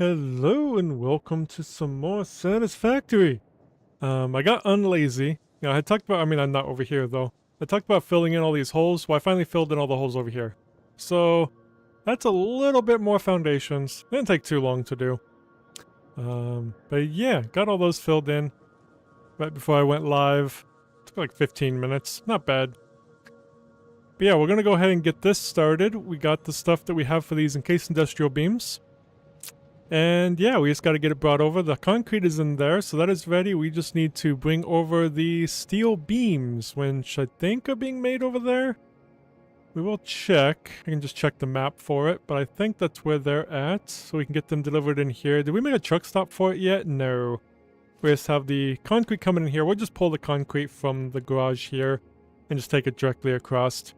Hello and welcome to some more Satisfactory. I got unlazy. I had talked about, I'm not over here though. I talked about filling in all these holes. Well, I finally filled in all the holes over here. So, that's a little bit more foundations. Didn't take too long to do. But yeah, got all those filled in right before I went live. Took like 15 minutes. Not bad. But yeah, we're gonna go ahead and get this started. We got the stuff that we have for these encased industrial beams. And yeah, we just got to get it brought over. The concrete is in there, so that is ready. We just need to bring over the steel beams, which I think are being made over there. We will check. I can just check the map for it, but I think that's where they're at, so we can get them delivered in here. Did we make a truck stop for it yet? No. We just have the concrete coming in here. We'll just pull the concrete from the garage here and just take it directly across.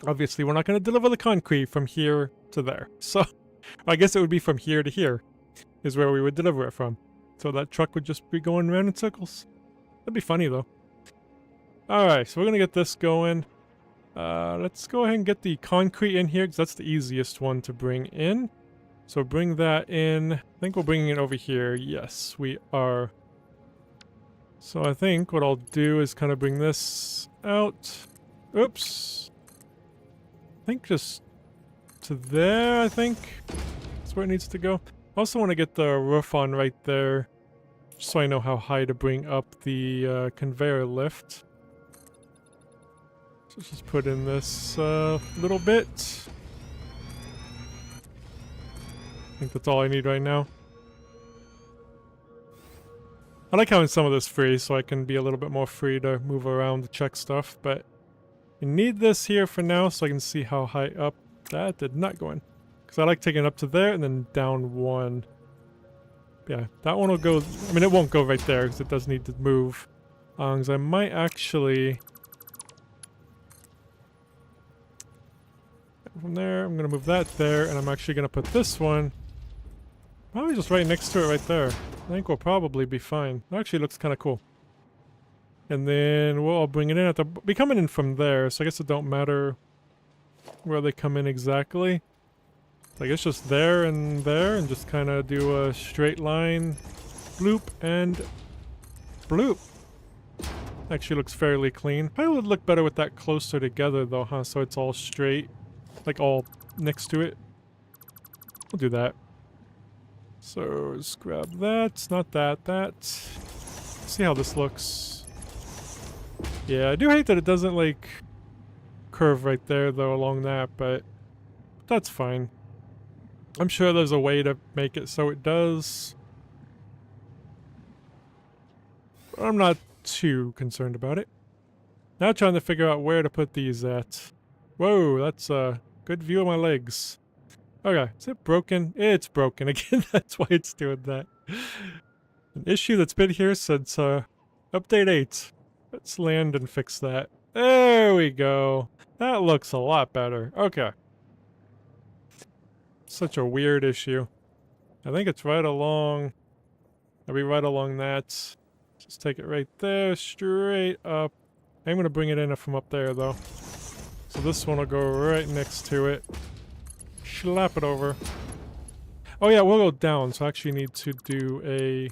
Obviously, we're not going to deliver the concrete from here to there, so... I guess it would be from here to here is where we would deliver it from. So that truck would just be going around in circles. That'd be funny though. Alright, so we're gonna get this going. Let's go ahead and get the concrete in here because that's the easiest one to bring in. So bring that in. I think we're bringing it over here. Yes, we are. So I think what I'll do is kind of bring this out. Oops. I think just to there, I think. That's where it needs to go. I also want to get the roof on right there, just so I know how high to bring up the conveyor lift. So just put in this little bit. I think that's all I need right now. I like having some of this free so I can be a little bit more free to move around to check stuff, but you need this here for now so I can see how high up. That did not go in. Because I like taking it up to there and then down one. Yeah, that one will go... I mean, it won't go right there because it does need to move. Because I might actually... From there, I'm going to move that there. And I'm actually going to put this one... Probably just right next to it right there. I think we'll probably be fine. It actually looks kind of cool. And then we'll bring it in. They'll be coming in from there, so I guess it don't matter... where they come in exactly. So I guess just there and just kind of do a straight line, bloop and bloop. Actually looks fairly clean. Probably would look better with that closer together though, huh? So it's all straight, like all next to it. We'll do that. So just grab that, not that, that. See how this looks. Yeah, I do hate that it doesn't like curve right there though along that, but that's fine. I'm sure there's a way to make it so it does. But I'm not too concerned about it. Now trying to figure out where to put these at. Whoa, that's a good view of my legs. Okay, is it broken? It's broken again. That's why it's doing that. An issue that's been here since update 8. Let's land and fix that. There we go. That looks a lot better. Okay. Such a weird issue. I think it's right along... I'll be right along that. Just take it right there, straight up. I'm gonna bring it in from up there, though. So this one will go right next to it. Slap it over. Oh yeah, we'll go down, so I actually need to do a...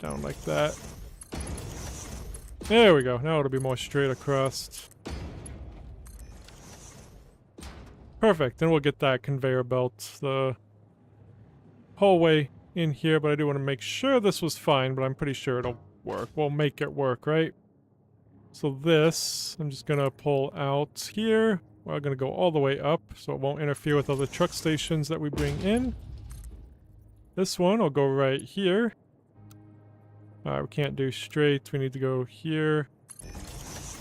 down like that. There we go. Now it'll be more straight across. Perfect. Then we'll get that conveyor belt, the hallway in here, but I do want to make sure this was fine, but I'm pretty sure it'll work. We'll make it work, right? So this, I'm just going to pull out here. We're going to go all the way up, so it won't interfere with other truck stations that we bring in. This one will go right here. We can't do straight. We need to go here.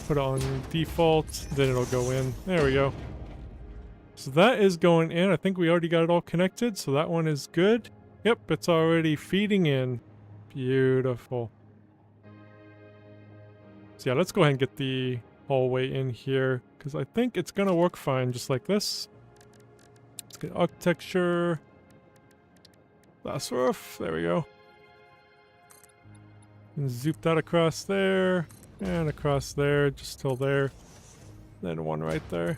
Put it on default. Then it'll go in. There we go. So that is going in. I think we already got it all connected. So that one is good. Yep, it's already feeding in. Beautiful. So yeah, let's go ahead and get the hallway in here. Because I think it's going to work fine just like this. Let's get architecture. Glass roof. There we go. And zoop that across there, and across there, just till there. Then one right there.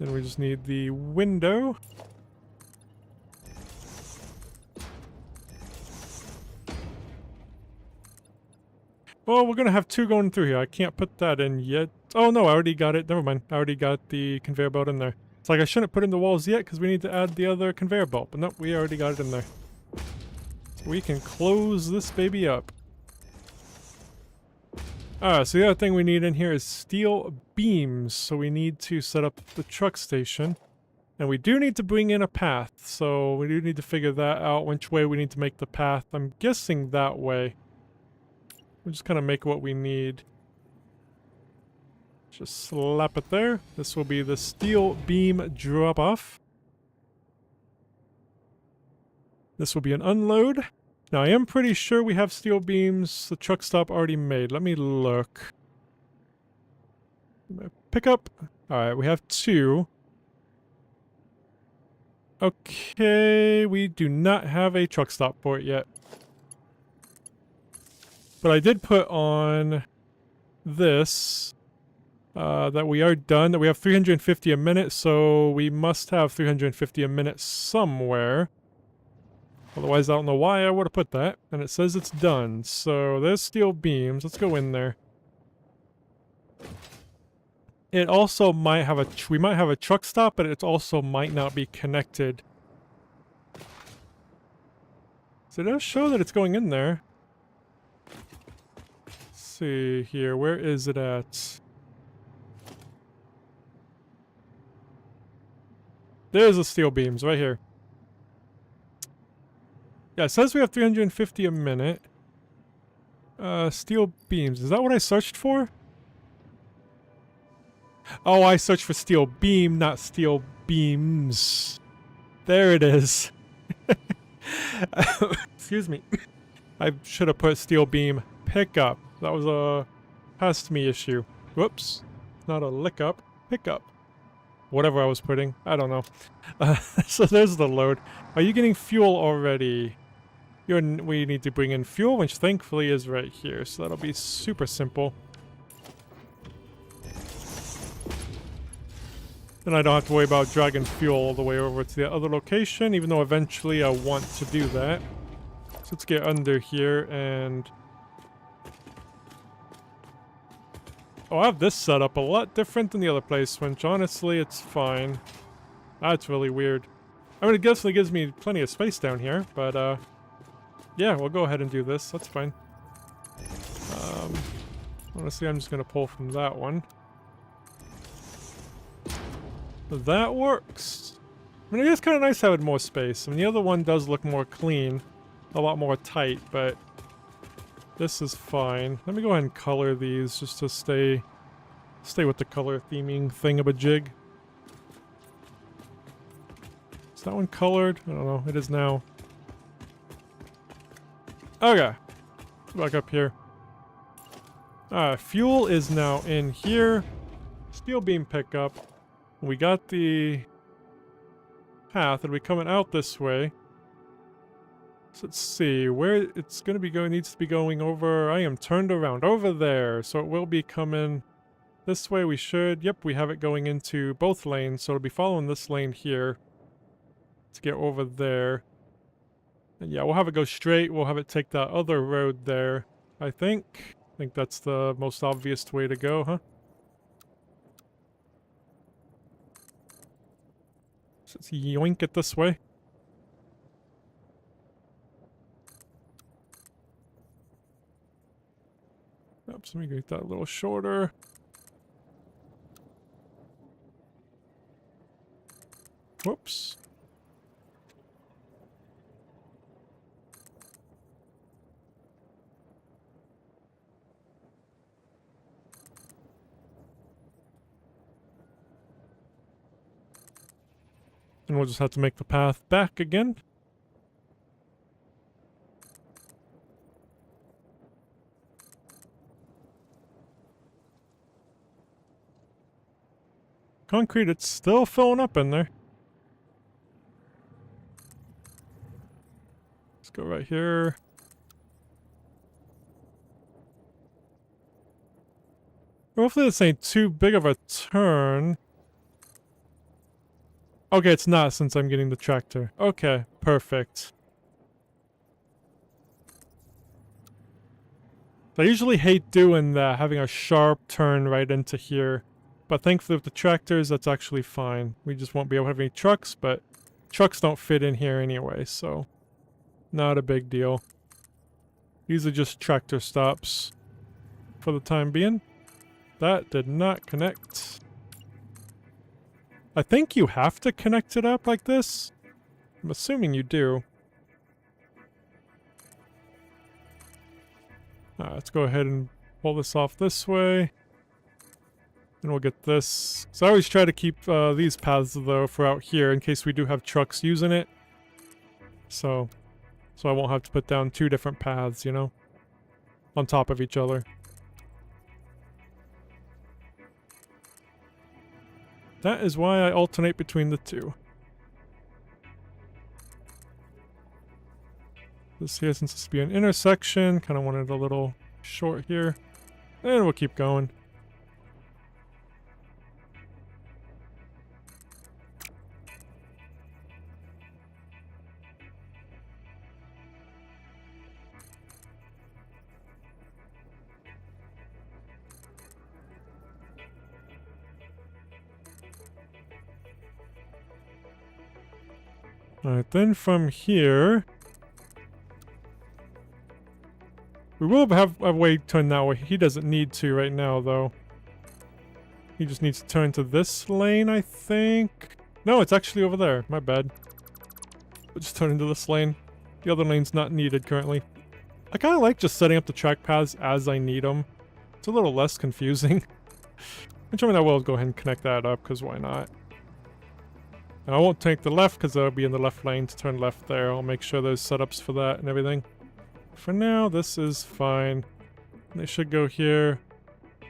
Then we just need the window. Well, we're gonna have two going through here. I can't put that in yet. Oh no, I already got it. Never mind. I already got the conveyor belt in there. It's like I shouldn't put in the walls yet because we need to add the other conveyor belt. But nope, we already got it in there. So we can close this baby up. Alright, so the other thing we need in here is steel beams. So we need to set up the truck station. And we do need to bring in a path. So we do need to figure that out, which way we need to make the path. I'm guessing that way. We'll just kind of make what we need. Just slap it there. This will be the steel beam drop-off. This will be an unload. Now, I am pretty sure we have steel beams, the truck stop already made. Let me look. Pick up. Alright, we have two. Okay, we do not have a truck stop for it yet. But I did put on this that we are done, that we have 350 a minute, so we must have 350 a minute somewhere. Otherwise, I don't know why I would have put that. And it says it's done. So there's steel beams. Let's go in there. It also might have we might have a truck stop, but it also might not be connected. So it does show that it's going in there. Let's see here. Where is it at? There's the steel beams right here. Yeah, it says we have 350 a minute. Steel beams. Is that what I searched for? Oh, I searched for steel beam, not steel beams. There it is. Excuse me. I should have put steel beam pickup. That was a past me issue. Whoops. Not a lick up. Pickup. Whatever I was putting. I don't know. So there's the load. Are you getting fuel already? We need to bring in fuel, which thankfully is right here. So that'll be super simple. Then I don't have to worry about dragging fuel all the way over to the other location, even though eventually I want to do that. So let's get under here and... Oh, I have this set up a lot different than the other place, which honestly, it's fine. That's really weird. I mean, it definitely gives me plenty of space down here, but, yeah, we'll go ahead and do this. That's fine. Honestly, I'm just gonna pull from that one. That works. I mean, it is kind of nice having more space. I mean, the other one does look more clean, a lot more tight, but this is fine. Let me go ahead and color these just to stay with the color theming thingamajig. Is that one colored? I don't know. It is now. Okay. Back up here. Fuel is now in here. Steel beam pickup. We got the path. It'll be coming out this way. So let's see where it's going to be going. Needs to be going over. I am turned around over there. So it will be coming this way. We should. Yep, we have it going into both lanes. So it'll be following this lane here to get over there. And yeah, we'll have it go straight. We'll have it take that other road there. I think that's the most obvious way to go, huh? So let's yoink it this way. Oops, let me get that a little shorter. Whoops. And we'll just have to make the path back again. Concrete, it's still filling up in there. Let's go right here. Hopefully this ain't too big of a turn. Okay, it's not since I'm getting the tractor. Okay, perfect. I usually hate doing that, having a sharp turn right into here. But thankfully with the tractors, that's actually fine. We just won't be able to have any trucks, but trucks don't fit in here anyway, so not a big deal. These are just tractor stops for the time being. That did not connect. I think you have to connect it up like this. I'm assuming you do. Let's go ahead and pull this off this way. And we'll get this. So I always try to keep these paths though for out here in case we do have trucks using it. So I won't have to put down two different paths, you know, on top of each other. That is why I alternate between the two. This here, since this will be an intersection, kind of wanted a little short here. And we'll keep going. Alright, then from here... we will have a way to turn that way. He doesn't need to right now, though. He just needs to turn to this lane, I think. No, it's actually over there. My bad. We'll just turn into this lane. The other lane's not needed currently. I kind of like just setting up the track paths as I need them. It's a little less confusing. Which I mean, I will go ahead and connect that up, because why not? And I won't take the left, because I'll be in the left lane to turn left there. I'll make sure there's setups for that and everything. For now, this is fine. They should go here.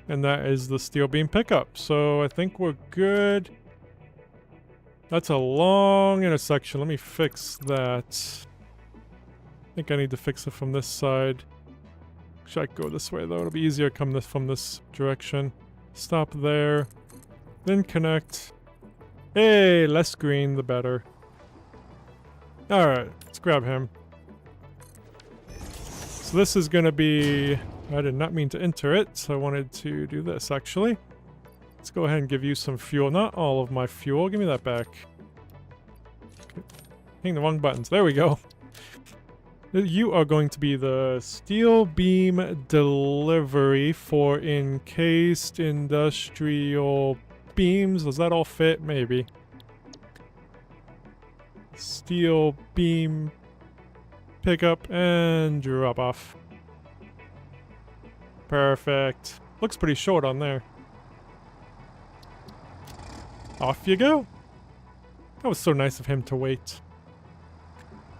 And that is the steel beam pickup. So I think we're good. That's a long intersection. Let me fix that. I think I need to fix it from this side. Should I go this way though? It'll be easier to come from this direction. Stop there. Then connect. Hey, less green the better. Alright, let's grab him. So this is going to be... I did not mean to enter it, so I wanted to do this, actually. Let's go ahead and give you some fuel. Not all of my fuel. Give me that back. Okay. Hitting the wrong buttons. There we go. You are going to be the steel beam delivery for encased industrial beams. Does that all fit? Maybe. Steel beam... pick up and drop off. Perfect. Looks pretty short on there. Off you go. That was so nice of him to wait.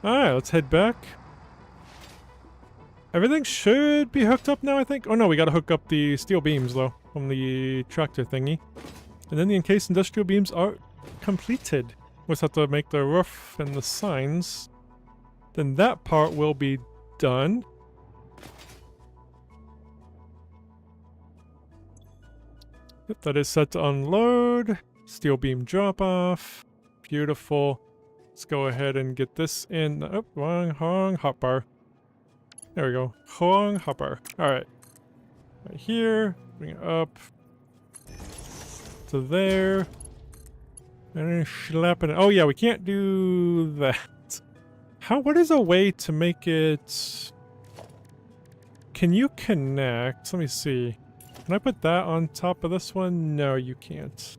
Alright, let's head back. Everything should be hooked up now, I think. Oh no, we gotta hook up the steel beams though, from the tractor thingy. And then the encased industrial beams are completed. We just have to make the roof and the signs. Then that part will be done. Yep, that is set to unload. Steel beam drop off. Beautiful. Let's go ahead and get this in. Oh, wrong hotbar. There we go. Wrong hotbar. Alright. Right here. Bring it up. To there. And then slapping it. Oh yeah, we can't do that. What is a way to make it... Can you connect? Let me see. Can I put that on top of this one? No, you can't.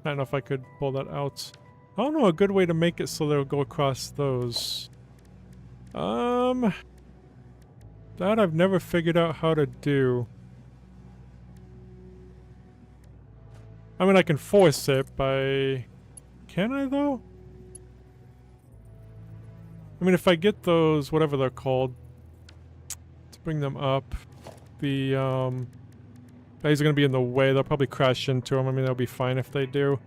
I don't know if I could pull that out. I don't know a good way to make it so they'll go across those. That I've never figured out how to do. I mean, I can force it by... Can I, though? I mean, if I get those, whatever they're called, to bring them up, the, guys are gonna be in the way. They'll probably crash into them. I mean, they'll be fine if they do.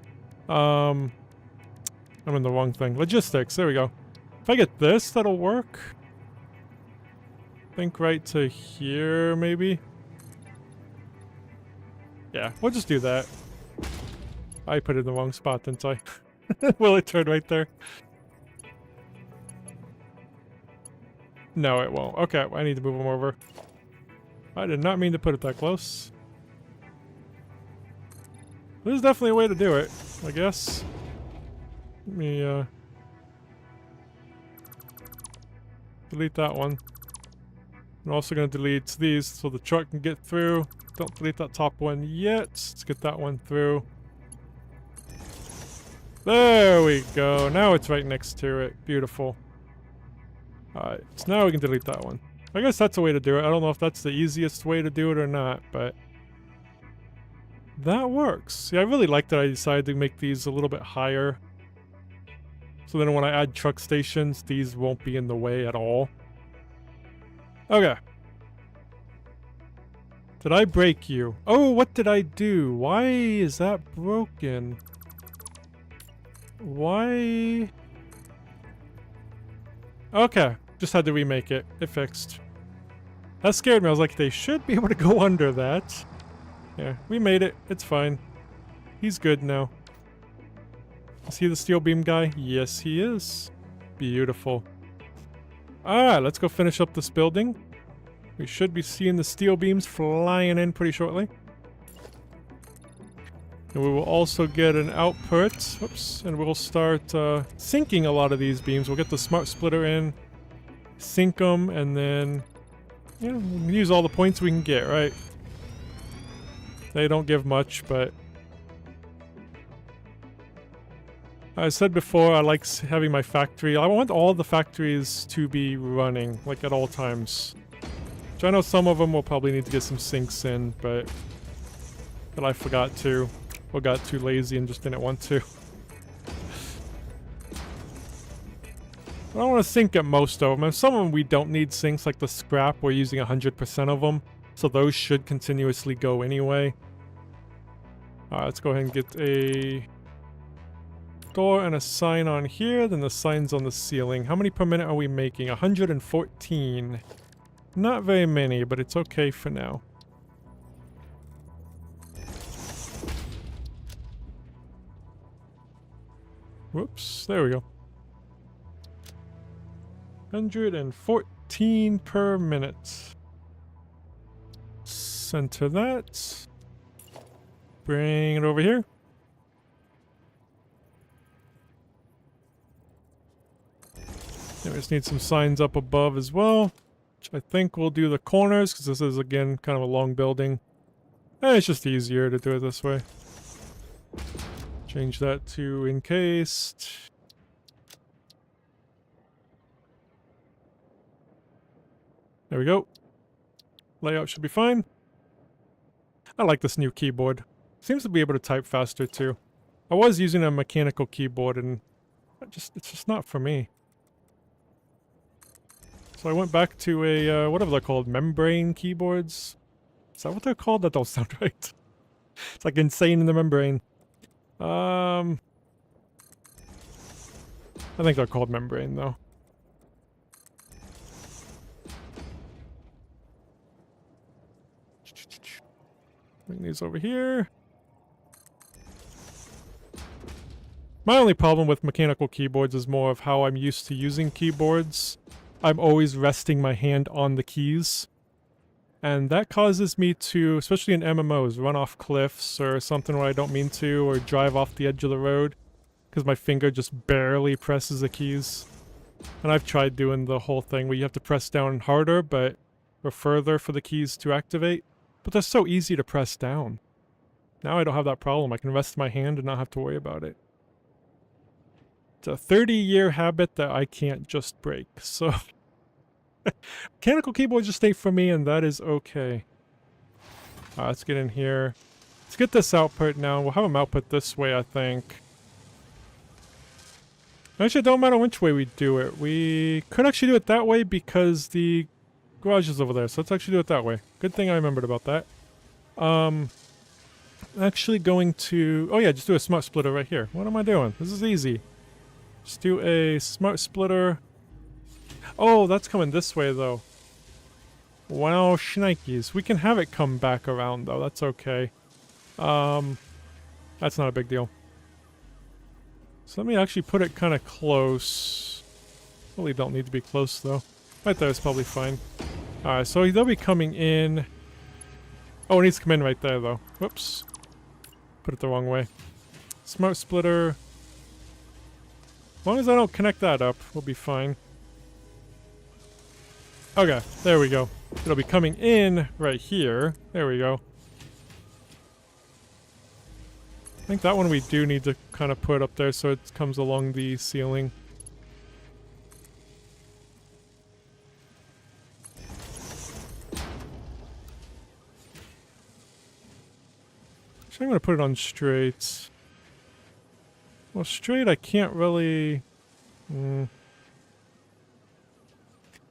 I'm in the wrong thing. Logistics, there we go. If I get this, that'll work. I think right to here, maybe? Yeah, we'll just do that. I put it in the wrong spot, didn't I? Will it turn right there? No, it won't. Okay, I need to move them over. I did not mean to put it that close. There's definitely a way to do it, I guess. Let me, delete that one. I'm also going to delete these so the truck can get through. Don't delete that top one yet. Let's get that one through. There we go. Now it's right next to it. Beautiful. Alright, so now we can delete that one. I guess that's a way to do it. I don't know if that's the easiest way to do it or not, but that works. Yeah, I really like that I decided to make these a little bit higher. So then when I add truck stations, these won't be in the way at all. Okay. Did I break you? Oh, what did I do? Why is that broken? Why? Okay, just had to remake it. It fixed. That scared me. I was like, they should be able to go under that. Yeah, we made it. It's fine. He's good now. Is he the steel beam guy? Yes, he is. Beautiful. Alright, let's go finish up this building. We should be seeing the steel beams flying in pretty shortly. And we will also get an output. Oops. And we'll start sinking a lot of these beams. We'll get the smart splitter in, sink them, and then yeah, we'll use all the points we can get, right? They don't give much, but I said before, I like having my factory. I want all the factories to be running, like at all times. Which I know some of them will probably need to get some sinks in, but I forgot to. Or got too lazy and just didn't want to. I don't want to sink at most of them. And some of them we don't need sinks, like the scrap. We're using 100% of them. So those should continuously go anyway. Alright, let's go ahead and get a door and a sign on here. Then the signs on the ceiling. How many per minute are we making? 114. Not very many, but it's okay for now. Whoops, there we go. 114 per minute. Center that. Bring it over here. And we just need some signs up above as well. Which I think we'll do the corners, because this is, again, kind of a long building. And it's just easier to do it this way. Change that to encased. There we go. Layout should be fine. I like this new keyboard. Seems to be able to type faster too. I was using a mechanical keyboard and it's just not for me. So I went back to a, whatever they're called, membrane keyboards. Is that what they're called? That don't sound right. It's like insane in the membrane. I think they're called membrane, though. Bring these over here. My only problem with mechanical keyboards is more of how I'm used to using keyboards. I'm always resting my hand on the keys. And that causes me to, especially in MMOs, run off cliffs or something where I don't mean to, or drive off the edge of the road. Because my finger just barely presses the keys. And I've tried doing the whole thing where you have to press down harder, or further for the keys to activate. But they're so easy to press down. Now I don't have that problem. I can rest my hand and not have to worry about it. It's a 30-year habit that I can't just break, so... Mechanical keyboards just stay for me, and that is okay. Let's get in here. Let's get this output now. We'll have them output this way, I think. Actually, it don't matter which way we do it. We could actually do it that way because the garage is over there, so let's actually do it that way. Good thing I remembered about that. Actually going to... Oh yeah, just do a smart splitter right here. What am I doing? This is easy. Just do a smart splitter... Oh, that's coming this way, though. Wow, shnikes. We can have it come back around, though. That's okay. That's not a big deal. So let me actually put it kind of close. Really don't need to be close though. Right there is probably fine. Alright, so they'll be coming in. Oh, it needs to come in right there though. Whoops. Put it the wrong way. Smart splitter. As long as I don't connect that up, we'll be fine. Okay, there we go. It'll be coming in right here. There we go. I think that one we do need to kind of put up there so it comes along the ceiling. Actually, I'm going to put it on straight. Well, straight I can't really...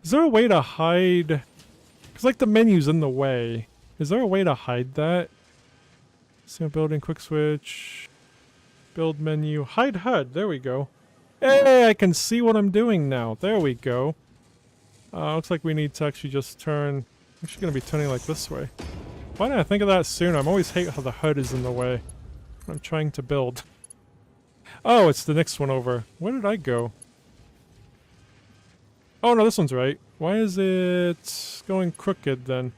Is there a way to hide... Because like the menu's in the way. Is there a way to hide that? Single building, quick switch. Build menu. Hide HUD. There we go. Hey, I can see what I'm doing now. There we go. Looks like we need to actually just turn... I'm actually going to be turning like this way. Why didn't I think of that sooner? I'm always hate how the HUD is in the way. I'm trying to build. Oh, it's the next one over. Where did I go? Oh no, this one's right. Why is it going crooked then?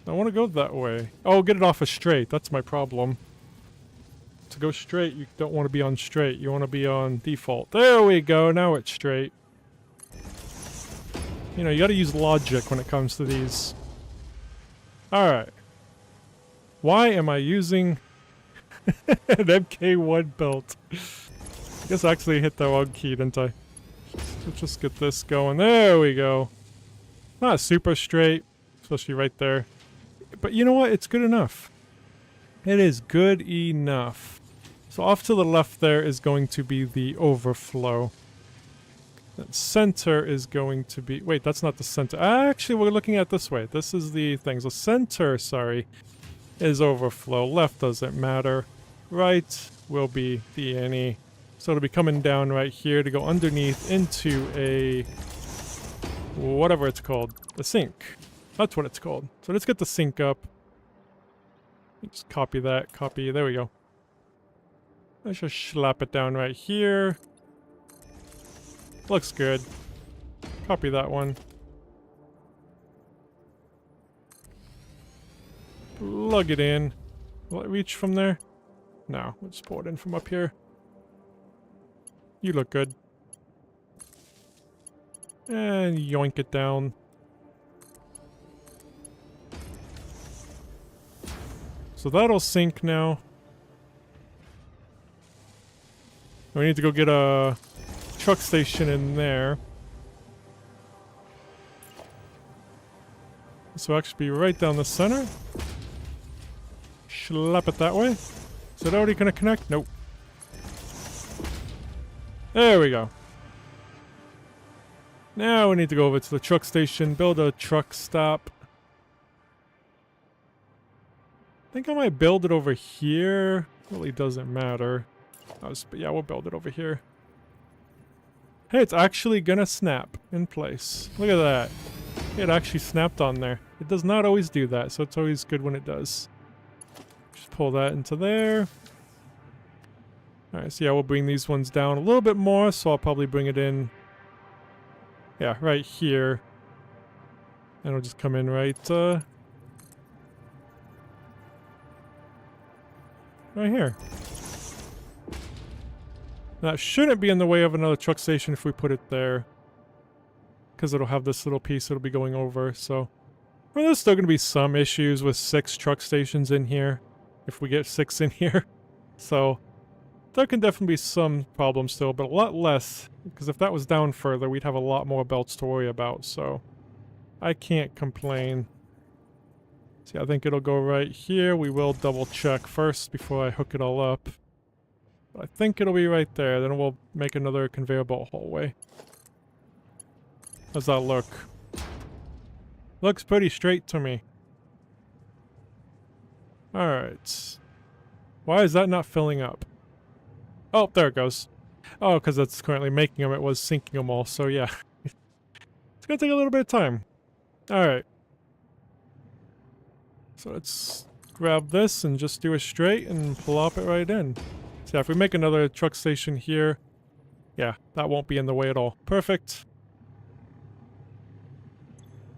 I want to go that way. Oh, get it off of straight. That's my problem. To go straight, you don't want to be on straight. You want to be on default. There we go. Now it's straight. You know, you gotta use logic when it comes to these. Alright. Why am I using an MK1 belt? I guess I actually hit the wrong key, didn't I? Let's just get this going. There we go. Not super straight, especially right there. But you know what? It's good enough. It is good enough. So off to the left there is going to be the overflow. The center is going to be... Wait, that's not the center. Actually, we're looking at this way. This is the thing. So center, sorry, is overflow. Left doesn't matter. Right will be the any. So it'll be coming down right here to go underneath into a... whatever it's called. A sink. That's what it's called. So let's get the sink up. Just copy that. Copy. There we go. Let's just slap it down right here. Looks good. Copy that one. Plug it in. Will it reach from there? No, we'll just pull it in from up here. You look good. And yoink it down. So that'll sink now. We need to go get a truck station in there. This will actually be right down the center. Slap it that way. Is it already gonna connect? Nope. There we go. Now we need to go over to the truck station, build a truck stop. I think I might build it over here. Really doesn't matter. But yeah, we'll build it over here. Hey, it's actually gonna snap in place. Look at that. It actually snapped on there. It does not always do that, so it's always good when it does. Just pull that into there. Alright, so yeah, we'll bring these ones down a little bit more, so I'll probably bring it in... yeah, right here. And it'll just come in right here. That shouldn't be in the way of another truck station if we put it there. Because it'll have this little piece it'll be going over, so... well, there's still going to be some issues with 6 truck stations in here. If we get 6 in here. So, there can definitely be some problems still, but a lot less. Because if that was down further, we'd have a lot more belts to worry about, so... I can't complain. See, I think it'll go right here. We will double check first before I hook it all up. I think it'll be right there. Then we'll make another conveyor belt hallway. How's that look? Looks pretty straight to me. Alright. Why is that not filling up? Oh, there it goes. Oh, because that's currently making them. It was syncing them all, so yeah. It's gonna take a little bit of time. Alright. So let's grab this and just do a straight and plop it right in. So yeah, if we make another truck station here, yeah, that won't be in the way at all. Perfect.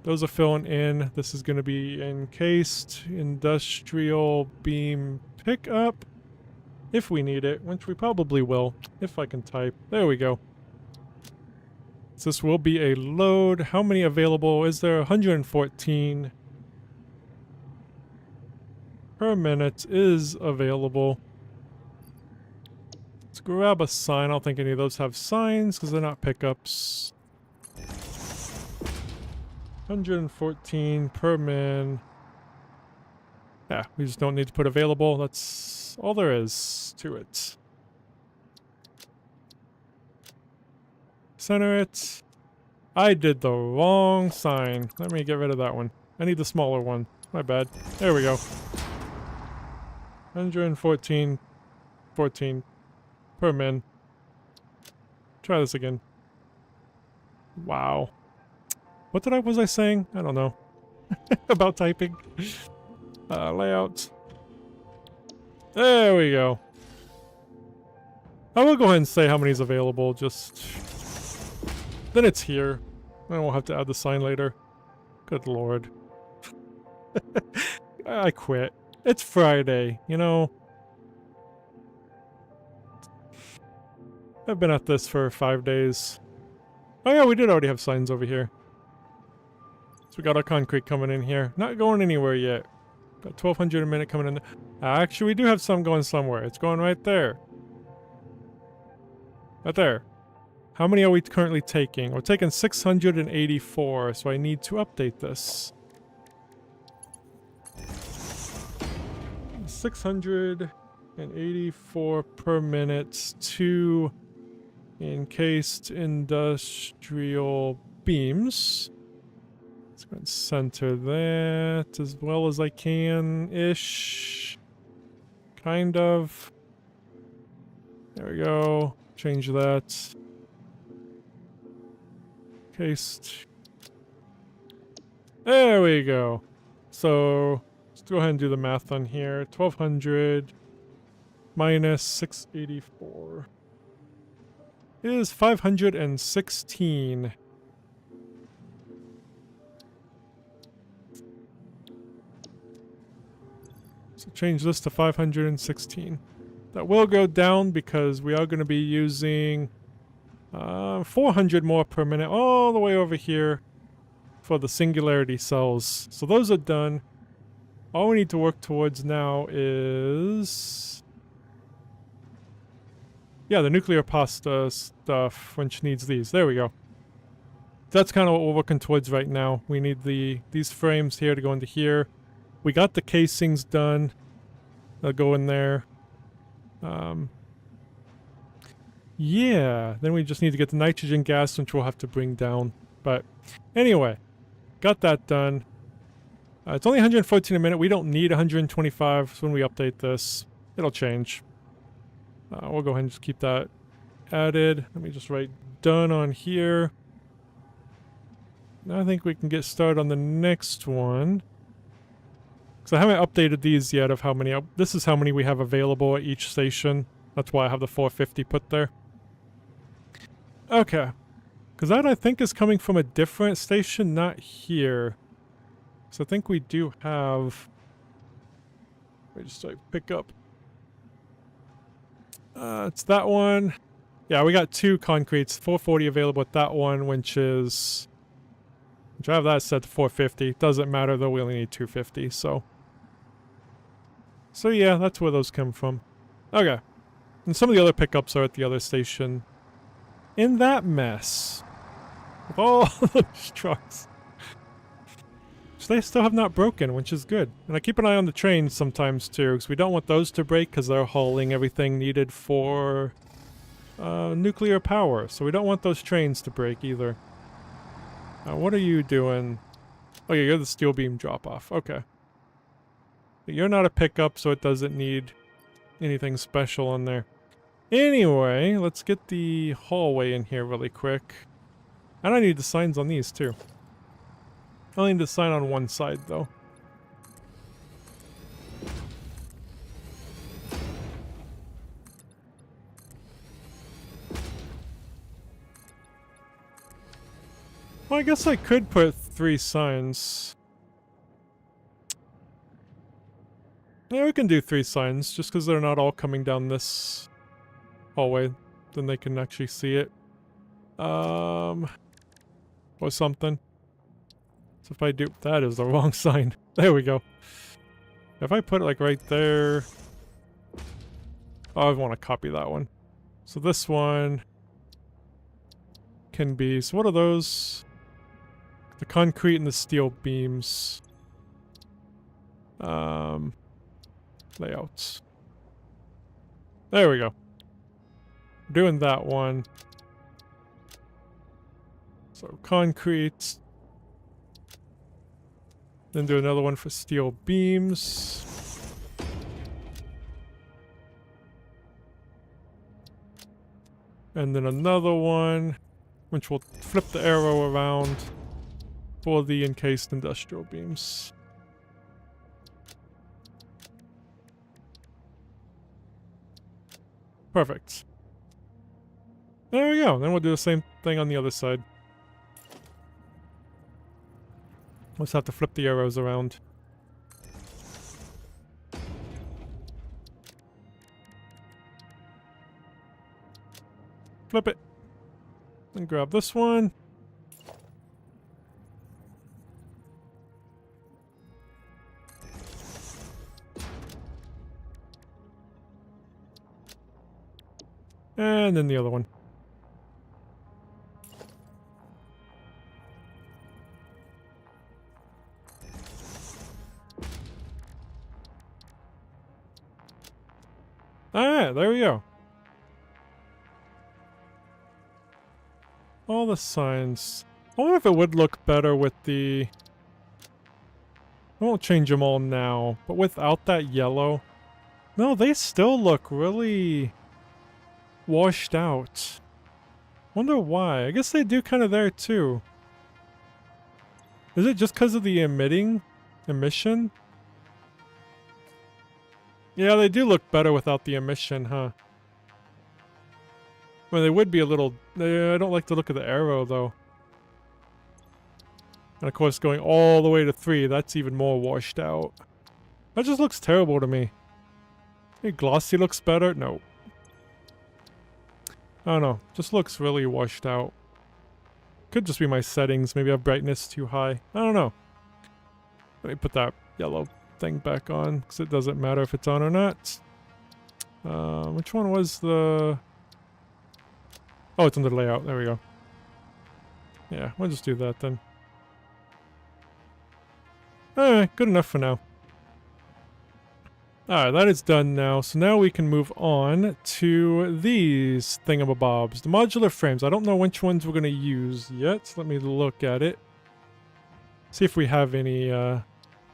Those are filling in. This is going to be encased industrial beam pickup. If we need it, which we probably will, if I can type. There we go. So this will be a load. How many available? Is there 114 per minute is available. Let's grab a sign. I don't think any of those have signs because they're not pickups. 114 per min. Yeah, we just don't need to put available. That's all there is to it. Center it. I did the wrong sign. Let me get rid of that one. I need the smaller one. My bad. There we go. 114 per min. Try this again. Wow. What was I saying? I don't know. About typing. Layout. There we go. I will go ahead and say how many is available, just... Then it's here. I won't have to add the sign later. Good lord. I quit. It's Friday, you know? I've been at this for 5 days. Oh yeah, we did already have signs over here. So we got our concrete coming in here. Not going anywhere yet. Got 1,200 a minute coming in. Actually, we do have some going somewhere. It's going right there. Right there. How many are we currently taking? We're taking 684, so I need to update this. 684 per minute to encased industrial beams. Let's go and center that as well as I can-ish. Kind of. There we go. Change that. Encased. There we go. So, let's go ahead and do the math on here. 1,200 minus 684 is 516. So change this to 516. That will go down because we are going to be using 400 more per minute all the way over here for the singularity cells. So those are done. All we need to work towards now is... yeah, the nuclear pasta stuff, which needs these. There we go. That's kind of what we're working towards right now. We need these frames here to go into here. We got the casings done. They'll go in there. Yeah, then we just need to get the nitrogen gas, which we'll have to bring down. But anyway, got that done. It's only 114 a minute. We don't need 125, so when we update this, it'll change. We'll go ahead and just keep that added. Let me just write done on here. Now I think we can get started on the next one. So I haven't updated these yet of how many. This is how many we have available at each station. That's why I have the 450 put there. Okay. Because that I think is coming from a different station, not here. So I think we do have... let me just pick up. It's that one. Yeah, we got 2 concretes. 440 available at that one, which is... which I have that set to 450. Doesn't matter though, we only need 250, so... so yeah, that's where those come from. Okay. And some of the other pickups are at the other station. In that mess. With all those trucks. Which they still have not broken, which is good. And I keep an eye on the trains sometimes too, because we don't want those to break because they're hauling everything needed for nuclear power. So we don't want those trains to break either. What are you doing? Oh yeah, you're the steel beam drop-off. Okay. But you're not a pickup, so it doesn't need anything special on there. Anyway, let's get the hallway in here really quick. And I need the signs on these too. I only need to sign on one side though. I guess I could put 3 signs. Yeah, we can do 3 signs, just because they're not all coming down this hallway. Then they can actually see it. Or something. So if I do... That is the wrong sign. There we go. If I put it like right there... Oh, I want to copy that one. So this one... can be... So what are those? The concrete and the steel beams. Layouts. There we go. Doing that one. So concrete. Then do another one for steel beams. And then another one, which will flip the arrow around for the encased industrial beams. Perfect. There we go. Then we'll do the same thing on the other side. Let's have to flip the arrows around. Flip it. And grab this one. And then the other one. Alright, there we go. All the signs. I wonder if it would look better with the... I won't change them all now, but without that yellow... No, they still look really... washed out. Wonder why. I guess they do kind of there too. Is it just because of the emission? Yeah, they do look better without the emission, huh? Well, they would be a little... I don't like the look of the arrow, though. And of course, going all the way to 3, that's even more washed out. That just looks terrible to me. Hey, glossy looks better? No. I don't know. Just looks really washed out. Could just be my settings. Maybe I have brightness too high. I don't know. Let me put that yellow thing back on, because it doesn't matter if it's on or not. Which one was the... Oh, it's under the layout. There we go. Yeah, we'll just do that then. Alright, good enough for now. Alright, that is done now. So now we can move on to these thingamabobs. The modular frames. I don't know which ones we're going to use yet. Let me look at it. See if we have any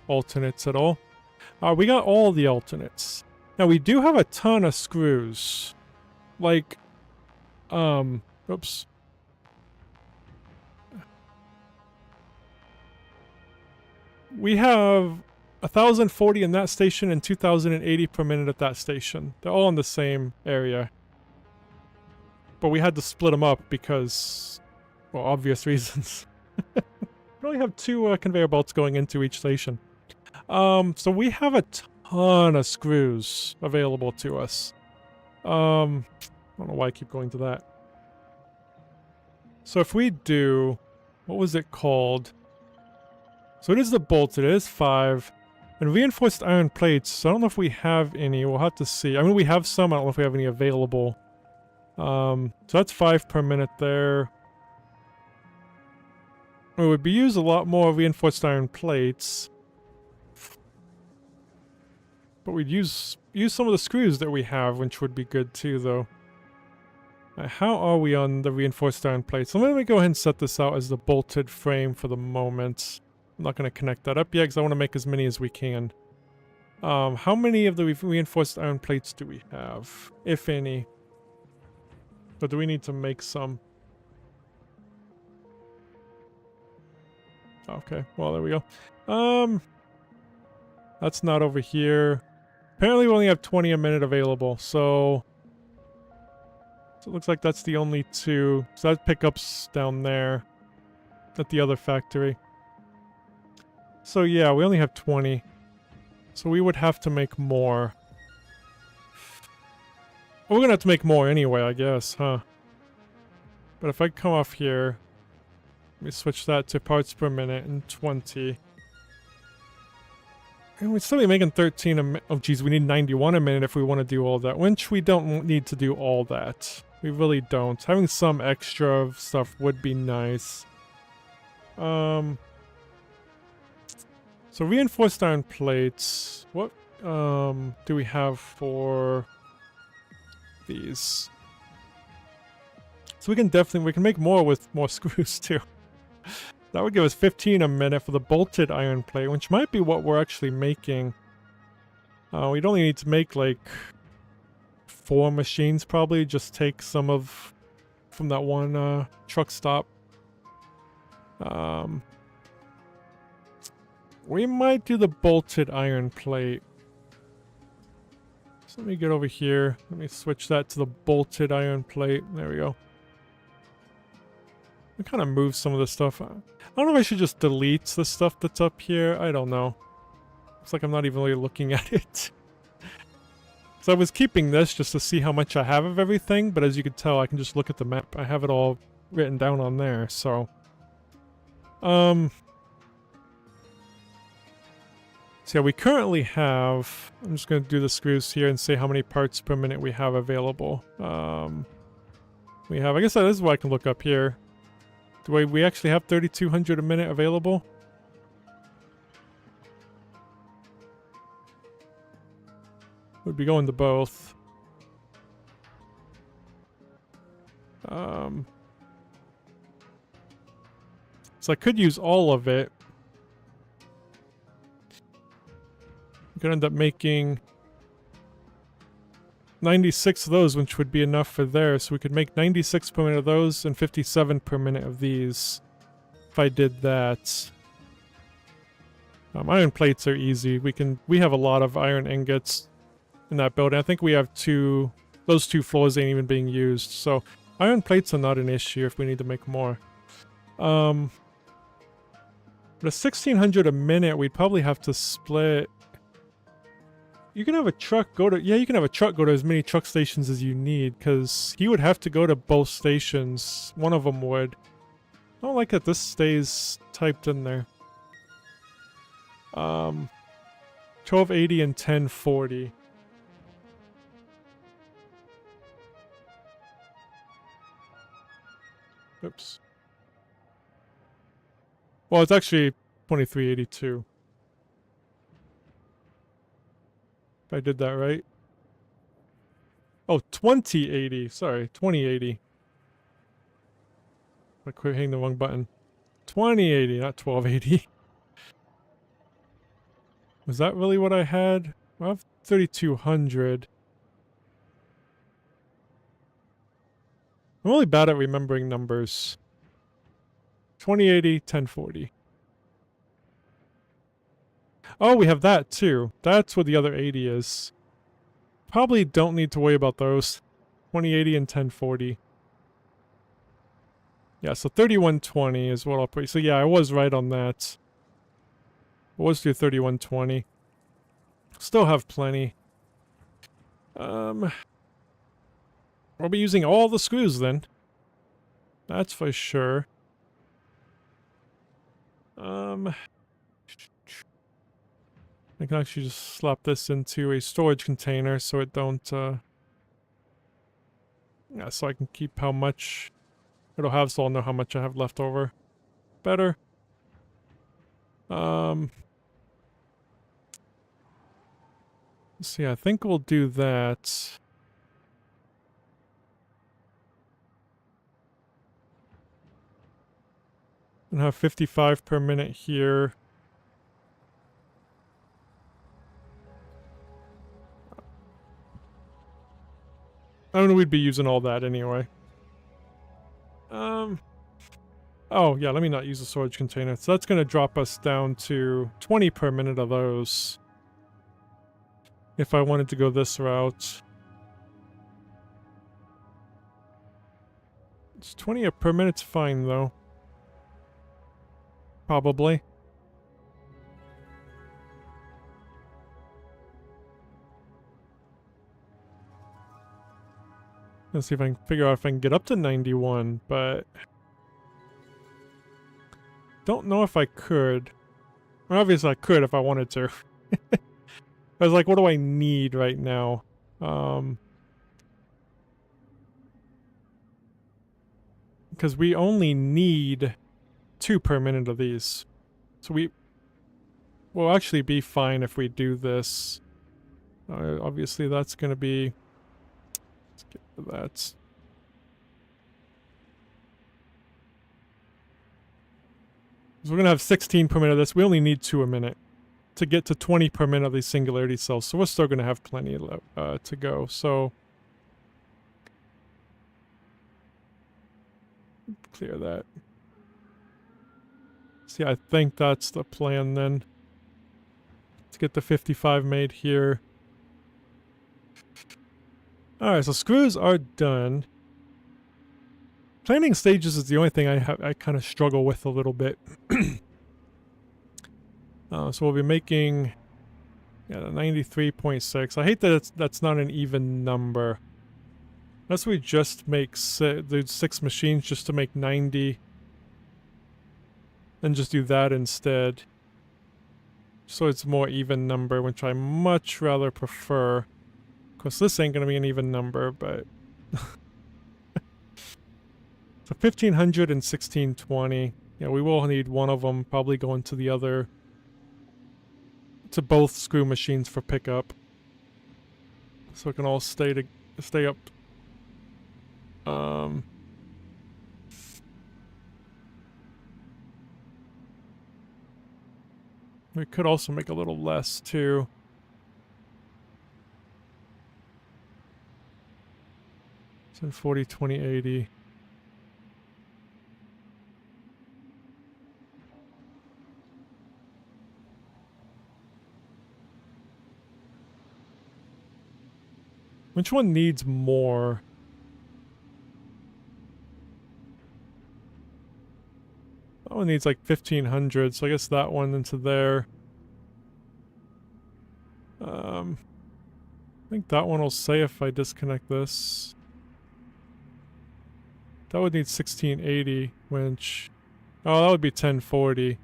alternates at all. We got all the alternates. Now, we do have a ton of screws. Like... oops. We have 1,040 in that station and 2,080 per minute at that station. They're all in the same area. But we had to split them up because, well, obvious reasons. We only have 2 conveyor belts going into each station. So we have a ton of screws available to us. I don't know why I keep going to that. So if we do... What was it called? So it is the bolts. It is 5. And reinforced iron plates. So I don't know if we have any. We'll have to see. I mean, we have some. I don't know if we have any available. So that's 5 per minute there. We would use a lot more reinforced iron plates. But we'd use some of the screws that we have, which would be good too, though. How are we on the reinforced iron plates? So let me go ahead and set this out as the bolted frame for the moment. I'm not going to connect that up yet because I want to make as many as we can. How many of the reinforced iron plates do we have? If any. But do we need to make some? Okay, well there we go. That's not over here. Apparently we only have 20 a minute available, so it looks like that's the only 2. So that pickups down there. at the other factory. So yeah, we only have 20. So we would have to make more. Well, we're gonna have to make more anyway, I guess, huh? But if I come off here, let me switch that to parts per minute and 20. And we'd still be making 13 a minute. Oh geez, we need 91 a minute if we want to do all that. Which we don't need to do all that. We really don't. Having some extra stuff would be nice. So reinforced iron plates. What do we have for these? So we can make more with more screws too. That would give us 15 a minute for the bolted iron plate, which might be what we're actually making. We'd only need to make like 4 machines probably. Just take some of from that one truck stop. We might do the bolted iron plate. So let me get over here. Let me switch that to the bolted iron plate. There we go. We kind of move some of the stuff. I don't know if I should just delete the stuff that's up here. I don't know. It's like I'm not even really looking at it. So I was keeping this just to see how much I have of everything, but as you can tell, I can just look at the map. I have it all written down on there, so... So yeah, we currently have... I'm just going to do the screws here and say how many parts per minute we have available. We have... I guess that is what I can look up here. Do we actually have 3,200 a minute available? Would be going to both. So I could use all of it. We could end up making 96 of those, which would be enough for there. So we could make 96 per minute of those and 57 per minute of these. If I did that. Iron plates are easy. We have a lot of iron ingots in that building. I think we have those 2 floors ain't even being used. So iron plates are not an issue if we need to make more. But a 1,600 a minute, we'd probably have to split. You can have a truck go to... Yeah, you can have a truck go to as many truck stations as you need, because he would have to go to both stations. One of them would. I don't like that this stays typed in there. 1280 and 1040. Oops. Well, it's actually 2382. If I did that right. Oh, 2080. Sorry, 2080. I quit hitting the wrong button. 2080, not 1280. Was that really what I had? I have 3200. I'm really bad at remembering numbers. 2080, 1040. Oh, we have that too. That's what the other 80 is. Probably don't need to worry about those. 2080 and 1040. Yeah, so 3120 is what I'll put. So yeah, I was right on that. It was through 3120. Still have plenty. We'll be using all the screws then. That's for sure. I can actually just slap this into a storage container so it don't, yeah, so I can keep how much it'll have, so I'll know how much I have left over. Better. Let's see, I think we'll do that. And have 55 per minute here. I don't know, we'd be using all that anyway. Oh, yeah, let me not use the storage container. So that's going to drop us down to 20 per minute of those. If I wanted to go this route. It's 20 per minute's fine, though. Probably. Let's see if I can figure out if I can get up to 91, but don't know if I could. Well, obviously I could if I wanted to. I was like, what do I need right now? Because we only need 2 per minute of these. So we'll actually be fine if we do this. Obviously that's going to be... Let's get to that. So we're going to have 16 per minute of this. We only need 2 a minute to get to 20 per minute of these singularity cells. So we're still going to have plenty to go. So clear that. See, I think that's the plan then. Let's get the 55 made here. Alright, so screws are done. Planning stages is the only thing I kind of struggle with a little bit. So we'll be making 93.6. I hate that that's not an even number. Unless we just make do 6 machines just to make 90. And just do that instead. So it's a more even number, which I much rather prefer. Of course, this ain't going to be an even number, but... So 1500 and 1620. Yeah, we will need one of them, probably going to the other... to both screw machines for pickup. So it can all stay up. We could also make a little less, too. So 40, 20, 80. Which one needs more? That one needs like 1500, so I guess that one into there. I think that one will say if I disconnect this. That would need 1680, which... Oh, that would be 1040.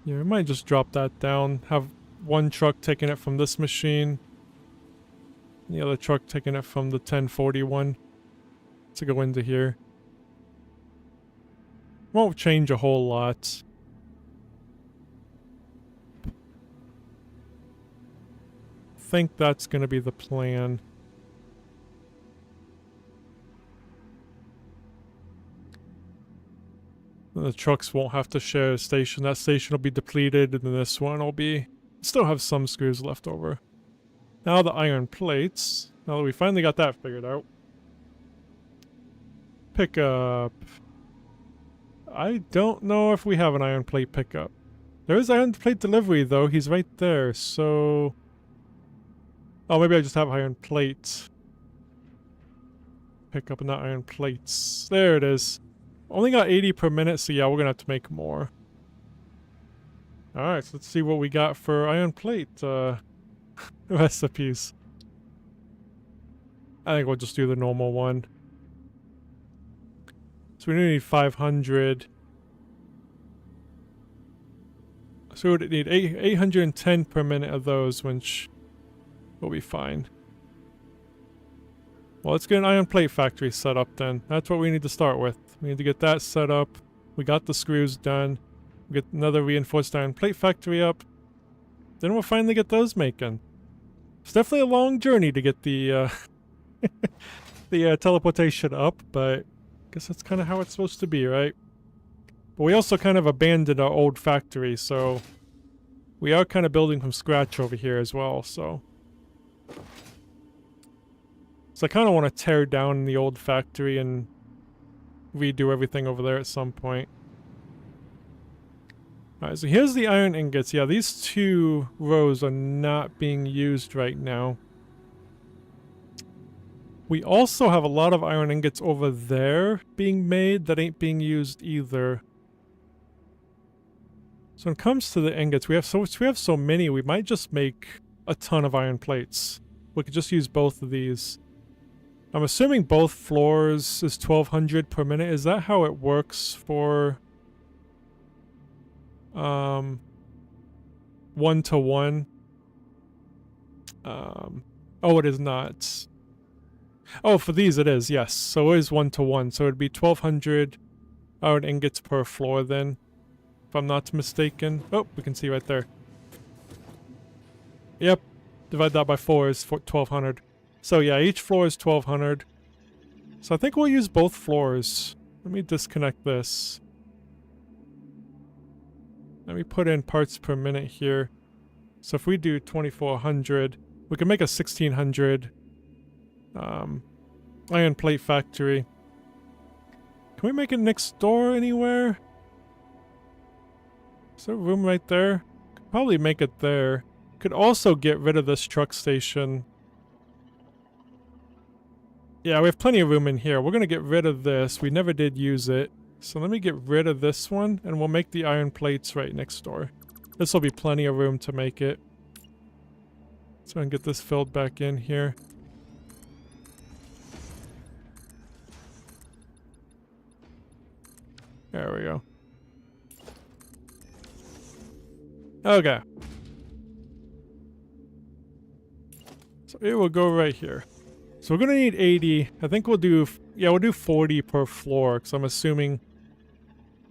Yeah, we might just drop that down. Have one truck taking it from this machine. The other truck taking it from the 1041 to go into here. Won't change a whole lot. I think that's going to be the plan. The trucks won't have to share a station. That station will be depleted, and then this one will be... Still have some screws left over. Now the iron plates. Now that we finally got that figured out. Pickup. I don't know if we have an iron plate pickup. There is iron plate delivery, though. He's right there, so... Oh, maybe I just have iron plate. Pickup and not iron plates. There it is. Only got 80 per minute, so yeah, we're gonna have to make more. Alright, so let's see what we got for iron plate recipes. I think we'll just do the normal one. So we need 500. So we would need 810 per minute of those, which will be fine. Well, let's get an iron plate factory set up then. That's what we need to start with. We need to get that set up. We got the screws done. We get another reinforced iron plate factory up. Then we'll finally get those making. It's definitely a long journey to get the the teleportation up, but I guess that's kind of how it's supposed to be, right? But we also kind of abandoned our old factory, so we are kind of building from scratch over here as well, so... So I kind of want to tear down the old factory and redo everything over there at some point. Alright, so here's the iron ingots. Yeah, these two rows are not being used right now. We also have a lot of iron ingots over there being made that ain't being used either. So when it comes to the ingots, we have so many, we might just make a ton of iron plates. We could just use both of these. I'm assuming both floors is 1200 per minute. Is that how it works for 1-to-1? Oh, it is not. Oh, for these it is, yes. So it is 1-to-1. So it'd be 1200 iron ingots per floor then, if I'm not mistaken. Oh, we can see right there. Yep. Divide that by 4 is 1200. So yeah, each floor is 1200. So I think we'll use both floors. Let me disconnect this. Let me put in parts per minute here. So if we do 2400, we can make a 1600 iron plate factory. Can we make it next door anywhere? Is there room right there? Could probably make it there. Could also get rid of this truck station. Yeah, we have plenty of room in here. We're gonna get rid of this. We never did use it. So let me get rid of this one, and we'll make the iron plates right next door. This will be plenty of room to make it. So I can get this filled back in here. There we go. Okay. So it will go right here. So we're gonna need 80. I think we'll do, yeah, we'll do 40 per floor, because I'm assuming,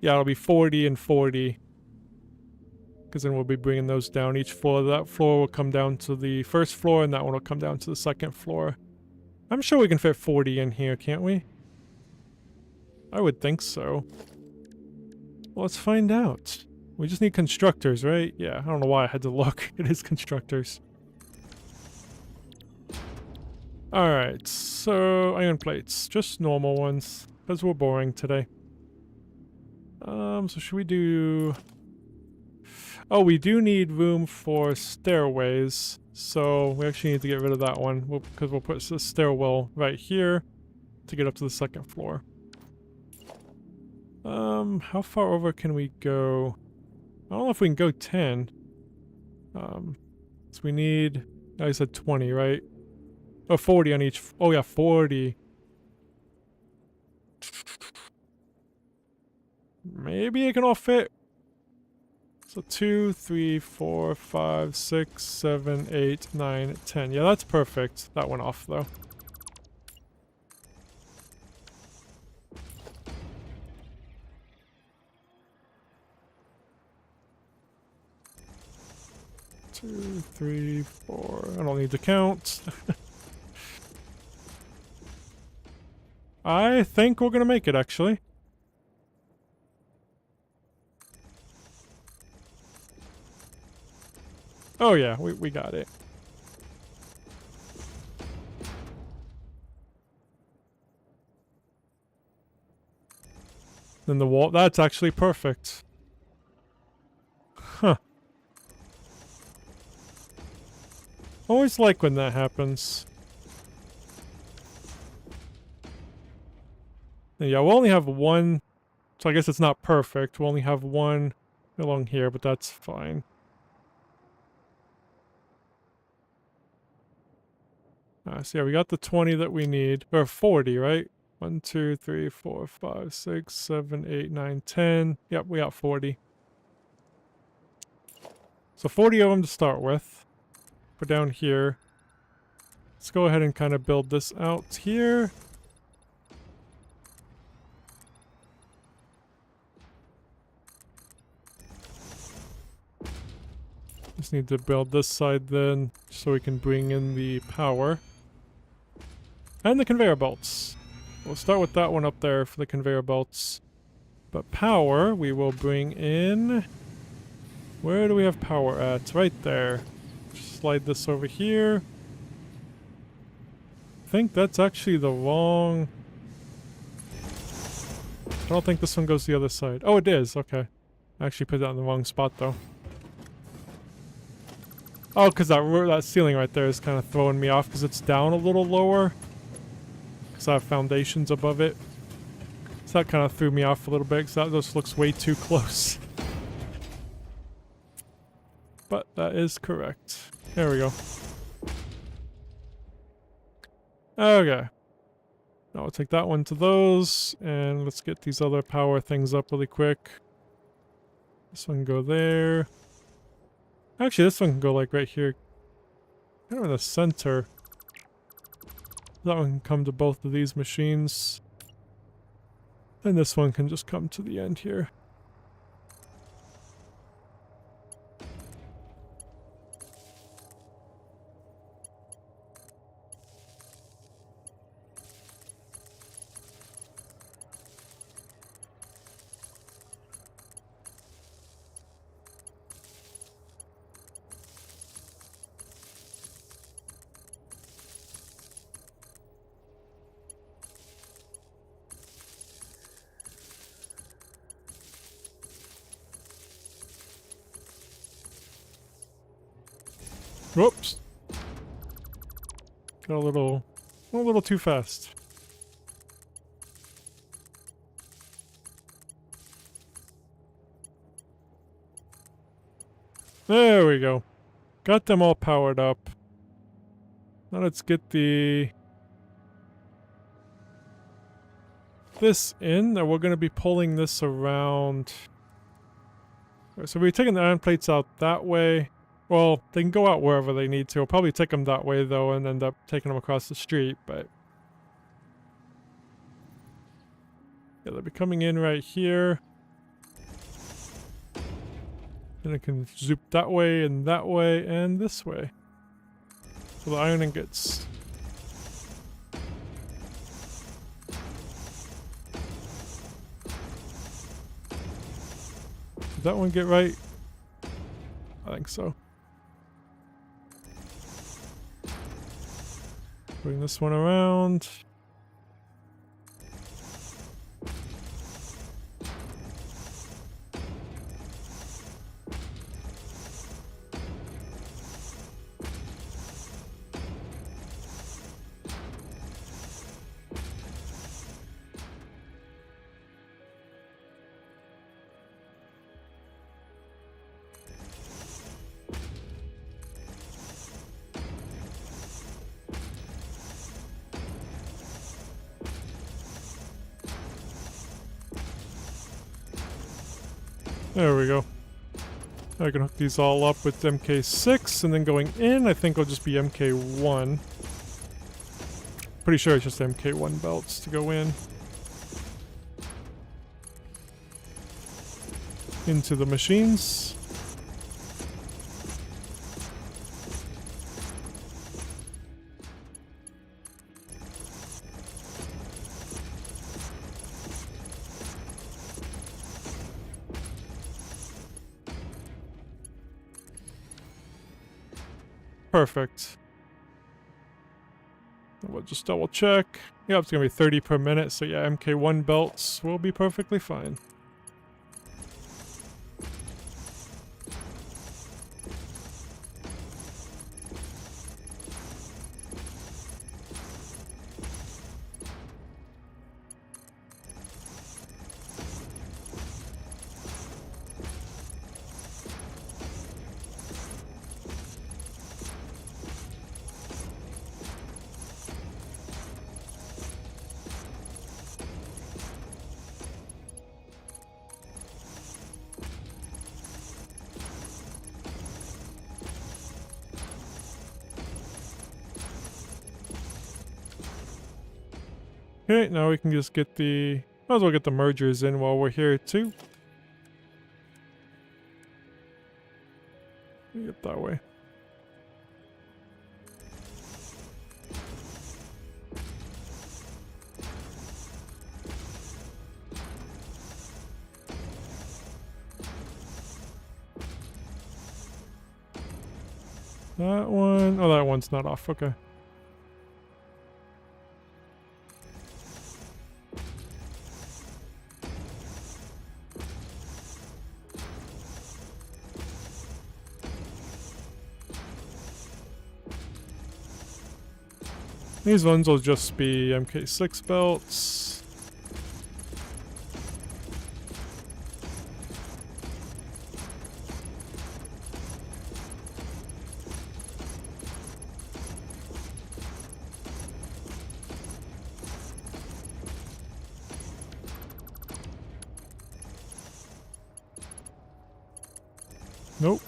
yeah, it'll be 40 and 40. Because then we'll be bringing those down each floor. That floor will come down to the first floor, and that one will come down to the second floor. I'm sure we can fit 40 in here, can't we? I would think so. Well, let's find out. We just need constructors, right? Yeah, I don't know why I had to look. It is constructors. Alright, so iron plates. Just normal ones, because we're boring today. So should we do... Oh, we do need room for stairways, so we actually need to get rid of that one, because we'll put the stairwell right here to get up to the second floor. How far over can we go? I don't know if we can go 10. So we need, I said 20, right? Oh, 40 on each. Oh yeah, 40. Maybe it can all fit. So 2, 3, 4, 5, 6, 7, 8, 9, 10. Yeah, that's perfect. That went off though. Two, 3, 4. I don't need to count. I think we're gonna make it, actually. Oh yeah, we got it. Then the wall, that's actually perfect. Huh. Always like when that happens. Yeah, we'll only have one, so I guess it's not perfect. We'll only have one along here, but that's fine. So yeah, we got the 20 that we need, or 40, right? 1, 2, 3, 4, 5, 6, 7, 8, 9, 10. Yep, we got 40. So 40 of them to start with. Put down here. Let's go ahead and kind of build this out here. Just need to build this side then, so we can bring in the power. And the conveyor belts. We'll start with that one up there for the conveyor belts. But power, we will bring in... Where do we have power at? Right there. Just slide this over here. I think that's actually the wrong... I don't think this one goes the other side. Oh, it is. Okay. I actually put that in the wrong spot though. Oh, because that ceiling right there is kind of throwing me off because it's down a little lower. Because I have foundations above it. So that kind of threw me off a little bit because that just looks way too close. But that is correct. There we go. Okay. Now we'll take that one to those. And let's get these other power things up really quick. This one can go there. Actually, this one can go like right here. Kind of in the center. That one can come to both of these machines. And this one can just come to the end here. Whoops. Got a little too fast. There we go. Got them all powered up. Now let's get this in, and we're going to be pulling this around. So we're taking the iron plates out that way. Well, they can go out wherever they need to. We'll probably take them that way, though, and end up taking them across the street, but... yeah, they'll be coming in right here. And it can zoop that way, and this way. So the iron ingots. Did that one get right? I think so. Bring this one around. There we go. I can hook these all up with MK6, and then going in, I think it'll just be MK1. Pretty sure it's just MK1 belts to go in. Into the machines. Perfect. We'll just double check. Yeah, it's gonna be 30 per minute, so yeah, MK1 belts will be perfectly fine. Okay, now we can just get might as well get the mergers in while we're here too. Get that way. That one, oh, that one's not off, okay. These ones will just be MK6 belts. Nope.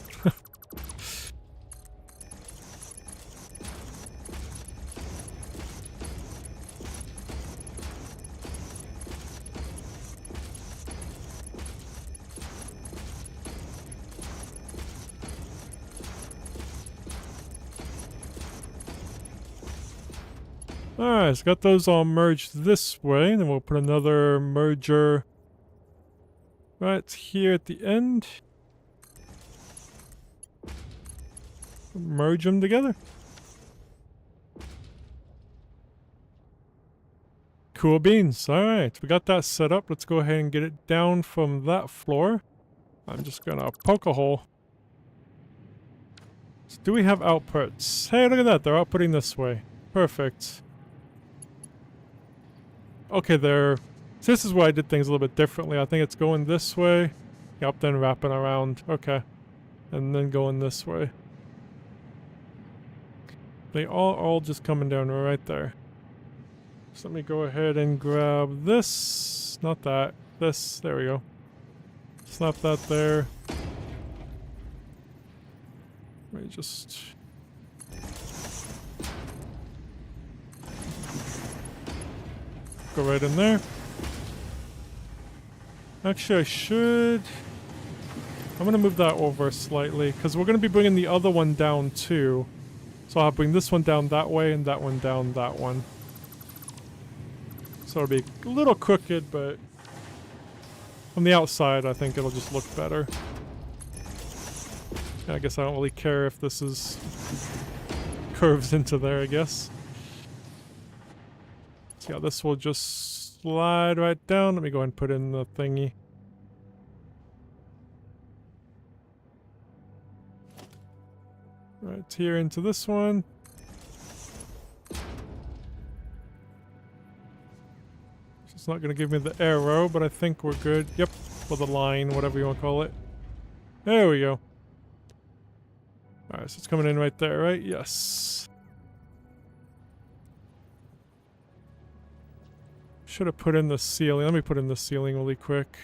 Alright, so got those all merged this way. Then we'll put another merger right here at the end. Merge them together. Cool beans. Alright, we got that set up. Let's go ahead and get it down from that floor. I'm just gonna poke a hole. So do we have outputs? Hey, look at that. They're outputting this way. Perfect. Okay, so this is where I did things a little bit differently. I think it's going this way. Yep, then wrapping around. Okay. And then going this way. They all just coming down right there. So let me go ahead and grab this. Not that. This. There we go. Slap that there. Let me just... go right in there. Actually, I should... I'm going to move that over slightly, because we're going to be bringing the other one down too. So I'll bring this one down that way and that one down that one. So it'll be a little crooked, but from the outside I think it'll just look better. I guess I don't really care if this is curves into there, I guess. So yeah, this will just slide right down. Let me go ahead and put in the thingy. Right here into this one. It's not going to give me the arrow, but I think we're good. Yep, or the line, whatever you want to call it. There we go. Alright, so it's coming in right there, right? Yes. Should have put in the ceiling. Let me put in the ceiling really quick.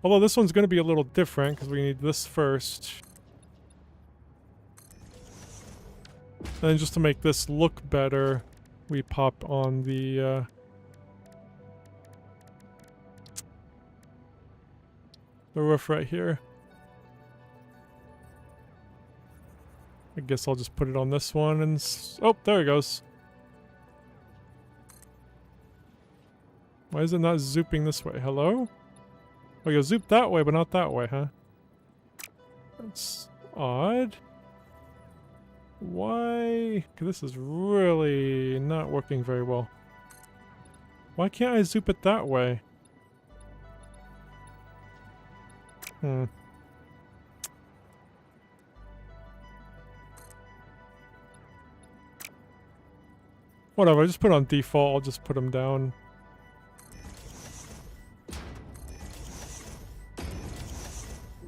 Although this one's going to be a little different because we need this first. And just to make this look better, we pop on the roof right here. I guess I'll just put it on this one and... oh, there it goes. Why is it not zooping this way? Hello? Oh, you'll zoop that way, but not that way, huh? That's odd. Why? This is really not working very well. Why can't I zoop it that way? Whatever, I just put on default, I'll just put them down.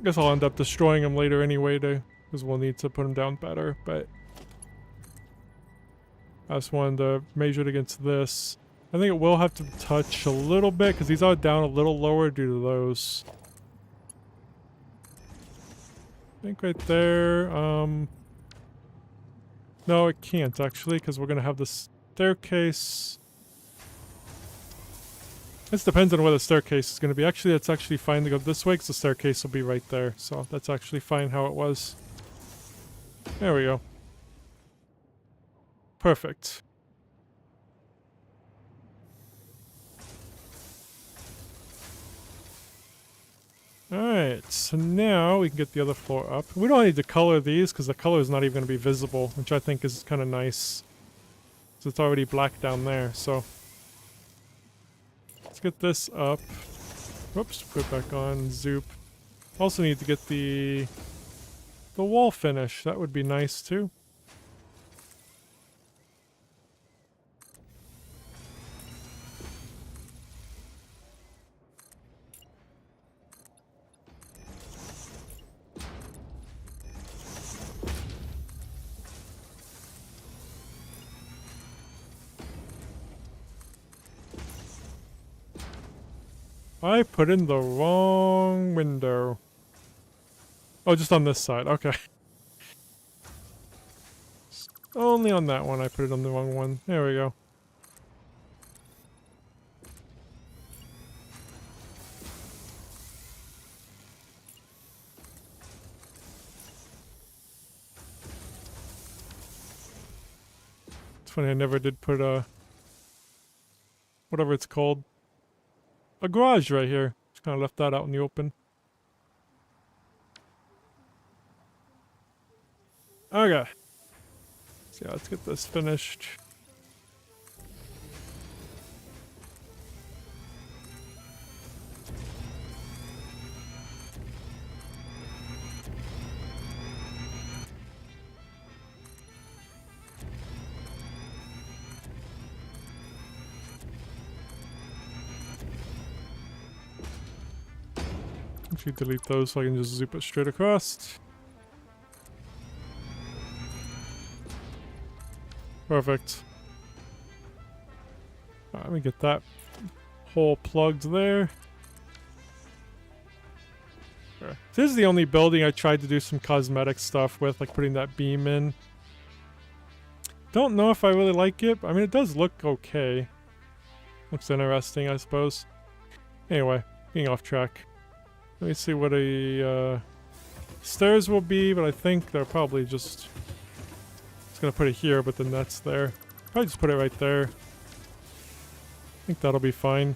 Guess I'll end up destroying them later anyway, because we'll need to put them down better, but... I just wanted to measure it against this. I think it will have to touch a little bit, because these are down a little lower due to those. I think right there, no, it can't actually, because we're going to have the staircase. This depends on where the staircase is going to be. Actually, it's actually fine to go this way, because the staircase will be right there. So that's actually fine how it was. There we go. Perfect. Alright, so now we can get the other floor up. We don't need to color these because the color is not even going to be visible, which I think is kind of nice. So it's already black down there, so... let's get this up. Whoops, put it back on, zoop. Also need to get the wall finish. That would be nice too. I put in the wrong window. Oh, just on this side. Okay. Only on that one I put it on the wrong one. There we go. It's funny, I never did put a... whatever it's called. A garage right here. Just kind of left that out in the open. Okay. So yeah, let's get this finished. Actually delete those so I can just zoop it straight across. Perfect. Alright, let me get that hole plugged there. Okay. This is the only building I tried to do some cosmetic stuff with, like putting that beam in. Don't know if I really like it, but I mean it does look okay. Looks interesting, I suppose. Anyway, getting off track. Let me see what a stairs will be, but I think they're probably just gonna put it here, but the net's there. Probably just put it right there. I think that'll be fine.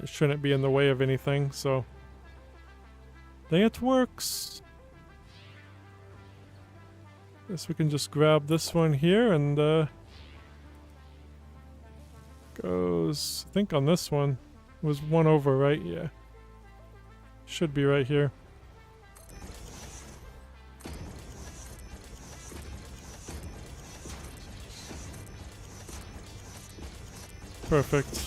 It shouldn't be in the way of anything, so I think it works. Guess we can just grab this one here and goes, I think on this one, it was one over, right? Yeah. Should be right here. Perfect.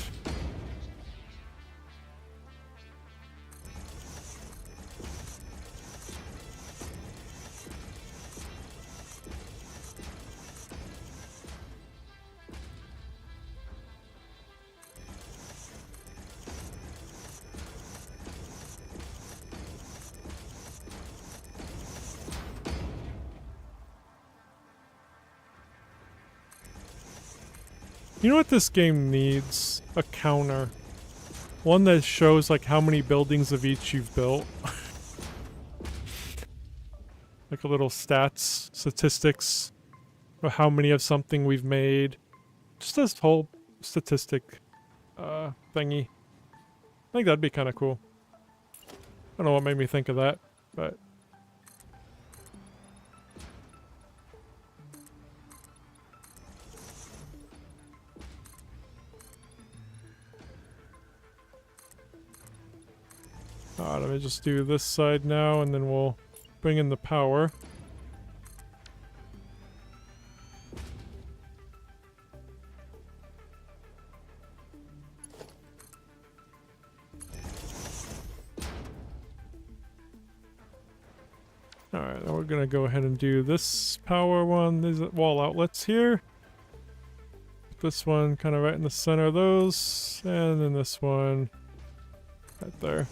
You know what this game needs? A counter. One that shows like how many buildings of each you've built. Like a little statistics of how many of something we've made. Just this whole statistic thingy. I think that'd be kind of cool. I don't know what made me think of that, but... let me just do this side now, and then we'll bring in the power. Alright, now we're gonna go ahead and do this power one. There's wall outlets here. This one kind of right in the center of those, and then this one right there.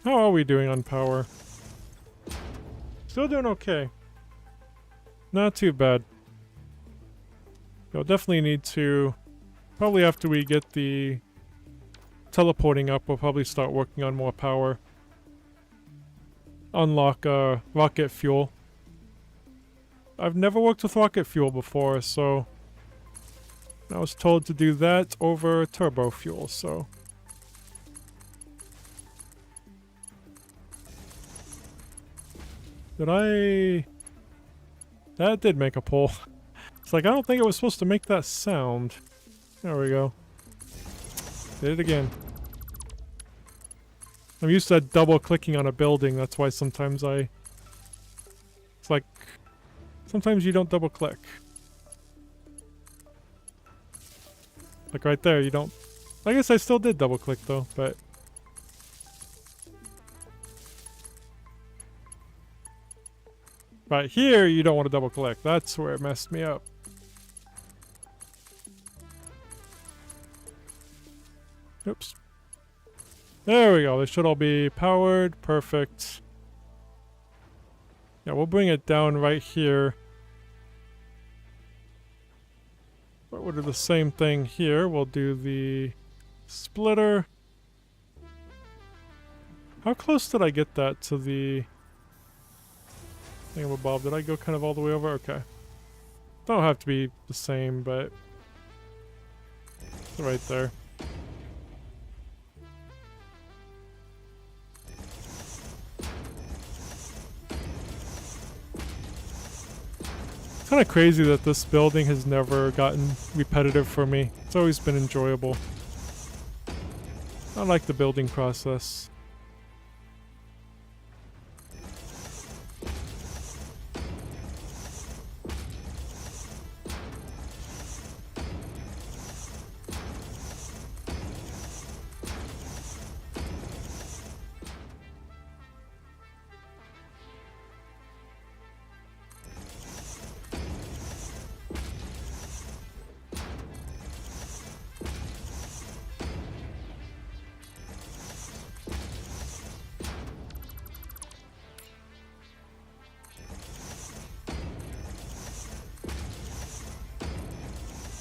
How are we doing on power? Still doing okay. Not too bad. You'll definitely need to... Probably after we get the teleporting up, we'll probably start working on more power. Unlock rocket fuel. I've never worked with rocket fuel before, so... I was told to do that over turbo fuel, so... Did I... That did make a pull. It's like, I don't think it was supposed to make that sound. There we go. Did it again. I'm used to double clicking on a building, that's why sometimes I... It's like... Sometimes you don't double click. Like right there, you don't... I guess I still did double click though, but... Right here, you don't want to double click. That's where it messed me up. Oops. There we go. They should all be powered. Perfect. Yeah, we'll bring it down right here. But we'll do the same thing here. We'll do the splitter. How close did I get that to the thingamabob? Did I go kind of all the way over? Okay. Don't have to be the same, but it's right there. It's kind of crazy that this building has never gotten repetitive for me. It's always been enjoyable. I like the building process.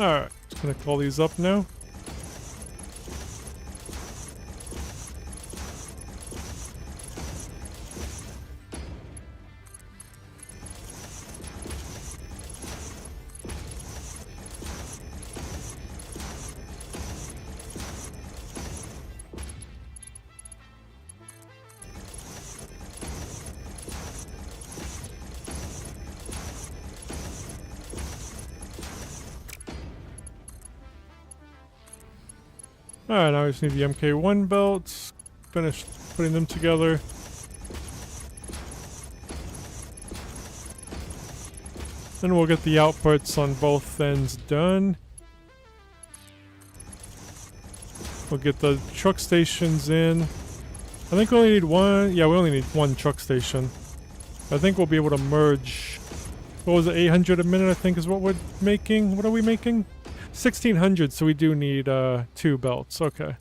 Alright, just gonna call these up now. Alright, now we just need the MK1 belts. Finish putting them together. Then we'll get the outputs on both ends done. We'll get the truck stations in. I think we only need one. Yeah, we only need one truck station. I think we'll be able to merge. What was it? 800 a minute, I think, is what we're making. What are we making? 1600, so we do need 2 belts. Okay.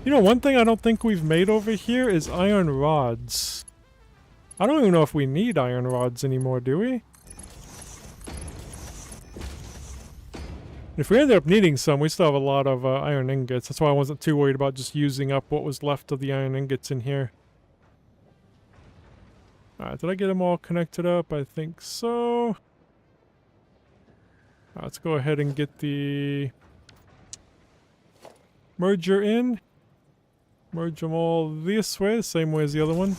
You know, one thing I don't think we've made over here is iron rods. I don't even know if we need iron rods anymore, do we? If we ended up needing some, we still have a lot of iron ingots. That's why I wasn't too worried about just using up what was left of the iron ingots in here. Alright, did I get them all connected up? I think so. Let's go ahead and get the merger in. Merge them all this way, the same way as the other one.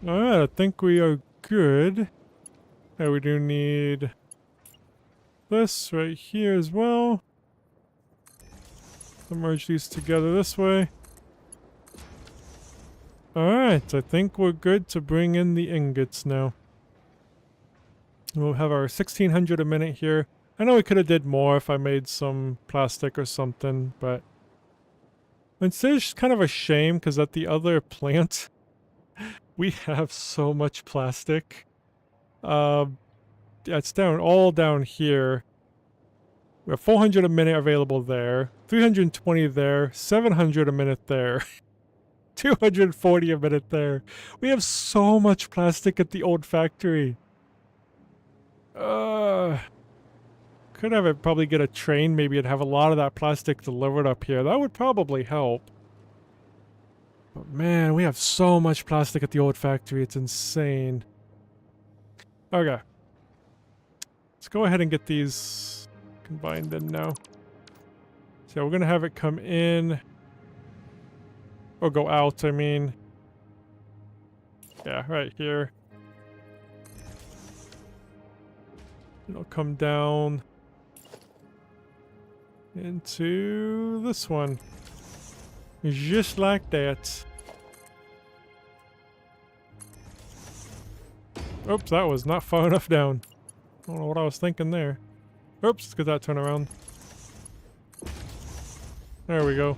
Alright, I think we are good. Yeah, we do need this right here as well. So merge these together this way. Alright, I think we're good to bring in the ingots now. We'll have our 1600 a minute here. I know we could have did more if I made some plastic or something, but it's just kind of a shame because at the other plant, we have so much plastic. Yeah, it's all down here. We have 400 a minute available there, 320 there, 700 a minute there, 240 a minute there. We have so much plastic at the old factory. Could have it probably get a train. Maybe it'd have a lot of that plastic delivered up here. That would probably help. But man, we have so much plastic at the old factory. It's insane. Okay. Let's go ahead and get these combined in now. So we're going to have it come in. Or go out, I mean. Yeah, right here. It'll come down into this one. Just like that. Oops, that was not far enough down. I don't know what I was thinking there. Oops, let's get that turn around. There we go.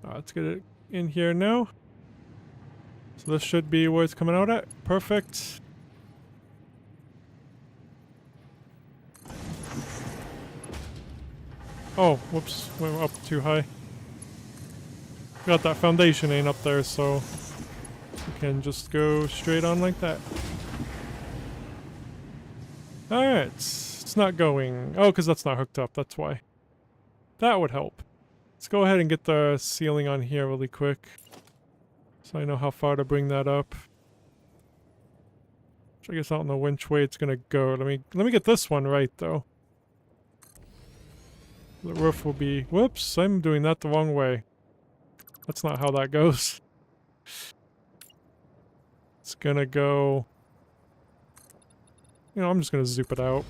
Let's get it in here now. So this should be where it's coming out at. Perfect. Oh, whoops, went up too high. Got that foundation ain't up there, so we can just go straight on like that. Alright, it's not going. Oh, because that's not hooked up, that's why. That would help. Let's go ahead and get the ceiling on here really quick. So I know how far to bring that up. Which I guess I don't know which way it's gonna go. Let me get this one right though. The roof will be... Whoops, I'm doing that the wrong way. That's not how that goes. It's gonna go... You know, I'm just gonna zoop it out.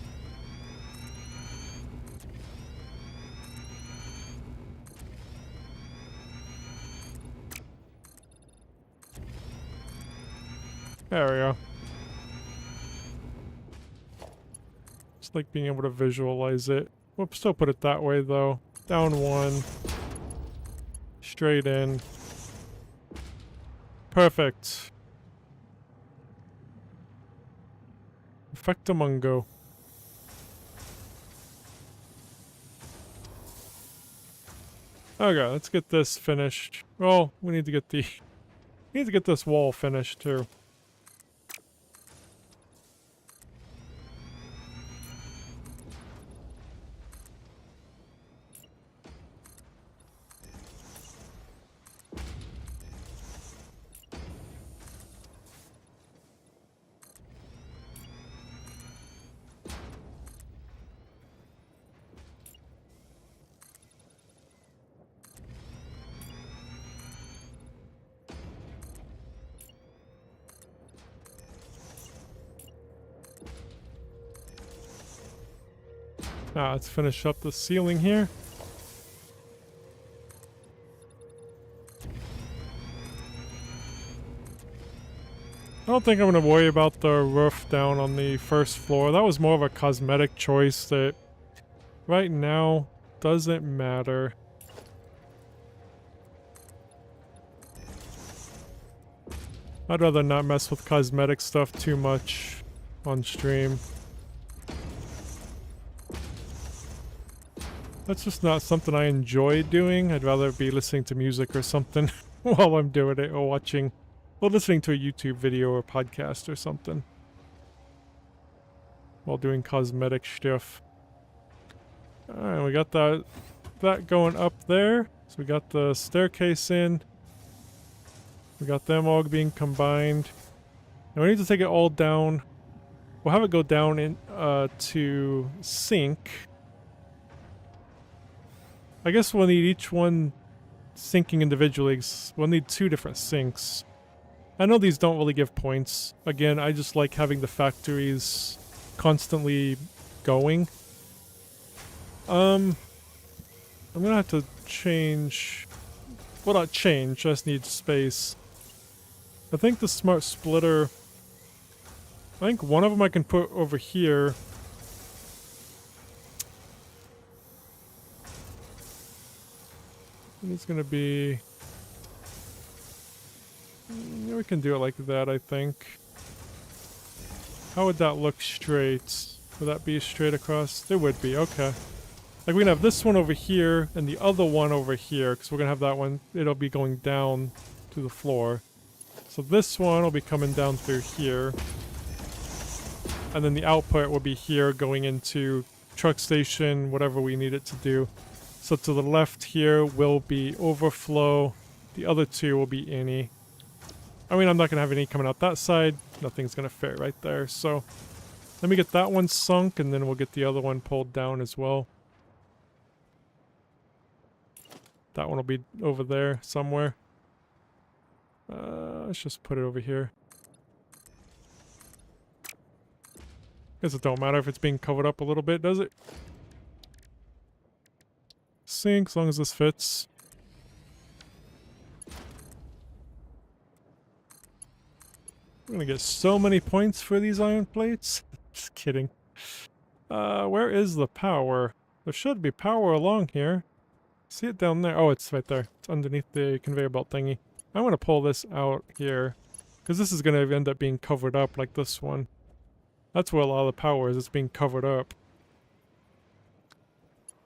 There we go. Just like being able to visualize it. Whoops, still put it that way though. Down one. Straight in. Perfect. Perfectamungo. Okay, let's get this finished. Well, we need to get the... We need to get this wall finished too. Now let's finish up the ceiling here. I don't think I'm going to worry about the roof down on the first floor. That was more of a cosmetic choice that right now doesn't matter. I'd rather not mess with cosmetic stuff too much on stream. That's just not something I enjoy doing. I'd rather be listening to music or something while I'm doing it, or watching, or listening to a YouTube video or podcast or something while doing cosmetic stuff. Alright, we got that going up there. So we got the staircase in. We got them all being combined. Now we need to take it all down. We'll have it go down in to sink. I guess we'll need each one sinking individually. We'll need 2 different sinks. I know these don't really give points. Again, I just like having the factories constantly going. I'm gonna have to change... Well, not change, just need space. I think the smart splitter... I think one of them I can put over here. And it's gonna be... Yeah, we can do it like that, I think. How would that look straight? Would that be straight across? It would be, okay. Like, we can have this one over here and the other one over here, because we're gonna have that one, it'll be going down to the floor. So this one will be coming down through here. And then the output will be here going into truck station, whatever we need it to do. So to the left here will be overflow. The other two will be any. I mean, I'm not going to have any coming out that side. Nothing's going to fit right there. So let me get that one sunk, and then we'll get the other one pulled down as well. That one will be over there somewhere. Let's just put it over here. Guess it don't matter if it's being covered up a little bit, does it? Sink, as long as this fits. I'm gonna get so many points for these iron plates. Just kidding. Where is the power? There should be power along here. See it down there? Oh, it's right there. It's underneath the conveyor belt thingy. I'm gonna pull this out here, because this is gonna end up being covered up like this one. That's where a lot of the power is. It's being covered up.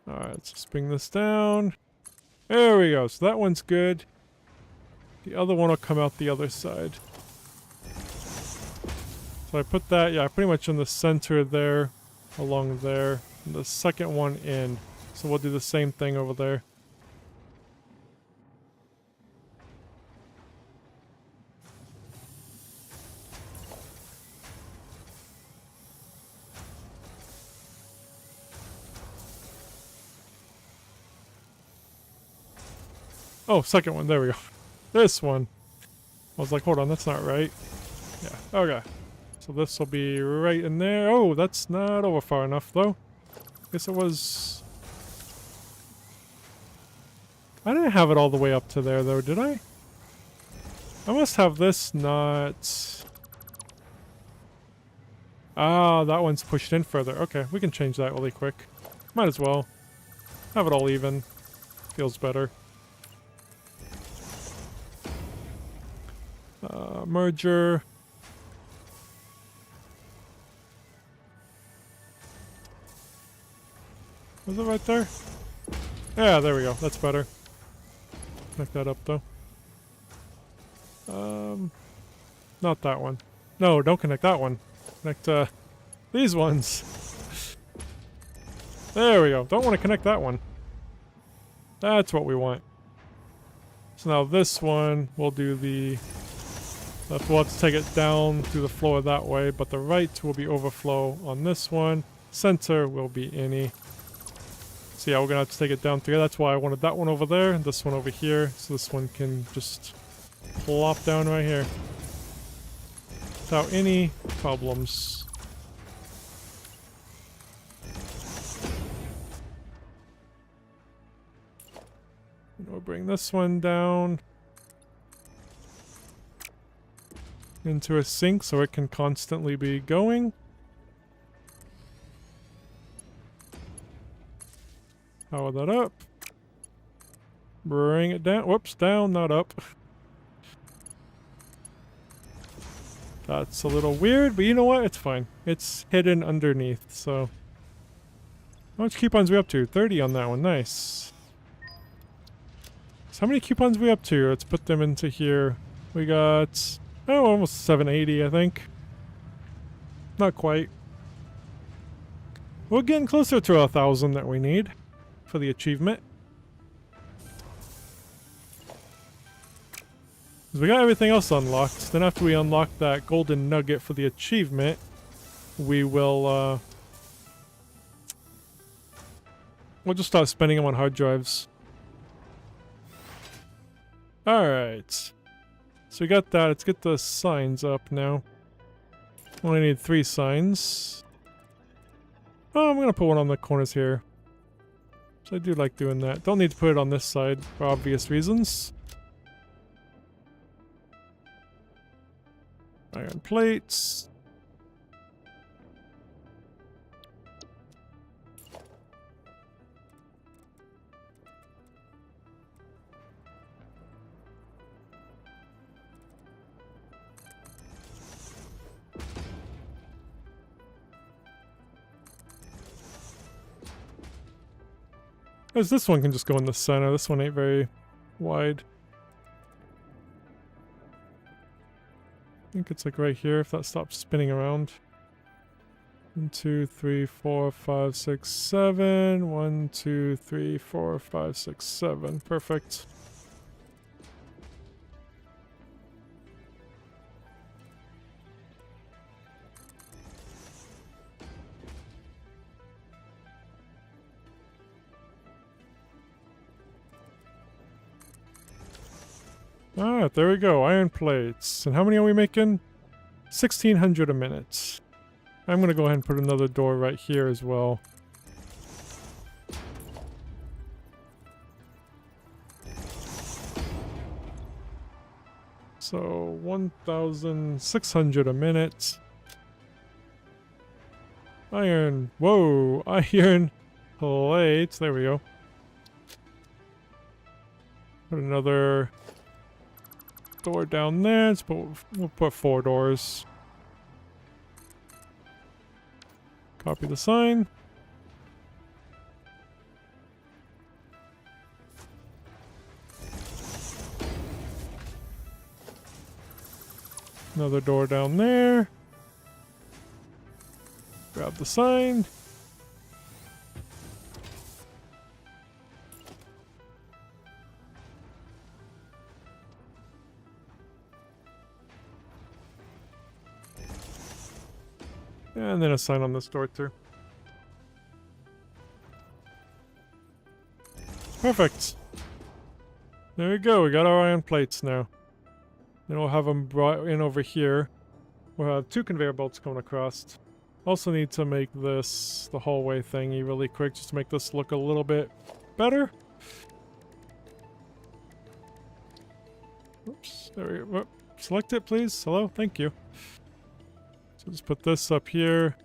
Alright, let's just bring this down. There we go. So that one's good. The other one will come out the other side. So I put that, yeah, pretty much in the center there, along there. And the second one in. So we'll do the same thing over there. Oh, second one. There we go. This one. I was like, hold on, that's not right. Yeah, okay. So this will be right in there. Oh, that's not over far enough, though. Guess it was... I didn't have it all the way up to there, though, did I? I must have this not... Ah, that one's pushed in further. Okay, we can change that really quick. Might as well. Have it all even. Feels better. Merger. Was it right there? Yeah, there we go. That's better. Connect that up, though. Not that one. No, don't connect that one. Connect, these ones. There we go. Don't want to connect that one. That's what we want. So now this one, we'll do the... We'll have to take it down through the floor that way, but the right will be overflow on this one. Center will be any. So yeah, we're gonna have to take it down through. That's why I wanted that one over there, and this one over here, so this one can just plop down right here. Without any problems. And we'll bring this one down into a sink so it can constantly be going. Power that up. Bring it down. Whoops, down, not up. That's a little weird, but you know what? It's fine. It's hidden underneath, so... How much coupons are we up to? 30 on that one. Nice. So how many coupons are we up to? Let's put them into here. We got... Oh, almost 780, I think. Not quite. We're getting closer to 1,000 that we need for the achievement. Because we got everything else unlocked. Then after we unlock that golden nugget for the achievement, we will, we'll just start spending them on hard drives. Alright. So we got that. Let's get the signs up now. Only need 3 signs. Oh, I'm going to put one on the corners here. So I do like doing that. Don't need to put it on this side for obvious reasons. Iron plates. Because this one can just go in the center. This one ain't very wide. I think it's like right here if that stops spinning around. 1, 2, 3, 4, 5, 6, 7. 1, 2, 3, 4, 5, 6, 7. Perfect. Alright, there we go. Iron plates. And how many are we making? 1,600 a minute. I'm going to go ahead and put another door right here as well. So 1,600 a minute. Iron. Whoa! Iron plates. There we go. Put another door down there. We'll put 4 doors. Copy the sign. Another door down there. Grab the sign. And then a sign on this door too. Perfect. There we go. We got our iron plates now. Then we'll have them brought in over here. We'll have 2 conveyor belts coming across. Also need to make this the hallway thingy really quick just to make this look a little bit better. Oops. There we go. Select it, please. Hello. Thank you. So just put this up here.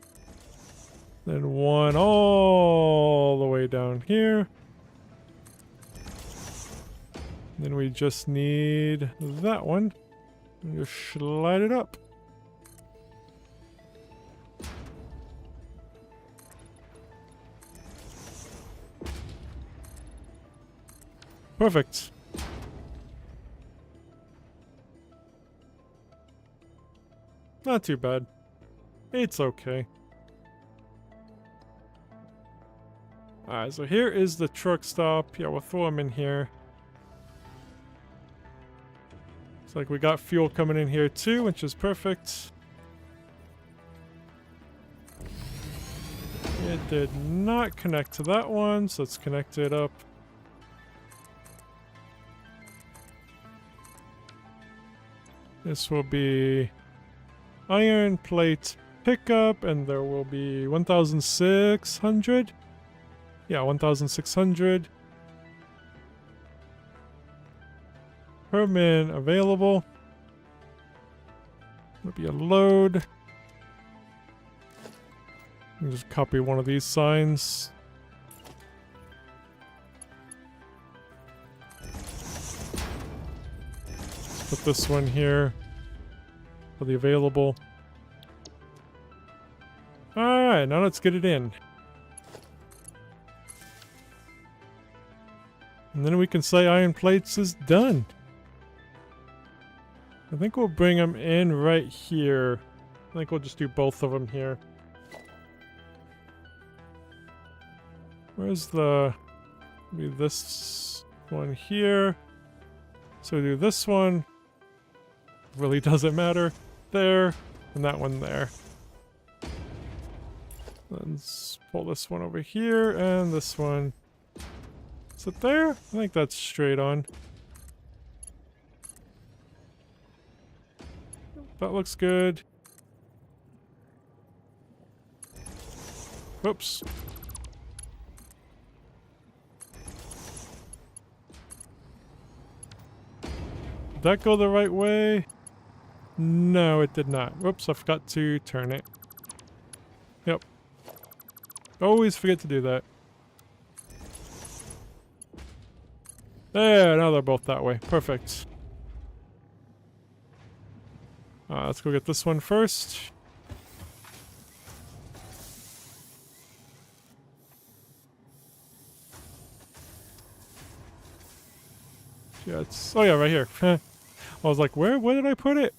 Then one all the way down here. Then we just need that one. And just slide it up. Perfect. Not too bad. It's okay. Alright, so here is the truck stop. Yeah, we'll throw them in here. Looks like we got fuel coming in here too, which is perfect. It did not connect to that one, so let's connect it up. This will be iron plate pickup, and there will be 1,600. Yeah, 1,600. Permit available. It'll be a load. Just copy one of these signs. Put this one here for the available. Alright, now let's get it in. And then we can say iron plates is done. I think we'll bring them in right here. I think we'll just do both of them here. Where's the... Maybe this one here. So we do this one. Really doesn't matter. There. And that one there. Let's pull this one over here and this one. Is it there? I think that's straight on. That looks good. Whoops. Did that go the right way? No, it did not. Whoops, I forgot to turn it. Yep. Always forget to do that. There, now they're both that way. Perfect. Let's go get this one first. Yeah, it's... Oh yeah, right here. I was like, where did I put it?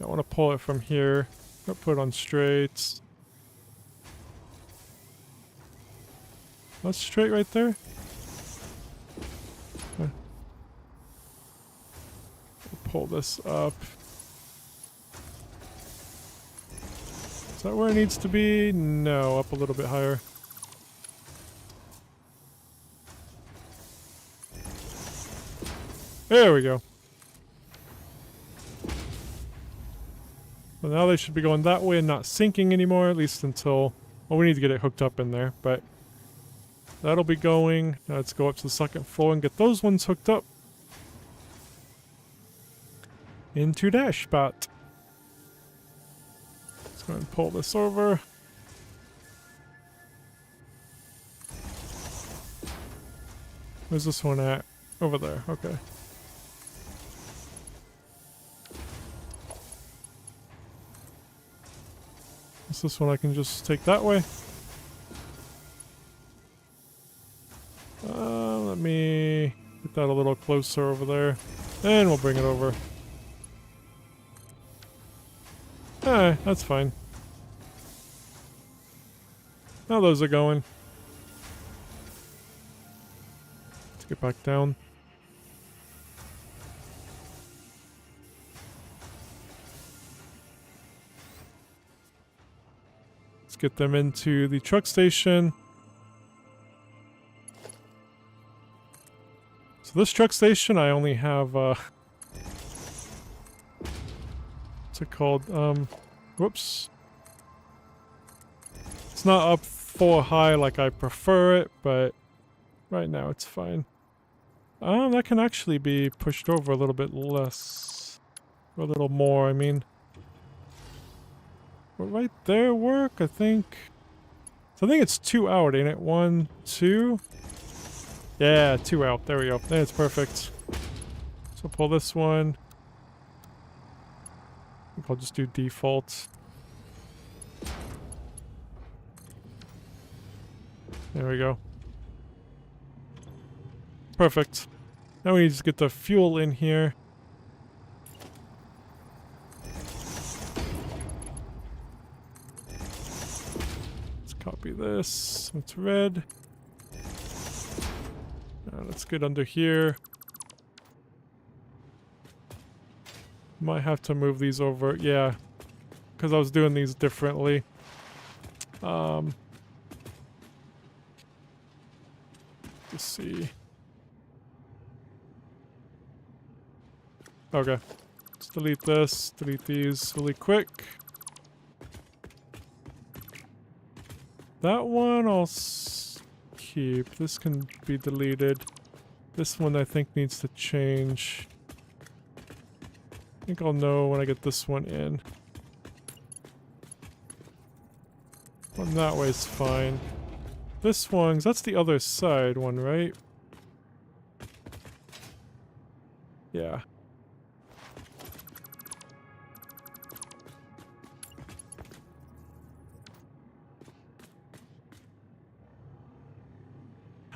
I want to pull it from here. I'll put it on straight. That's straight right there. Okay. Pull this up. Is that where it needs to be? No, up a little bit higher. There we go. Well, now they should be going that way and not sinking anymore, at least until... Well, we need to get it hooked up in there, but... That'll be going. Now let's go up to the second floor and get those ones hooked up. Into dash spot. Let's go ahead and pull this over. Where's this one at? Over there, okay. Is this one I can just take that way? Let me get that a little closer over there. And we'll bring it over. Alright, that's fine. Now those are going. Let's get back down. Let's get them into the truck station. So this truck station, I only have, what's it called? Whoops. It's not up 4 high like I prefer it, but right now it's fine. That can actually be pushed over a little bit less. Or a little more, I mean. Will right there work, I think? So I think it's 2 out, ain't it? 1, 2? Yeah, 2 out. There we go. That's perfect. So pull this one. I think I'll just do default. There we go. Perfect. Now we need to get the fuel in here. Let's copy this. It's red. Let's get under here. Might have to move these over. Yeah. Because I was doing these differently. Let's see. Okay. Let's delete this. Delete these really quick. That one I'll keep. This can be deleted. This one I think needs to change. I think I'll know when I get this one in. One that way is fine. This one, that's the other side one, right? Yeah.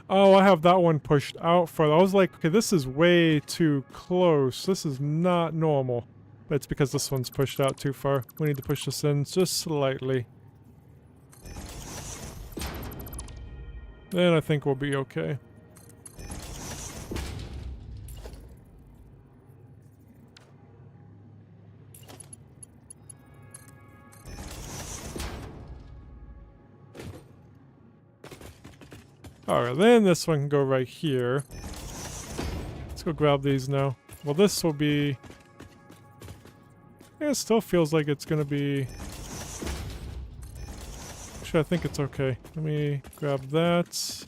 Oh, I have that one pushed out further. I was like, okay, this is way too close. This is not normal. But it's because this one's pushed out too far. We need to push this in just slightly. Then I think we'll be okay. Alright, then this one can go right here. Let's go grab these now. Well, this will be... Yeah, it still feels like it's gonna be... Actually, I think it's okay. Let me grab that.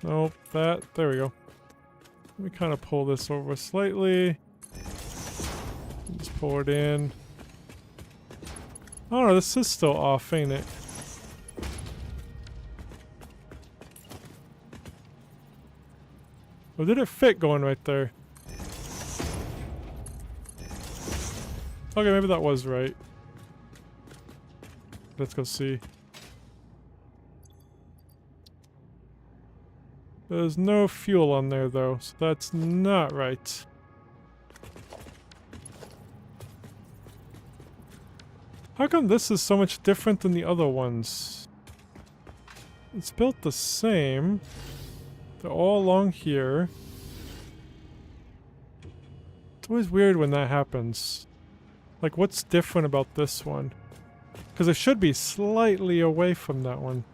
Nope, that. There we go. Let me kind of pull this over slightly. Just pull it in. Oh no, this is still off, ain't it? Well, did it fit going right there? Okay, maybe that was right. Let's go see. There's no fuel on there though, so that's not right. How come this is so much different than the other ones? It's built the same. They're all along here. It's always weird when that happens. Like, what's different about this one? Because it should be slightly away from that one.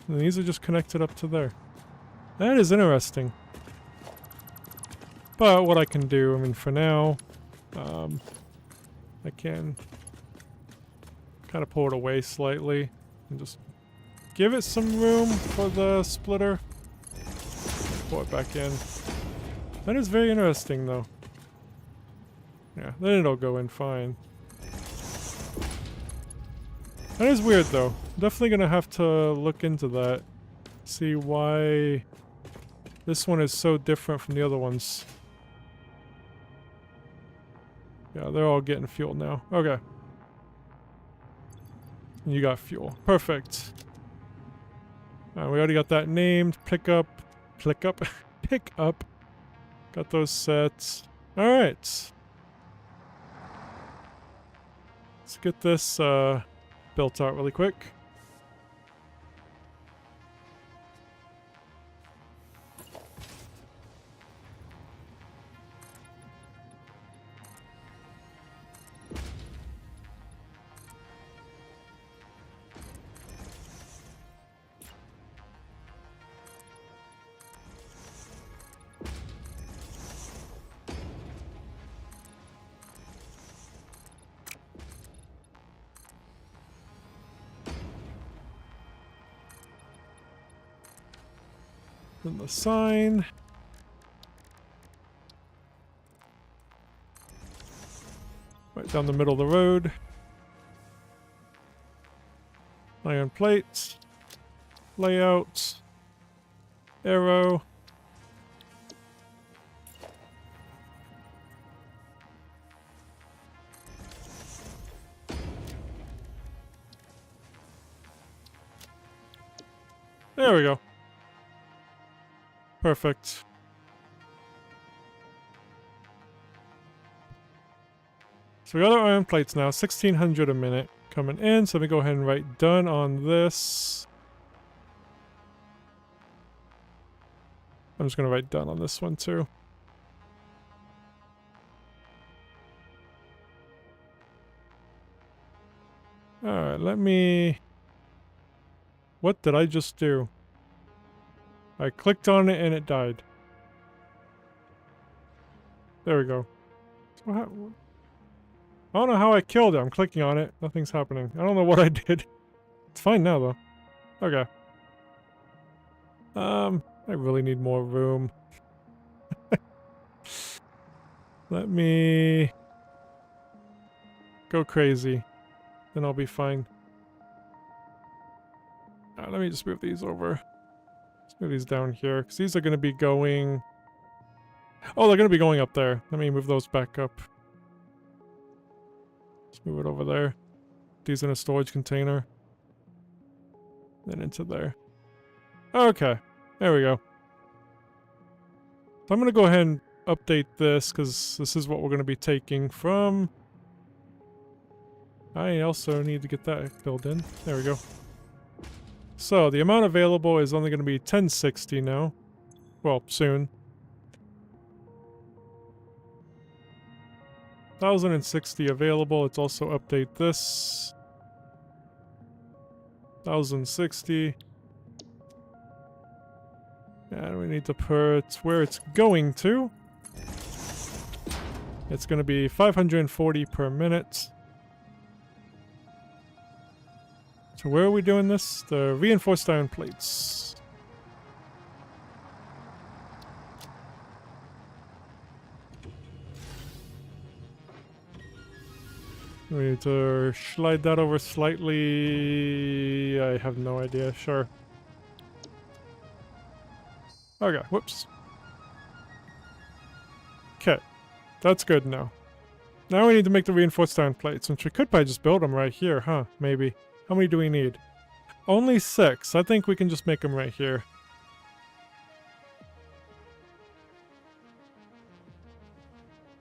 And these are just connected up to there. That is interesting. But what I can do, I mean, for now, I can kind of pull it away slightly and just give it some room for the splitter. Pull it back in. That is very interesting, though. Yeah, then it'll go in fine. That is weird, though. Definitely gonna have to look into that. See why this one is so different from the other ones. Yeah, they're all getting fuel now. Okay. You got fuel. Perfect. We already got that named. Pick up. Pick up. Got those sets. Alright. Let's get this built out really quick. Then the sign. Right down the middle of the road. Iron plates. Layout. Arrow. There we go. Perfect. So we got our iron plates now, 1600 a minute coming in. So let me go ahead and write done on this. I'm just going to write done on this one too. Alright, let me... What did I just do? I clicked on it and it died. There we go. So I don't know how I killed it. I'm clicking on it. Nothing's happening. I don't know what I did. It's fine now, though. Okay. I really need more room. Let me go crazy. Then I'll be fine. Let me just move these over. Let's move these down here, because these are going to be going... Oh, they're going to be going up there. Let me move those back up. Let's move it over there. These in a storage container. Then into there. Okay. There we go. So I'm going to go ahead and update this, because this is what we're going to be taking from... I also need to get that filled in. There we go. So, the amount available is only going to be 1060 now. Well, soon. 1060 available. Let's also update this. 1060. And we need to put where it's going to. It's going to be 540 per minute. So where are we doing this? The reinforced iron plates. We need to slide that over slightly. I have no idea. Sure. Okay, whoops. Okay, that's good now. Now we need to make the reinforced iron plates, which we could probably just build them right here, huh? Maybe. How many do we need? Only 6. I think we can just make them right here.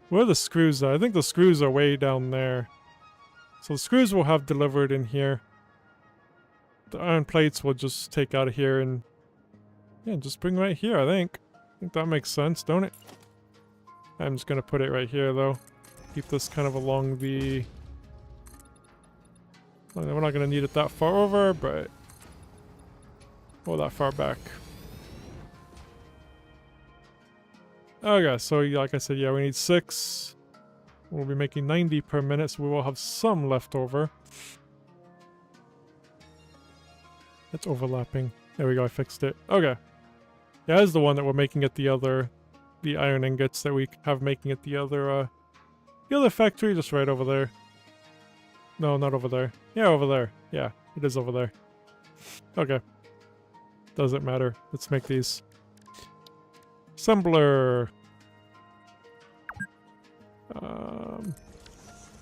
Where are the screws are? I think the screws are way down there. So the screws we'll have delivered in here. The iron plates we'll just take out of here and... yeah, just bring right here, I think. I think that makes sense, don't it? I'm just gonna put it right here, though. Keep this kind of along the... well, we're not gonna need it that far over, but... oh, that far back. Okay, so like I said, yeah, we need 6. We'll be making 90 per minute, so we will have some left over. It's overlapping. There we go, I fixed it. Okay. Yeah, that's the one that we're making at the other... the iron ingots that we have making at the other factory, just right over there. No, not over there. Yeah, over there. Yeah, it is over there. Okay. Doesn't matter. Let's make these. Assembler.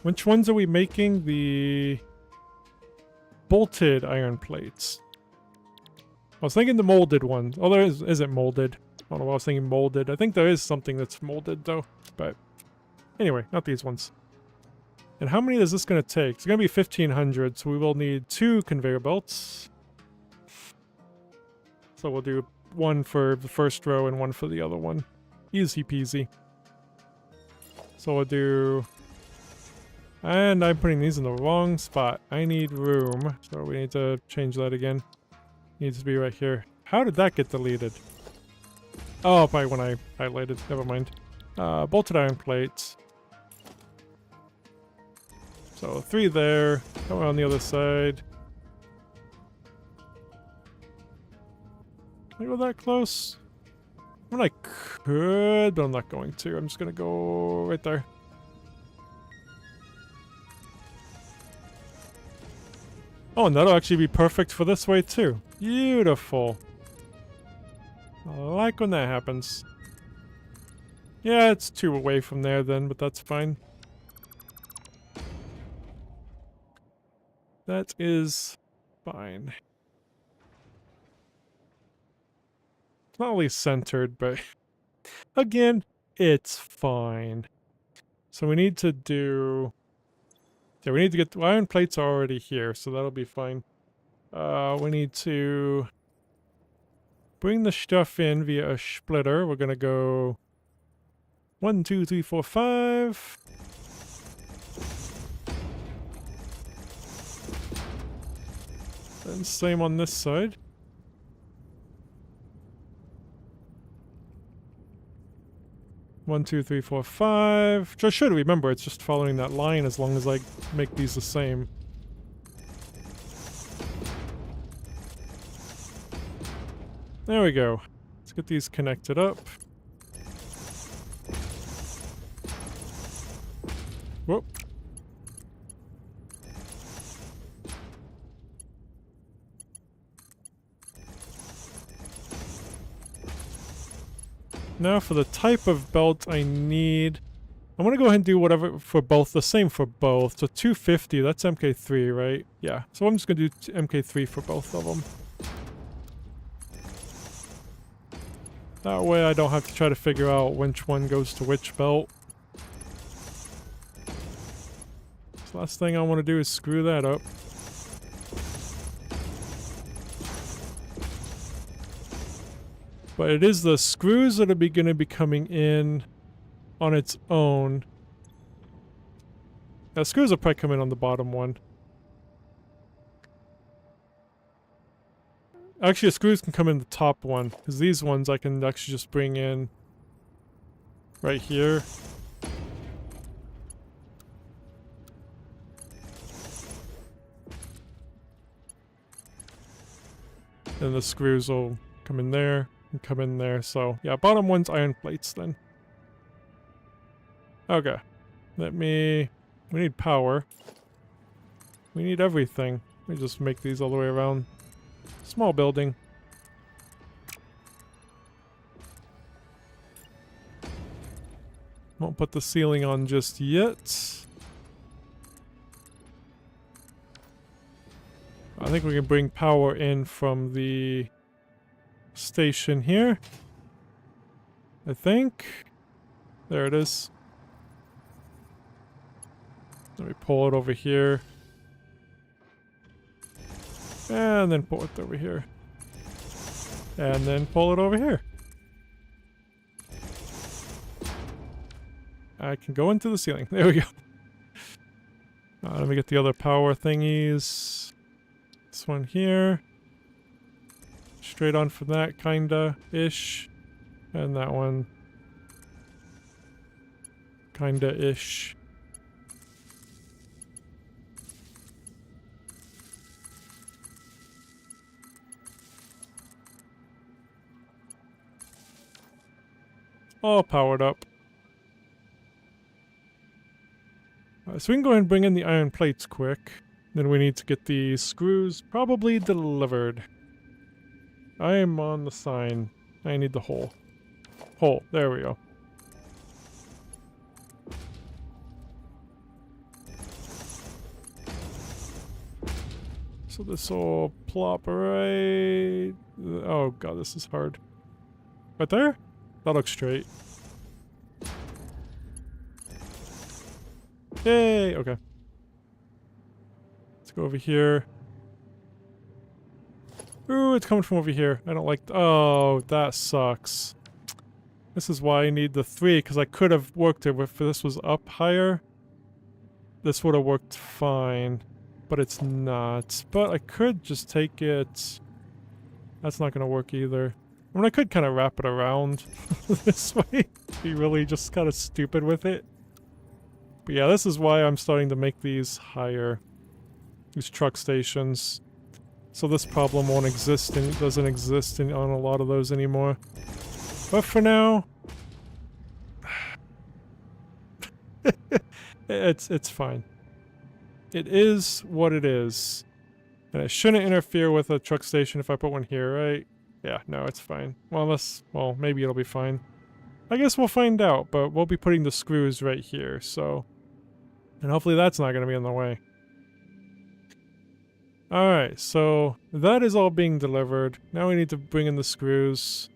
Which ones are we making? The bolted iron plates. I was thinking the molded ones. Oh, there isn't molded. I don't know why I was thinking molded. I think there is something that's molded though. But anyway, not these ones. And how many is this going to take? It's going to be 1,500, so we will need 2 conveyor belts. So we'll do 1 for the first row and 1 for the other one. Easy peasy. So we'll do... and I'm putting these in the wrong spot. I need room, so we need to change that again. Needs to be right here. How did that get deleted? Oh, probably when I highlighted. Never mind. Bolted iron plates. So 3 there. Come on the other side. Can I go that close? I mean, I could, but I'm not going to. I'm just going to go right there. Oh, and that'll actually be perfect for this way too. Beautiful. I like when that happens. Yeah, it's 2 away from there then, but that's fine. That is fine. It's not really centered, but again, it's fine. So we need to do... yeah, we need to get... the iron plates are already here, so that'll be fine. We need to bring the stuff in via a splitter. We're gonna go 1, 2, 3, 4, 5. And same on this side. One, 2, 3, 4, 5. Which I should remember, it's just following that line as long as I make these the same. There we go. Let's get these connected up. Whoop. Now for the type of belt I need, I'm gonna go ahead and do whatever for both, the same for both. So 250, that's MK3, right? Yeah, so I'm just gonna do MK3 for both of them. That way I don't have to try to figure out which one goes to which belt. So last thing I want to do is screw that up. But it is the screws that are going to be coming in on its own. Now, screws will probably come in on the bottom one. Actually, the screws can come in the top one, because these ones I can actually just bring in right here. And the screws will come in there. Come in there, so yeah, bottom one's iron plates then. Okay, we need power. We need everything. Let me just make these all the way around. Small building. Won't put the ceiling on just yet. I think we can bring power in from the station here. I think. There it is. Let me pull it over here. And then pull it over here. And then pull it over here. I can go into the ceiling. There we go. Let me get the other power thingies. This one here. Straight on from that, kinda-ish. And that one. Kinda-ish. All powered up. So we can go ahead and bring in the iron plates quick. Then we need to get the screws probably delivered. I am on the sign. I need the hole. Hole. There we go. So this will plop right... Oh god, this is hard. Right there? That looks straight. Yay! Okay. Let's go over here. Ooh, it's coming from over here. I don't like... Oh, that sucks. This is why I need the 3, because I could have worked it if this was up higher. This would have worked fine. But it's not. But I could just take it... That's not going to work either. I mean, I could kind of wrap it around this way. Be really just kind of stupid with it. But yeah, this is why I'm starting to make these higher. These truck stations. So this problem won't exist and doesn't exist on a lot of those anymore. But for now... it's fine. It is what it is. And it shouldn't interfere with a truck station if I put one here, right? Yeah, no, it's fine. Well, unless... Well, maybe it'll be fine. I guess we'll find out, but we'll be putting the screws right here, so... And hopefully that's not going to be in the way. Alright, so that is all being delivered. Now we need to bring in the screws.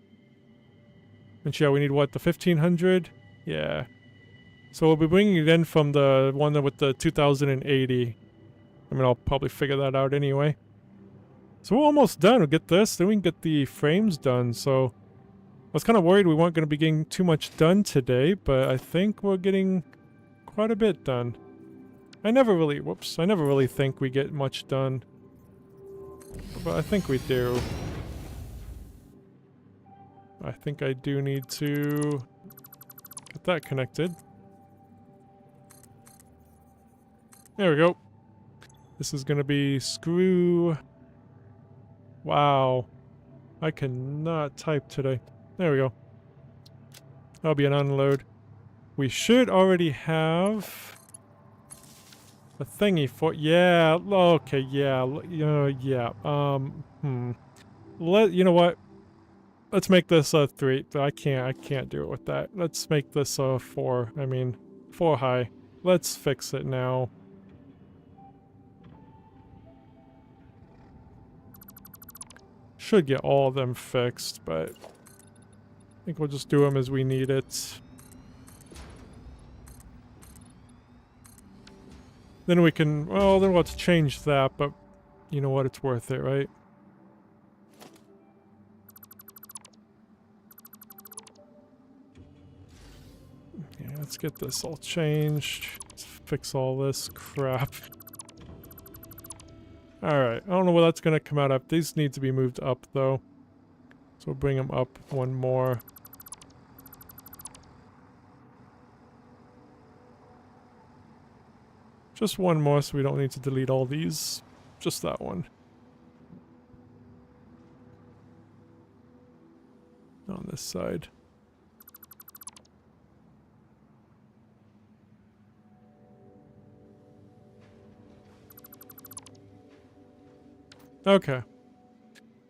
And yeah, we need what, the 1500? Yeah. So we'll be bringing it in from the one with the 2080. I mean, I'll probably figure that out anyway. So we're almost done. We'll get this, then we can get the frames done. So I was kind of worried we weren't going to be getting too much done today, but I think we're getting quite a bit done. I never really think we get much done. But I think we do. I think I do need to get that connected. There we go. This is gonna be screw... Wow. I cannot type today. There we go. That'll be an unload. We should already have... a thingy for... Yeah, okay, yeah, yeah, you know what? Let's make this a 3. I can't do it with that. Let's make this a 4. I mean, 4 high. Let's fix it now. Should get all of them fixed, but I think we'll just do them as we need it. Then we can, well, then we'll have to change that, but you know what, it's worth it, right? Yeah, let's get this all changed. Let's fix all this crap. Alright, I don't know where that's gonna come out of. These need to be moved up, though. So we'll bring them up one more. Just one more so we don't need to delete all these. Just that one. On this side. Okay.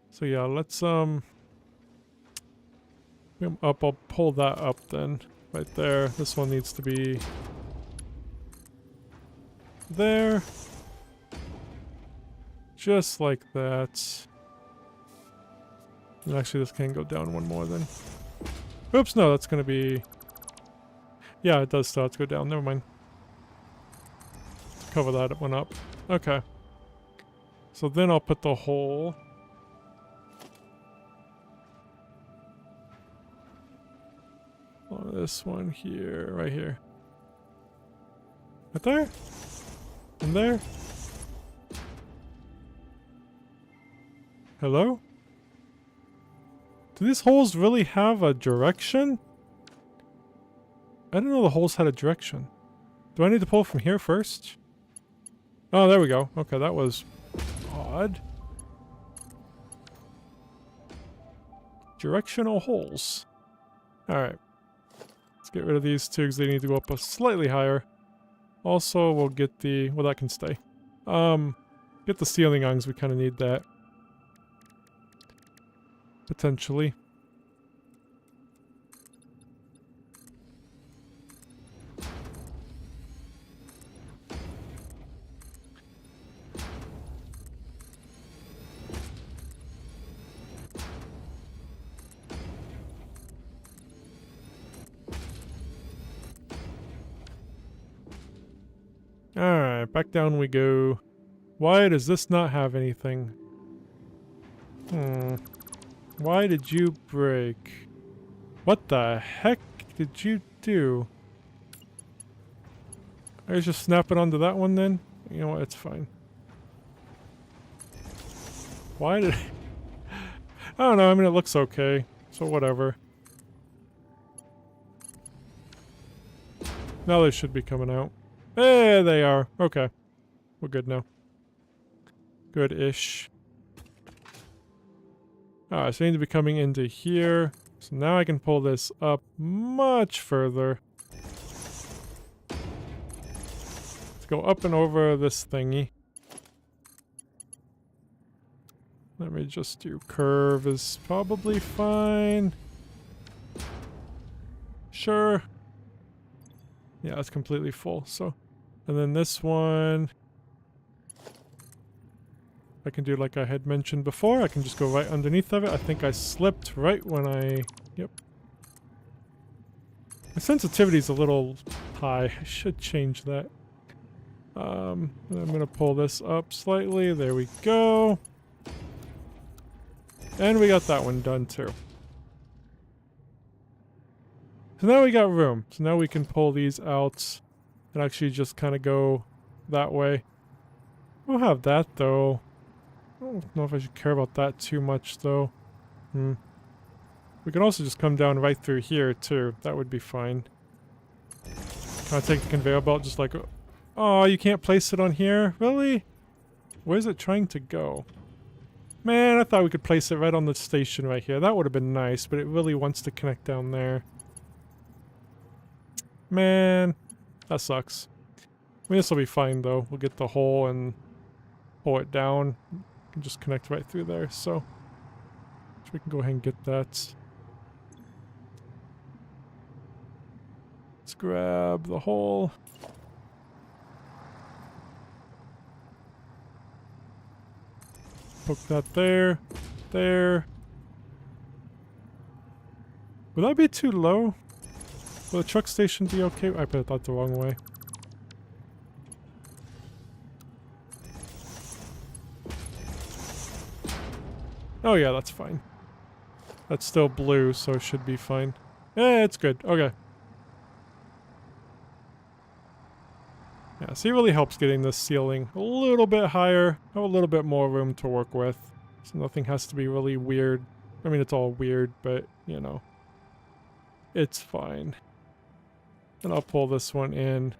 So yeah, let's bring them up. I'll pull that up then. Right there. This one needs to be there. Just like that. And actually, this can go down one more then. Oops, no, that's going to be... Yeah, it does start to go down. Never mind. Cover that one up. Okay. So then I'll put the hole... on this one here, right here. Right there? And there? Hello? Do these holes really have a direction? I didn't know the holes had a direction. Do I need to pull from here first? Oh, there we go. Okay, that was odd. Directional holes. Alright. Let's get rid of these two because they need to go up a slightly higher. Also, we'll get the... well, that can stay. Get the ceiling on because we kind of need that. Potentially. Alright, back down we go. Why does this not have anything? Why did you break? What the heck did you do? I was just snapping onto that one then? You know what, it's fine. Why did... I don't know, I mean it looks okay. So whatever. Now they should be coming out. There they are. Okay. We're good now. Good-ish. Alright, so I need to be coming into here. So now I can pull this up much further. Let's go up and over this thingy. Let me just do curve is probably fine. Sure. Yeah, it's completely full, so... and then this one... I can do like I had mentioned before. I can just go right underneath of it. I think I slipped right when I... Yep. My sensitivity's a little high. I should change that. I'm gonna pull this up slightly. There we go. And we got that one done too. So now we got room. So now we can pull these out and actually just kind of go that way. We'll have that though. I don't know if I should care about that too much though. We can also just come down right through here too. That would be fine. Can I take the conveyor belt just like... oh, you can't place it on here? Really? Where's it trying to go? Man, I thought we could place it right on the station right here. That would have been nice, but it really wants to connect down there. Man, that sucks. I mean, this will be fine though. We'll get the hole and pull it down. Can just connect right through there, so we can go ahead and get that. Let's grab the hole. Poke that there. There. Would that be too low? Will the truck station be okay? I put that the wrong way. Oh yeah, that's fine. That's still blue, so it should be fine. Yeah, it's good. Okay. Yeah, see, it really helps getting this ceiling a little bit higher. Have a little bit more room to work with. So nothing has to be really weird. I mean, it's all weird, but, you know. It's fine. And I'll pull this one in.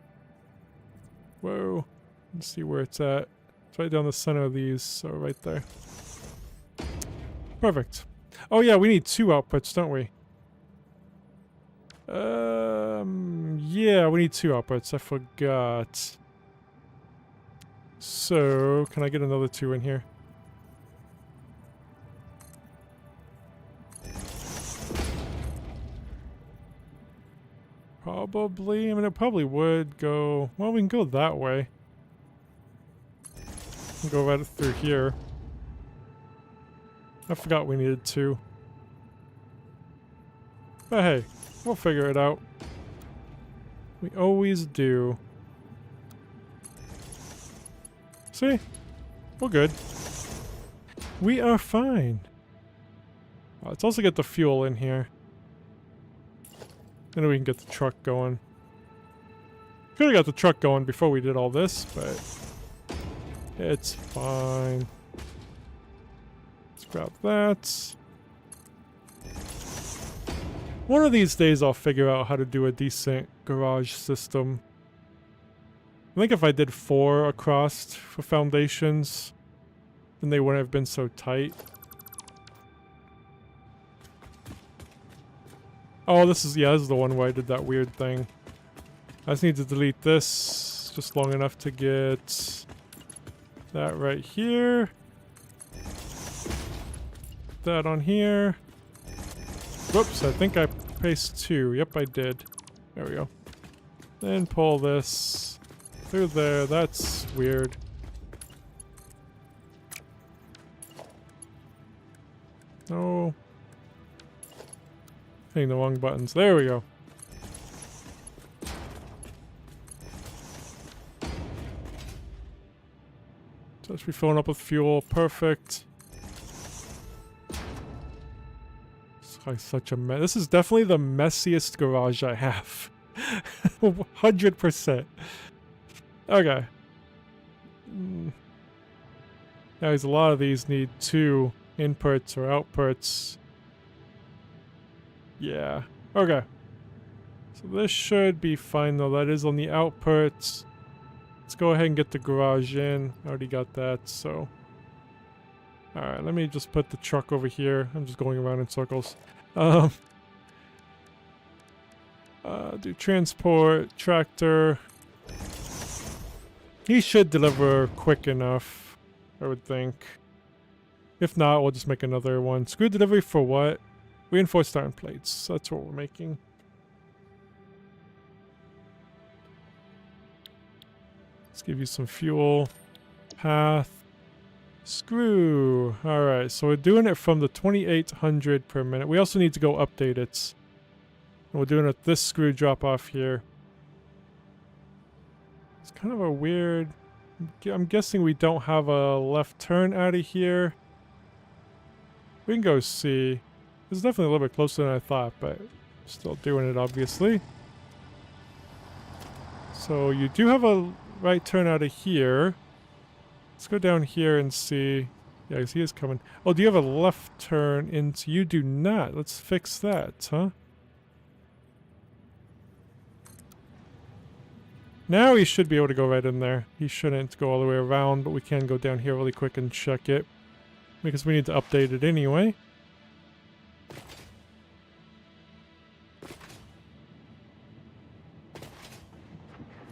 Whoa. Let's see where it's at. It's right down the center of these, so right there. Perfect. Oh yeah, we need 2 outputs, don't we? Yeah, we need 2 outputs. I forgot. So, can I get another 2 in here? Probably. I mean, it probably would go... well, we can go that way. Go right through here. I forgot we needed two. But hey, we'll figure it out. We always do. See? We're good. We are fine. Let's also get the fuel in here. And then we can get the truck going. Could have got the truck going before we did all this, but it's fine. Let's grab that. One of these days I'll figure out how to do a decent garage system. I think if I did 4 across for foundations, then they wouldn't have been so tight. Oh, this is the one where I did that weird thing. I just need to delete this just long enough to get that right here. That on here. Whoops, I think I placed 2. Yep, I did. There we go. Then pull this through there. That's weird. No. Hitting the wrong buttons. There we go. Just be filling up with fuel. Perfect. It's like such a mess. This is definitely the messiest garage I have. 100%. Okay. Now, there's a lot of these need 2 inputs or outputs. Yeah. Okay. So this should be fine though. That is on the outputs. Let's go ahead and get the garage in. I already got that, so. Alright, let me just put the truck over here. I'm just going around in circles. Do transport, tractor. He should deliver quick enough, I would think. If not, we'll just make another one. Screw delivery for what? Reinforced iron plates. That's what we're making. Let's give you some fuel. Path. Screw. Alright, so we're doing it from the 2800 per minute. We also need to go update it. And we're doing it this screw drop off here. It's kind of a weird... I'm guessing we don't have a left turn out of here. We can go see. It's definitely a little bit closer than I thought, but still doing it obviously. So you do have a right turn out of here. Let's go down here and see. Yeah, he is coming. Oh, do you have a left turn into... You do not. Let's fix that, huh? Now he should be able to go right in there. He shouldn't go all the way around, but we can go down here really quick and check it. Because we need to update it anyway.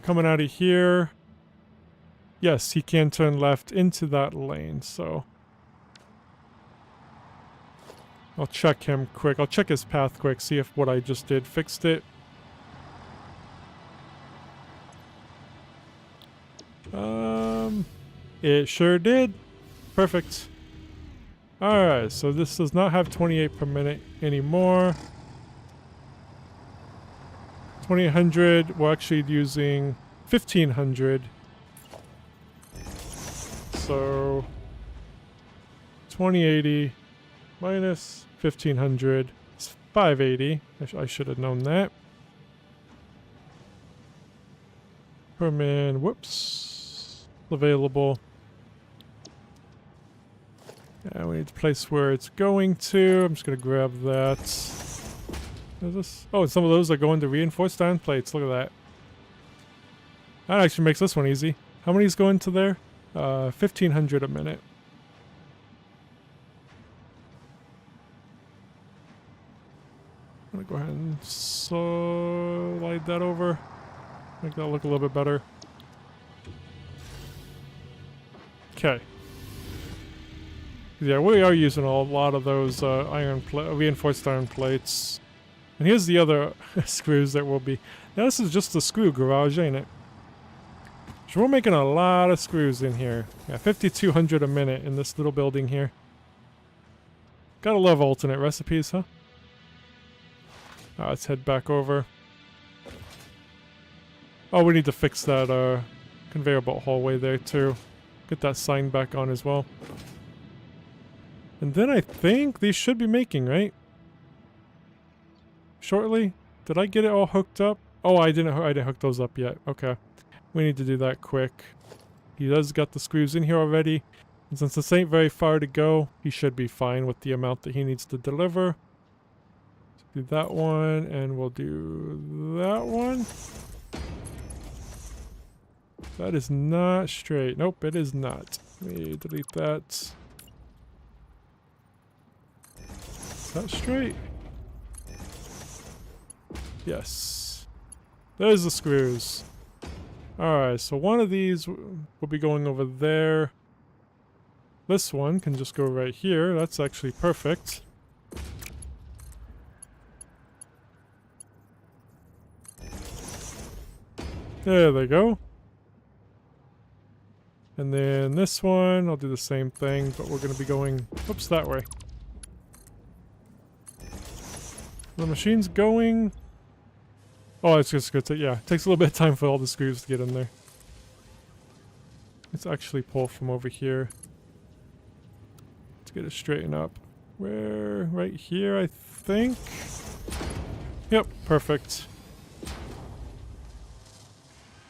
Coming out of here. Yes, he can turn left into that lane, so... I'll check him quick. I'll check his path quick, see if what I just did fixed it. It sure did. Perfect. Alright, so this does not have 28 per minute anymore. 2800, we're actually using 1500. So 2080 minus 1500 is 580. I should have known that. Per man, whoops. Available. Yeah, we need to place where it's going to. I'm just gonna grab that. Is this? Oh, some of those are going to reinforced iron plates. Look at that. That actually makes this one easy. How many is going to there? 1500 a minute. I'm gonna go ahead and slide that over. Make that look a little bit better. Okay. Yeah, we are using a lot of those reinforced iron plates. And here's the other screws that will be... Now this is just the screw garage, ain't it? So we're making a lot of screws in here. Yeah, 5,200 a minute in this little building here. Gotta love alternate recipes, huh? Let's head back over. Oh, we need to fix that conveyor belt hallway there too. Get that sign back on as well. And then I think these should be making, right? Shortly? Did I get it all hooked up? Oh, I didn't hook those up yet. Okay. We need to do that quick. He does got the screws in here already. And since this ain't very far to go, he should be fine with the amount that he needs to deliver. So do that one, and we'll do that one. That is not straight. Nope, it is not. Let me delete that. Is that straight? Yes. There's the screws. Alright, so one of these will be going over there. This one can just go right here. That's actually perfect. There they go. And then this one, I'll do the same thing, but we're going to be going, oops, that way. The machine's going. Oh, it's just good to, yeah, it takes a little bit of time for all the screws to get in there. Let's actually pull from over here. Let's get it straightened up. Where? Right here, I think. Yep, perfect.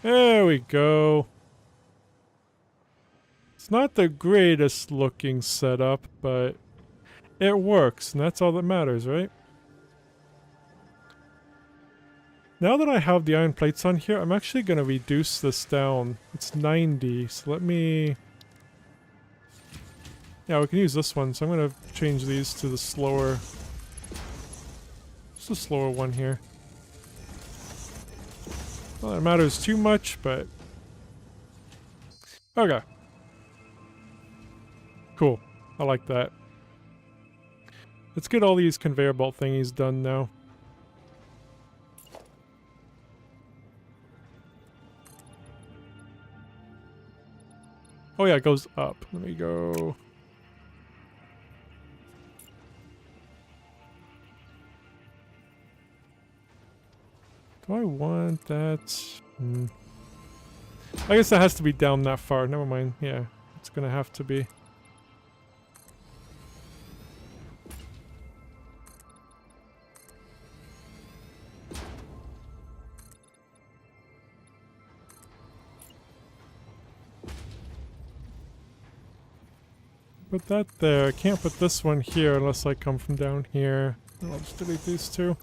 There we go. It's not the greatest looking setup, but it works, and that's all that matters, right? Now that I have the iron plates on here, I'm actually going to reduce this down. It's 90, so let me... Yeah, we can use this one, so I'm going to change these to the slower... Just a slower one here. Well, that matters too much, but... Okay. Cool. I like that. Let's get all these conveyor belt thingies done now. Oh yeah, it goes up. Let me go... Do I want that? I guess that has to be down that far. Never mind. Yeah, it's gonna have to be. Put that there. I can't put this one here unless I come from down here. I'll just delete these two.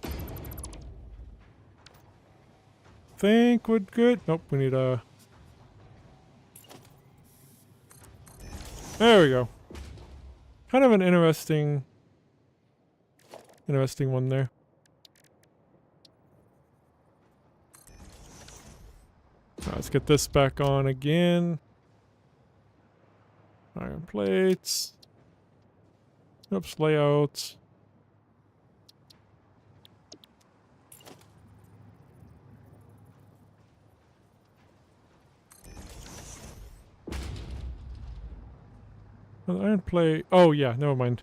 Think we're good. Nope, we need a... There we go. Kind of an interesting one there. Right, let's get this back on again. Iron plates. Oops, layouts. Well, the iron plate... Oh, yeah, never mind.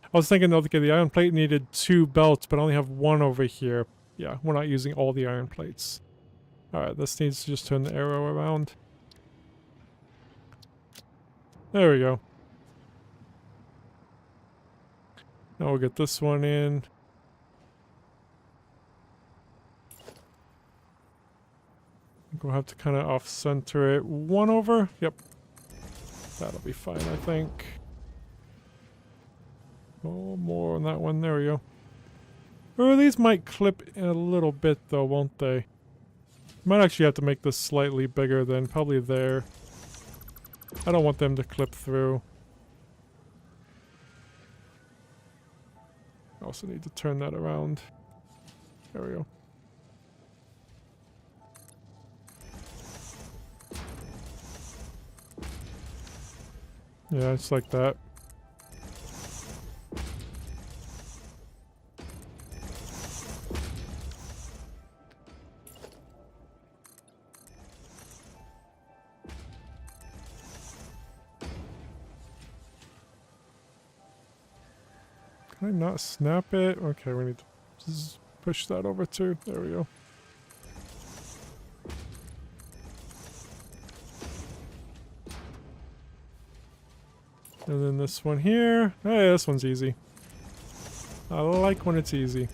I was thinking, okay, the iron plate needed 2 belts, but I only have 1 over here. Yeah, we're not using all the iron plates. Alright, this needs to just turn the arrow around. There we go. Now we'll get this one in. I think we'll have to kind of off-center it. 1 over? Yep. That'll be fine, I think. Oh, more on that one. There we go. Oh, these might clip in a little bit, though, won't they? Might actually have to make this slightly bigger than probably there. I don't want them to clip through. I also need to turn that around. There we go. Yeah, it's like that. Can I not snap it? Okay, we need to push that over too. There we go. And then this one here. Hey, this one's easy. I like when it's easy.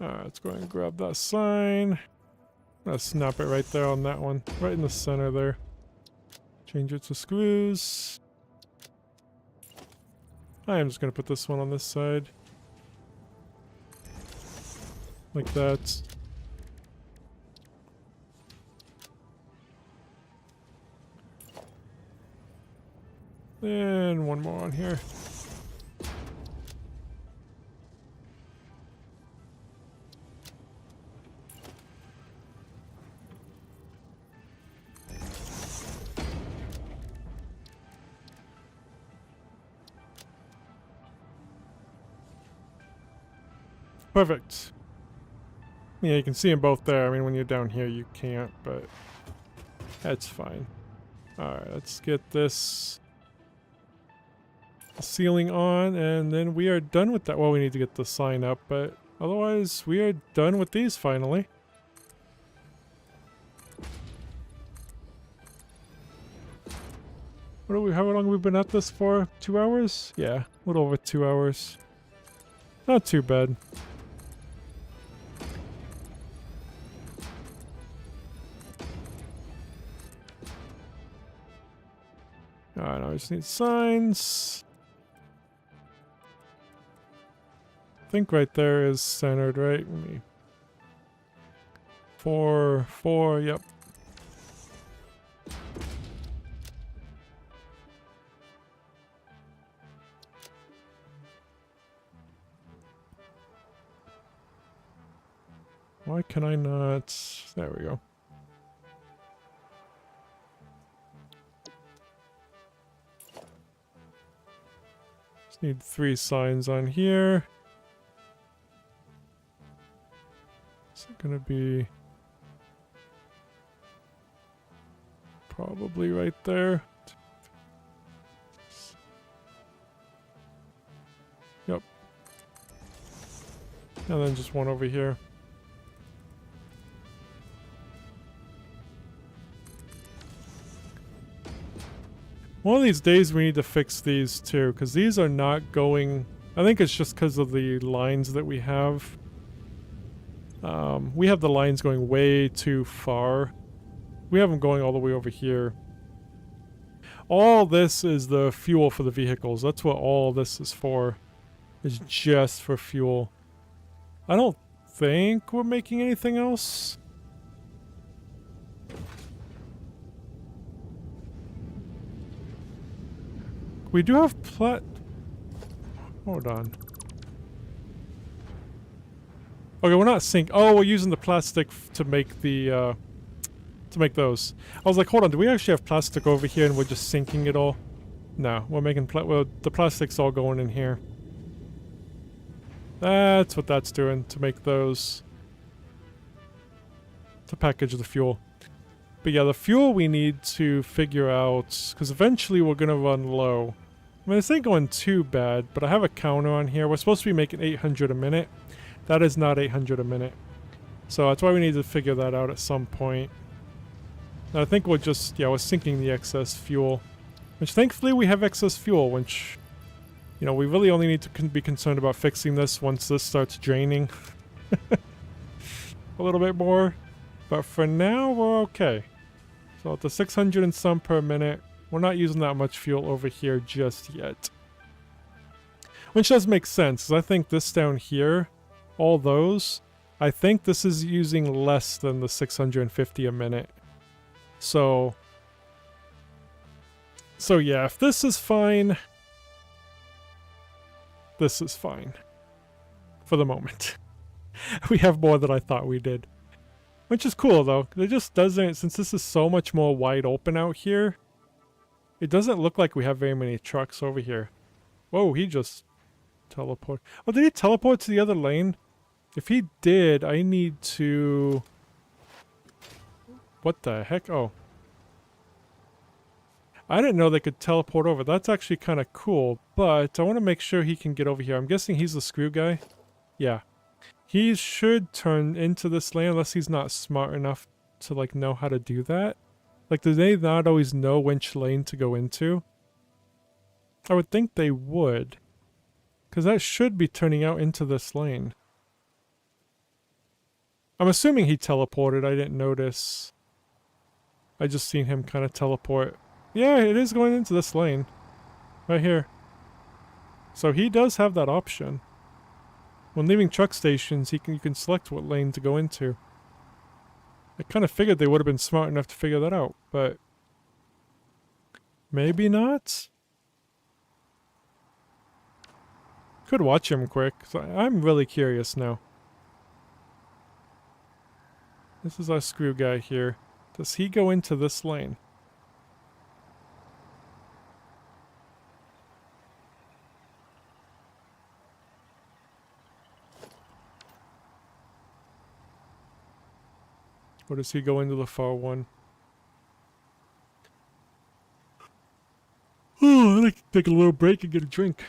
Alright, let's go ahead and grab that sign. I'm gonna snap it right there on that one. Right in the center there. Change it to screws. I am just gonna put this one on this side. Like that. And one more on here. Perfect. Yeah, you can see them both there. I mean, when you're down here, you can't, but that's fine. Alright, let's get this ceiling on, and then we are done with that. Well, we need to get the sign up, but otherwise, we are done with these finally. How long have we been at this for? 2 hours? Yeah, a little over 2 hours. Not too bad. Alright, now I just need signs. I think right there is centered, right? 4, 4, yep. Why can I not? There we go. Just need 3 signs on here. Is it gonna be probably right there? Yep. And then just one over here. One of these days we need to fix these too, because these are not going... I think it's just because of the lines that we have. We have the lines going way too far. We have them going all the way over here. All this is the fuel for the vehicles. That's what all this is for. It's just for fuel. I don't think we're making anything else. We do have Hold on. Okay, we're not Oh, we're using the plastic to make the, to make those. I was like, hold on, do we actually have plastic over here and we're just sinking it all? No, we're making well, the plastic's all going in here. That's what that's doing, to make those. To package the fuel. But yeah, the fuel we need to figure out, because eventually we're going to run low. I mean, this ain't going too bad, but I have a counter on here. We're supposed to be making 800 a minute. That is not 800 a minute. So that's why we need to figure that out at some point. And I think we're just, yeah, we're sinking the excess fuel. Which thankfully we have excess fuel, which, you know, we really only need to be concerned about fixing this once this starts draining. A little bit more. But for now, we're okay. So at the 600 and some per minute, we're not using that much fuel over here just yet. Which does make sense, because I think this down here, all those, I think this is using less than the 650 a minute. So yeah, if this is fine, this is fine. For the moment. We have more than I thought we did. Which is cool though, it just doesn't, since this is so much more wide open out here, it doesn't look like we have very many trucks over here. Whoa, he just teleported. Oh, did he teleport to the other lane? If he did, I need to... What the heck? Oh. I didn't know they could teleport over. That's actually kind of cool, but I want to make sure he can get over here. I'm guessing he's the screw guy. Yeah. He should turn into this lane unless he's not smart enough to, like, know how to do that. Like, do they not always know which lane to go into? I would think they would. Because that should be turning out into this lane. I'm assuming he teleported. I didn't notice. I just seen him kind of teleport. Yeah, it is going into this lane. Right here. So he does have that option. When leaving truck stations, you can select what lane to go into. I kind of figured they would have been smart enough to figure that out, but maybe not? Could watch him quick. So I'm really curious now. This is our screw guy here. Does he go into this lane? Or does he go into the far one? Oh, I'd like to take a little break and get a drink.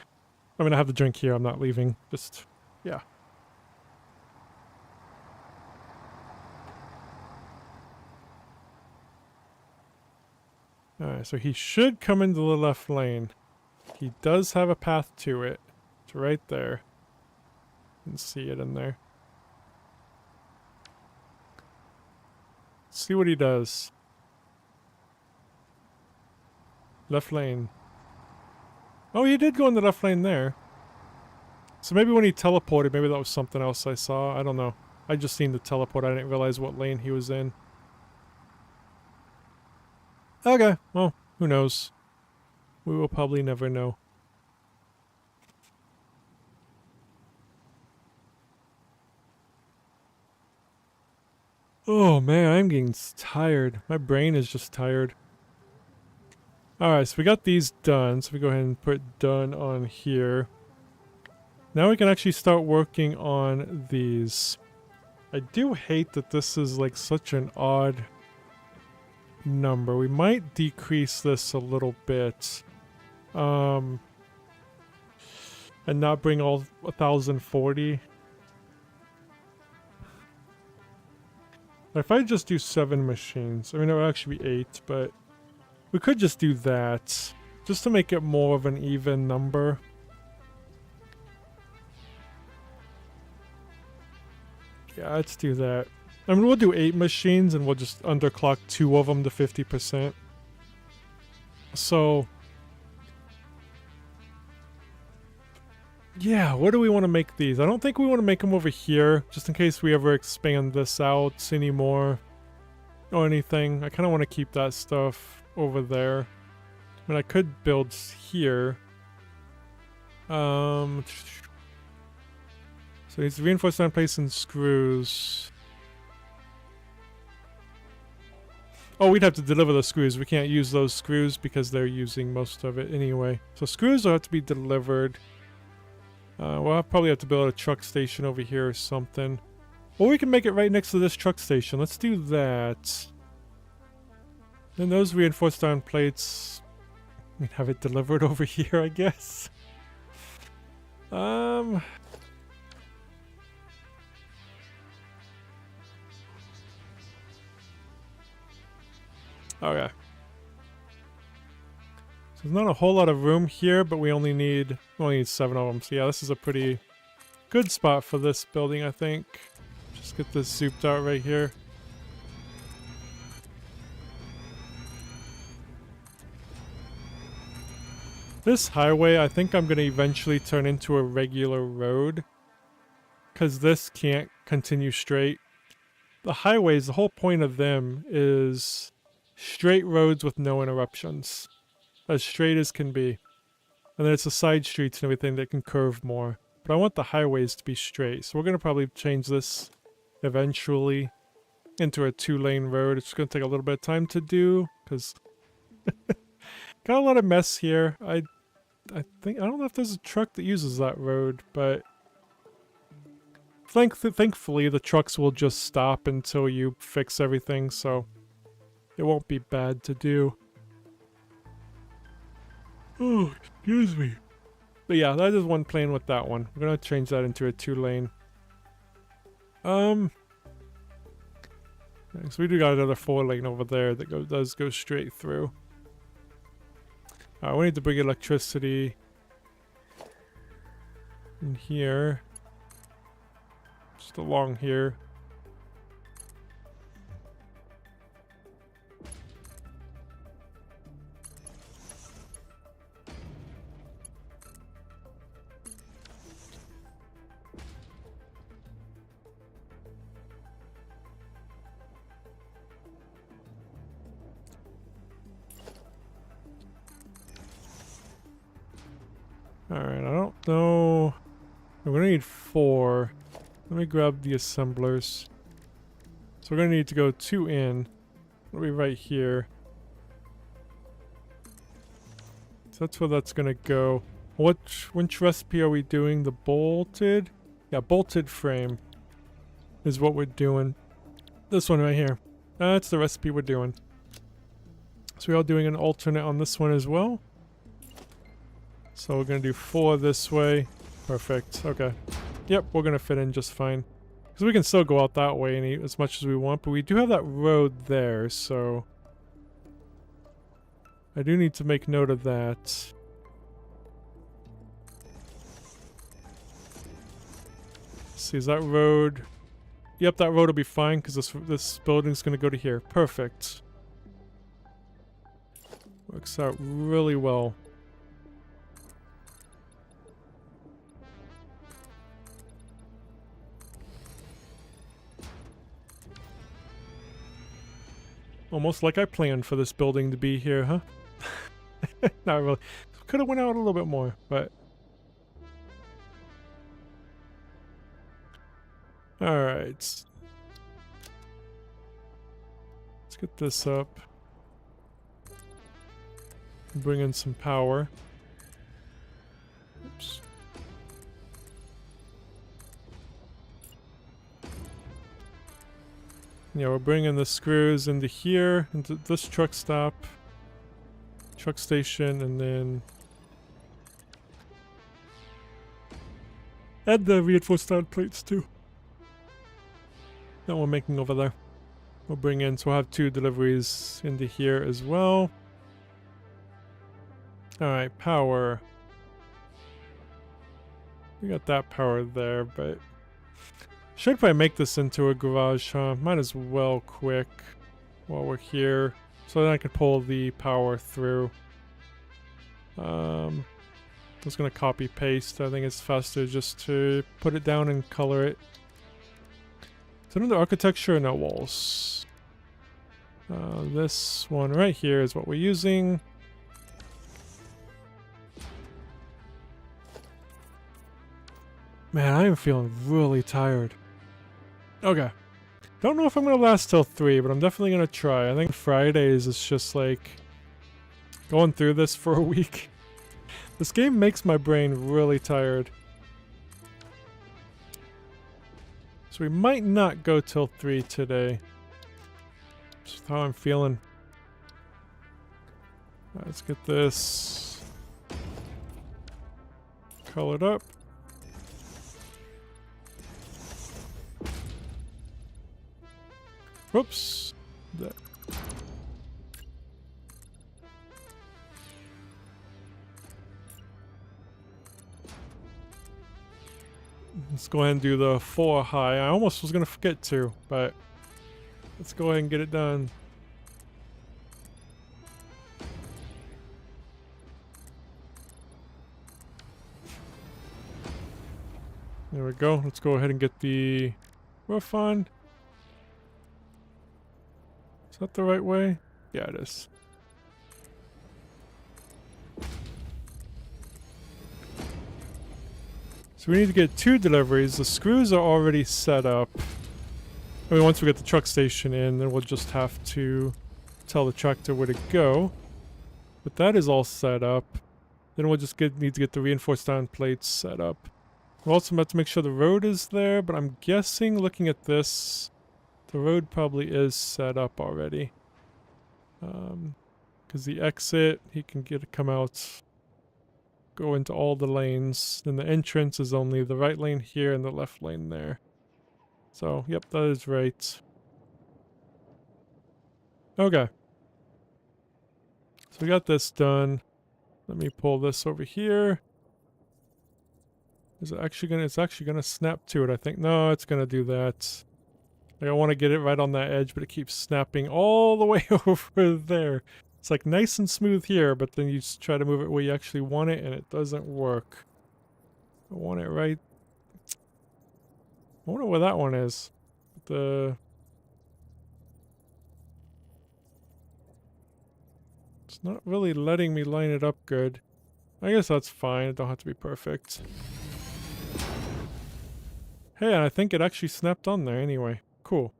I mean, I have the drink here. I'm not leaving. Just, yeah. Alright, so he should come into the left lane. He does have a path to it. It's right there. You can see it in there. Let's see what he does. Left lane. Oh, he did go in the left lane there. So maybe when he teleported, maybe that was something else I saw. I don't know. I just seen the teleport. I didn't realize what lane he was in. Okay, well, who knows? We will probably never know. Oh man, I'm getting tired. My brain is just tired. Alright, so we got these done. So we go ahead and put done on here. Now we can actually start working on these. I do hate that this is like such an odd number. We might decrease this a little bit. And not bring all 1040. If I just do 7 machines, I mean it would actually be 8, but we could just do that. Just to make it more of an even number. Yeah, let's do that. I mean, we'll do 8 machines and we'll just underclock 2 of them to 50%. So, yeah, where do we want to make these? I don't think we want to make them over here, just in case we ever expand this out anymore or anything. I kind of want to keep that stuff over there. I mean, I could build here. So it's reinforced iron plates and screws. Oh, we'd have to deliver the screws. We can't use those screws because they're using most of it anyway. So screws will have to be delivered. We'll probably have to build a truck station over here or something. Or we can make it right next to this truck station. Let's do that. Then those reinforced iron plates, we can have it delivered over here, I guess. Okay. So there's not a whole lot of room here, but we only need 7 of them. So yeah, this is a pretty good spot for this building, I think. Just get this zooped out right here. This highway, I think I'm going to eventually turn into a regular road. Because this can't continue straight. The highways, the whole point of them is straight roads with no interruptions. As straight as can be. And then it's the side streets and everything that can curve more. But I want the highways to be straight. So we're going to probably change this eventually into a 2-lane road. It's going to take a little bit of time to do. Because got a lot of mess here. I don't know if there's a truck that uses that road. But thankfully the trucks will just stop until you fix everything. So it won't be bad to do. Oh, excuse me. But yeah, that is one plane with that one. We're gonna change that into a 2-lane. So we do got another 4-lane over there that does go straight through. We need to bring electricity in here. Just along here. Alright, I don't know. We're gonna need 4. Let me grab the assemblers. So we're gonna need to go 2 in. It'll be right here. So that's where that's gonna go. Which recipe are we doing? The bolted? Yeah, bolted frame is what we're doing. This one right here. That's the recipe we're doing. So we're all doing an alternate on this one as well. So we're gonna do 4 this way. Perfect. Okay. Yep, we're gonna fit in just fine. Because we can still go out that way and eat as much as we want, but we do have that road there, so I do need to make note of that. Let's see, is that road? Yep, that road will be fine because this building's gonna go to here. Perfect. Works out really well. Almost like I planned for this building to be here, huh? Not really. Could have went out a little bit more, but... Alright. Let's get this up. Bring in some power. Oops. Yeah, we're bringing the screws into here, into this truck stop, truck station, and then add the reinforced iron plates too. That we're making over there. We'll bring in, so we'll have 2 deliveries into here as well. Alright, power. We got that power there, but... Should probably make this into a garage, huh? Might as well quick while we're here. So then I can pull the power through. I'm just gonna copy paste. I think it's faster just to put it down and color it. So under architecture, no walls. This one right here is what we're using. Man, I am feeling really tired. Okay. Don't know if I'm gonna last till 3, but I'm definitely gonna try. I think Fridays is just like going through this for a week. This game makes my brain really tired. So we might not go till 3 today. Just how I'm feeling. Right, let's get this colored up. Whoops. That. Let's go ahead and do the 4 high. I almost was going to forget to, but let's go ahead and get it done. There we go. Let's go ahead and get the roof on. Is that the right way? Yeah, it is. So we need to get 2 deliveries. The screws are already set up. I mean, once we get the truck station in, then we'll just have to tell the tractor where to go. But that is all set up. Then we'll just need to get the reinforced iron plates set up. We'll also have to make sure the road is there, but I'm guessing, looking at this, the road probably is set up already. Because the exit, he can come out, go into all the lanes. Then the entrance is only the right lane here and the left lane there. So, yep, that is right. Okay. So we got this done. Let me pull this over here. Is it actually gonna, it's actually gonna snap to it, I think. No, it's gonna do that. Like, I want to get it right on that edge, but it keeps snapping all the way over there. It's like nice and smooth here, but then you just try to move it where you actually want it, and it doesn't work. I want it right. I wonder where that one is. It's not really letting me line it up good. I guess that's fine. It don't have to be perfect. Hey, I think it actually snapped on there anyway. Cool.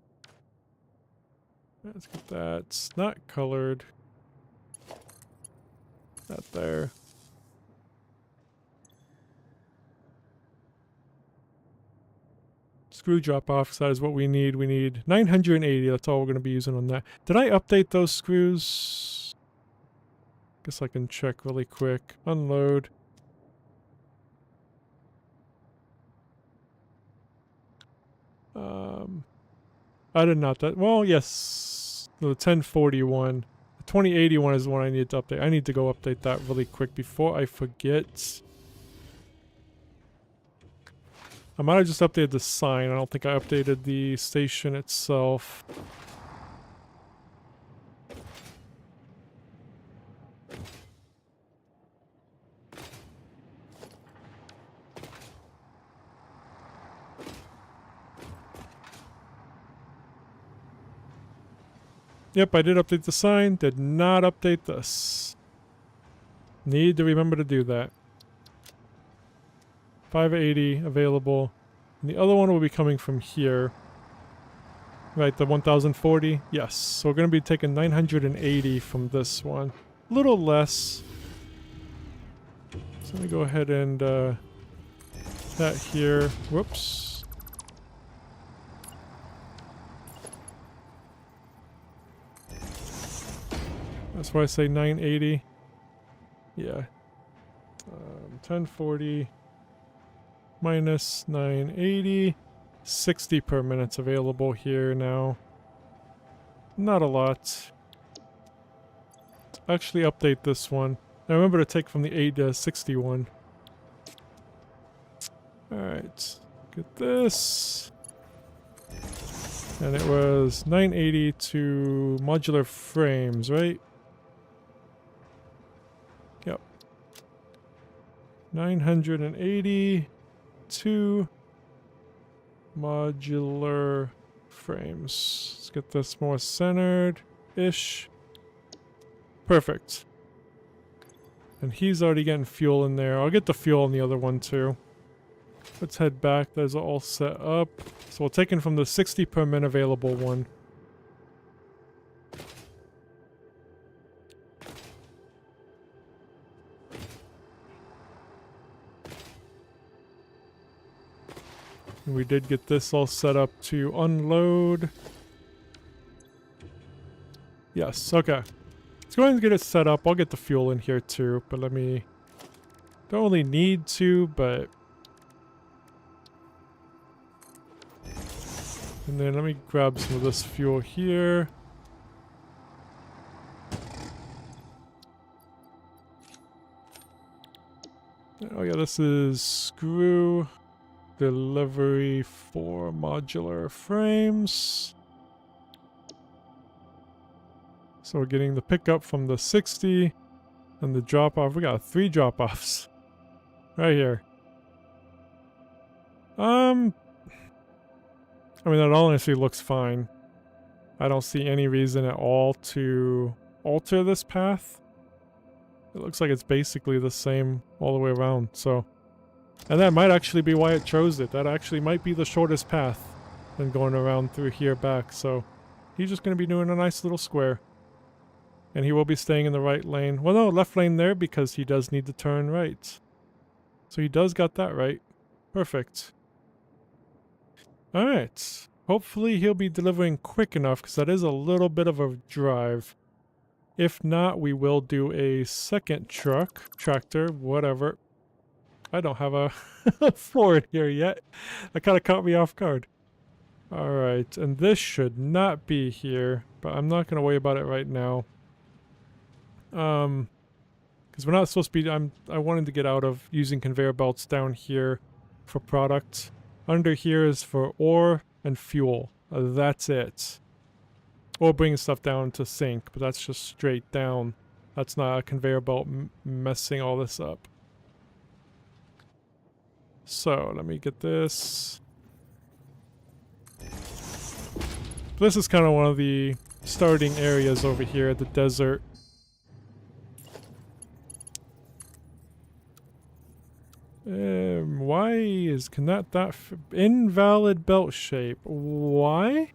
Let's get that. It's not colored. That there. Screw drop off, that is what we need. We need 980. That's all we're going to be using on that. Did I update those screws? Guess I can check really quick. Unload. I did not. Well, yes. The 1041. The 2081 is the one I need to update. I need to go update that really quick before I forget. I might have just updated the sign. I don't think I updated the station itself. Yep, I did update the sign. Did not update this. Need to remember to do that. 580 available. And the other one will be coming from here. Right, the 1040? Yes. So we're going to be taking 980 from this one. A little less. So let me go ahead and that here. Whoops. That's why I say 980. Yeah. 1040 minus 980. 60 per minute's available here now. Not a lot. Actually update this one. Now remember to take from the 8 to 61. Alright. Get this. And it was 980 to modular frames, right? Yep. 980 to modular frames. Let's get this more centered-ish. Perfect. And he's already getting fuel in there. I'll get the fuel on the other one too. Let's head back. Those are all set up. So we'll take in from the 60 per min available one. And we did get this all set up to unload. Yes, okay. Let's go ahead and get it set up. I'll get the fuel in here too, but let me... Don't really need to, but... And then let me grab some of this fuel here. Oh yeah, this is screw delivery for modular frames. So we're getting the pickup from the 60 and the drop off. We got 3 drop offs right here. I mean, that honestly looks fine. I don't see any reason at all to alter this path. It looks like it's basically the same all the way around, so... And that might actually be why it chose it. That actually might be the shortest path than going around through here back, so... He's just going to be doing a nice little square. And he will be staying in the right lane. Well, no, left lane there because he does need to turn right. So he does got that right. Perfect. Alright. Hopefully he'll be delivering quick enough because that is a little bit of a drive. If not, we will do a second tractor, whatever. I don't have a Ford here yet. That kind of caught me off guard. Alright, and this should not be here, but I'm not going to worry about it right now. Because we're not supposed to be, I wanted to get out of using conveyor belts down here for product. Under here is for ore and fuel. That's it. Or bringing stuff down to sink, but that's just straight down. That's not a conveyor belt messing all this up. So, let me get this. This is kind of one of the starting areas over here at the desert. Why is, invalid belt shape? Why?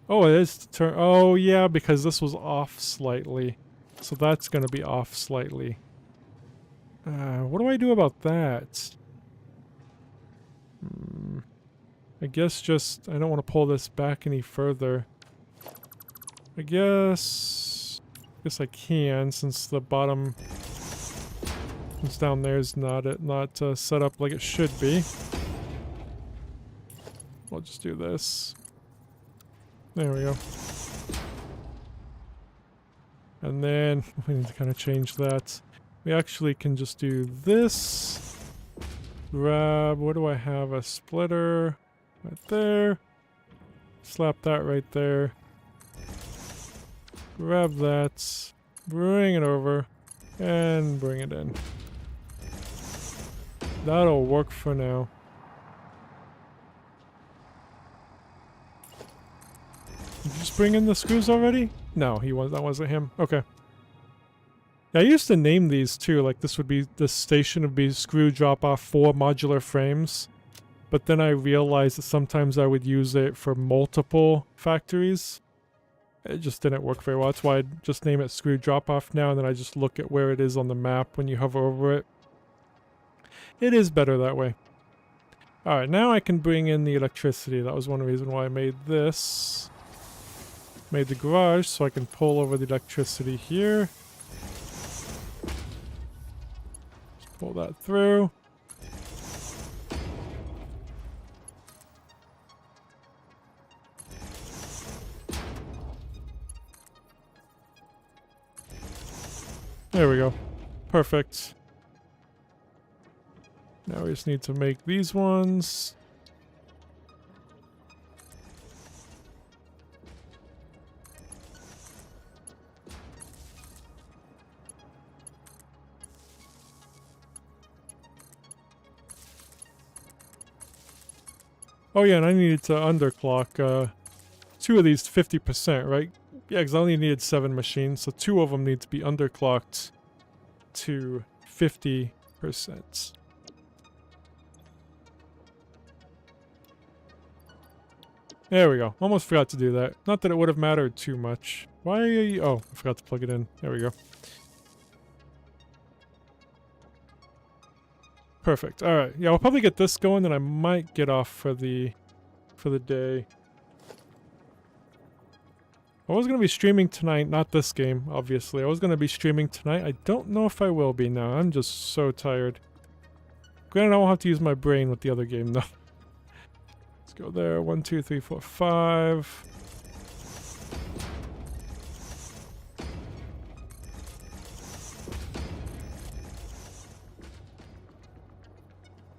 Oh, it is to turn, oh yeah, because this was off slightly. So that's gonna be off slightly. What do I do about that? I guess just, I don't want to pull this back any further. I guess I can, since the bottom, since down there is not set up like it should be. I'll just do this. There we go. And then we need to kind of change that. We actually can just do this. Grab, what do I have? A splitter right there. Slap that right there. Grab that. Bring it over. And bring it in. That'll work for now. Did you just bring in the screws already? No, that wasn't him. Okay. Yeah, I used to name these too, like this station would be screw drop off 4 modular frames. But then I realized that sometimes I would use it for multiple factories. It just didn't work very well. That's why I just name it screw drop off now, and then I just look at where it is on the map when you hover over it. It is better that way. Alright, now I can bring in the electricity. That was one reason why I made this. Made the garage so I can pull over the electricity here. Just pull that through. There we go. Perfect. Now we just need to make these ones. Oh yeah, and I needed to underclock 2 of these 50%, right? Yeah, because I only needed 7 machines, so 2 of them need to be underclocked to 50%. There we go. Almost forgot to do that. Not that it would have mattered too much. Why are you... Oh, I forgot to plug it in. There we go. Perfect. Alright. Yeah, I'll probably get this going, then I might get off for the day. I was going to be streaming tonight, not this game, obviously. I was going to be streaming tonight. I don't know if I will be now. I'm just so tired. Granted, I won't have to use my brain with the other game, though. Let's go there. 1, 2, 3, 4, 5.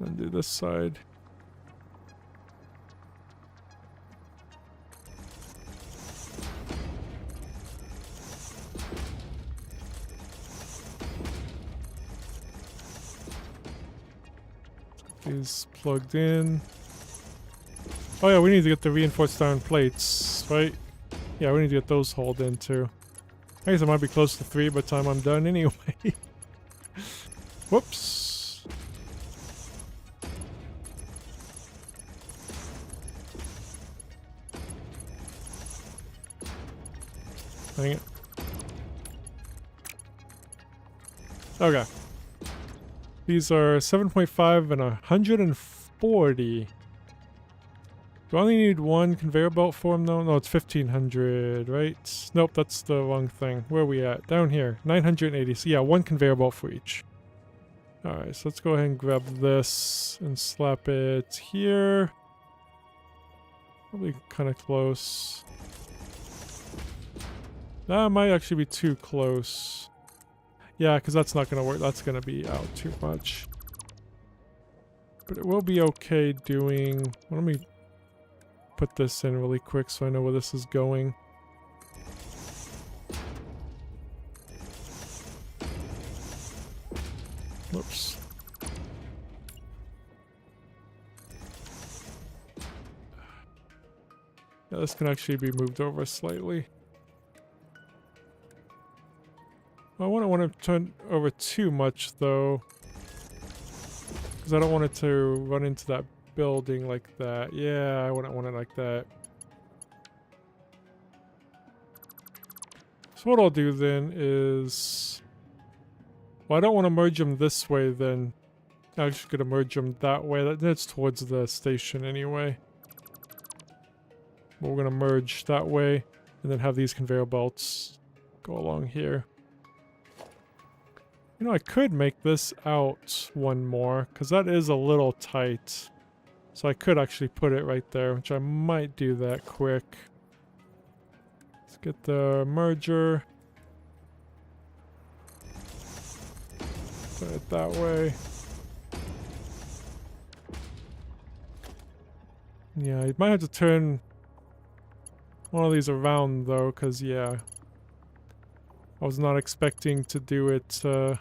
Then do this side. These plugged in. Oh yeah, we need to get the reinforced iron plates, right? Yeah, we need to get those hauled in too. I guess I might be close to 3 by the time I'm done anyway. Whoops. Dang it. Okay. These are 7.5 and 140. Do I only need one conveyor belt for them though? No, it's 1500, right? Nope, that's the wrong thing. Where are we at? Down here. 980. So yeah, one conveyor belt for each. Alright, so let's go ahead and grab this and slap it here. Probably kind of close. That might actually be too close. Yeah, because that's not going to work. That's going to be out too much. But it will be okay doing... Let me put this in really quick so I know where this is going. Whoops. Yeah, this can actually be moved over slightly. I wouldn't want to turn over too much though, because I don't want it to run into that building like that. Yeah, I wouldn't want it like that. So what I'll do then is... Well, I don't want to merge them this way then. I'm just going to merge them that way. That's towards the station anyway. But we're going to merge that way and then have these conveyor belts go along here. You know, I could make this out one more because that is a little tight. So I could actually put it right there, which I might do that quick. Let's get the merger. Put it that way. Yeah, you might have to turn one of these around though, because yeah, I was not expecting to do it. I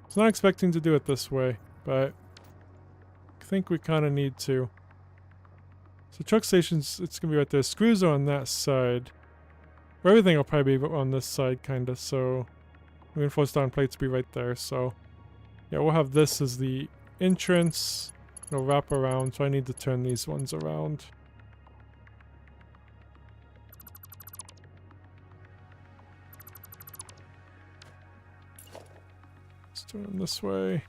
was not expecting to do it this way, but I think we kind of need to. So truck stations, it's gonna be right there. Screws are on that side. Everything will probably be on this side, kind of. So reinforced iron plates will be right there. So yeah, we'll have this as the entrance. It'll wrap around, so I need to turn these ones around. Let's turn them this way.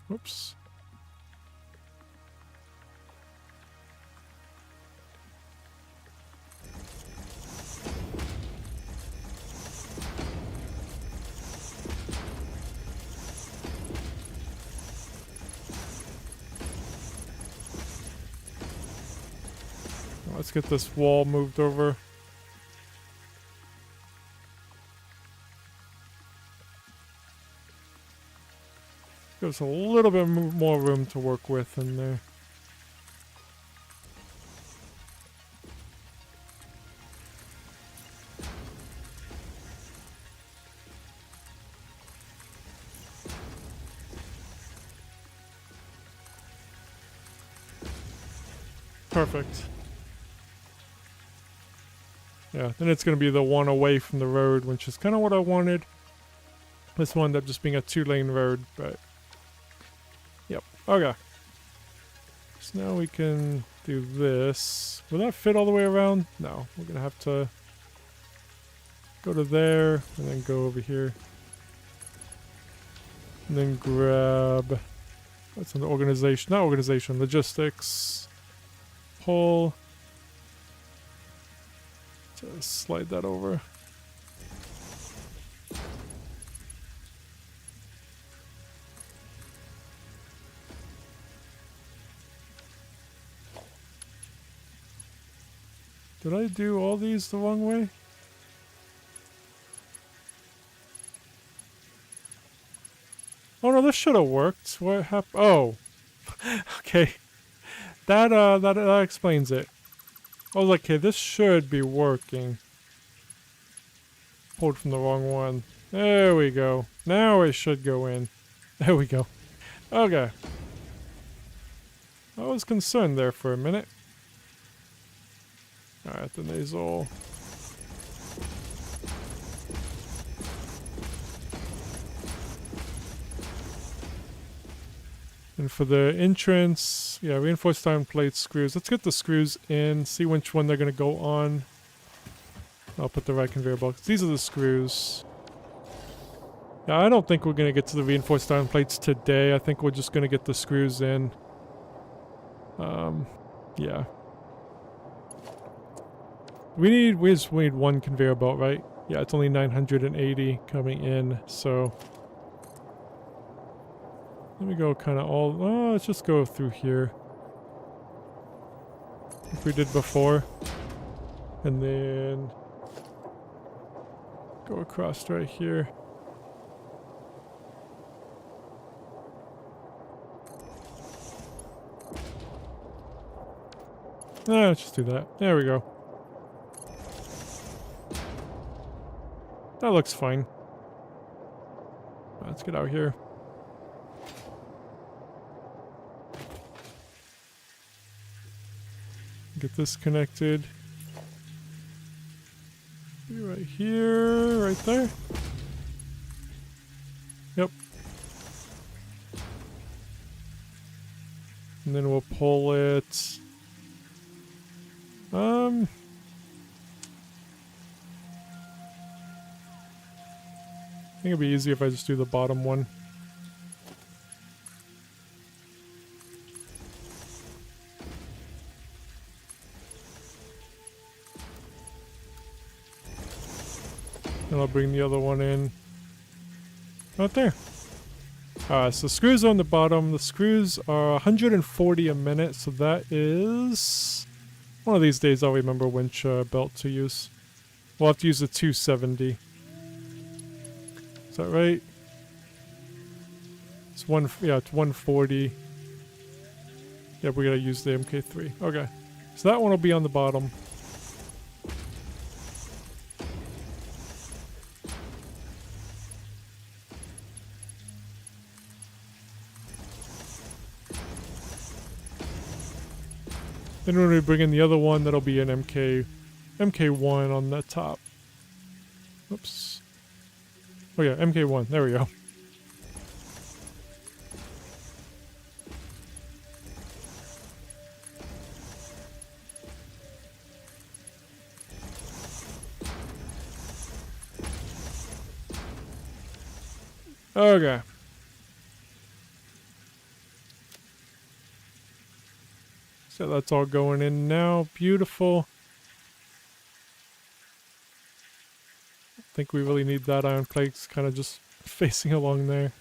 Whoops. Let's get this wall moved over. Gives a little bit more room to work with in there. Perfect. Yeah, then it's going to be the one away from the road, which is kind of what I wanted. This will end up just being a 2-lane road, but... Yep, okay. So now we can do this. Will that fit all the way around? No, we're going to have to go to there, and then go over here. And then grab... What's in the organization? Not organization, logistics. Pull. Just slide that over. Did I do all these the wrong way? Oh no, this should have worked. What happened? Oh. Okay. That explains it. I was like, okay, this should be working. Pulled from the wrong one. There we go. Now it should go in. There we go. Okay. I was concerned there for a minute. Alright, the nasal. And for the entrance, yeah, reinforced iron plates, screws. Let's get the screws in, see which one they're going to go on. I'll put the right conveyor belt. These are the screws. Yeah, I don't think we're going to get to the reinforced iron plates today. I think we're just going to get the screws in. Yeah. We just need one conveyor belt, right? Yeah, it's only 980 coming in, so... Let me go kind of all... Oh, let's just go through here. Like we did before. And then... Go across right here. Let's just do that. There we go. That looks fine. Let's get out here. Get this connected. Be right here, right there. Yep. And then we'll pull it. I think it'd be easy if I just do the bottom one. And I'll bring the other one in. Right there. So screws on the bottom. The screws are 140 a minute, so that is... One of these days I'll remember which belt to use. We'll have to use the 270. Is that right? It's it's 140. Yeah, we gotta use the MK3. Okay. So that one will be on the bottom. Then when we bring in the other one, that'll be an MK1 on the top. Oops. Oh yeah, MK1. There we go. Okay. So that's all going in now. Beautiful. I think we really need that iron plates kind of just facing along there.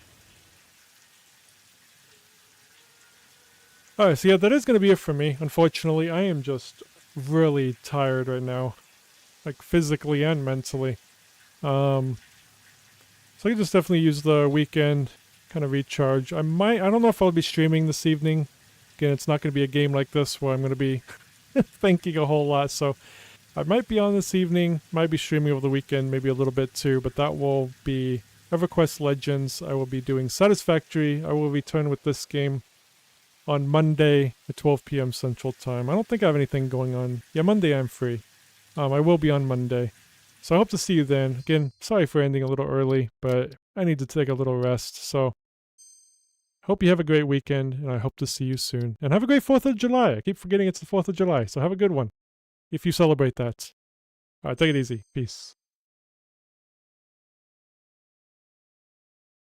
Alright, so yeah, that is going to be it for me. Unfortunately, I am just really tired right now. Like physically and mentally. So I can just definitely use the weekend, kind of recharge. I don't know if I'll be streaming this evening. Again, it's not going to be a game like this where I'm going to be thinking a whole lot, so I might be on this evening, might be streaming over the weekend, maybe a little bit too, but that will be EverQuest Legends. I will be doing Satisfactory. I will return with this game on Monday at 12 p.m. Central Time. I don't think I have anything going on. Yeah, Monday I'm free. I will be on Monday. So I hope to see you then. Again, sorry for ending a little early, but I need to take a little rest, so... Hope you have a great weekend, and I hope to see you soon. And have a great 4th of July. I keep forgetting it's the 4th of July, so have a good one. If you celebrate that. Alright, take it easy. Peace.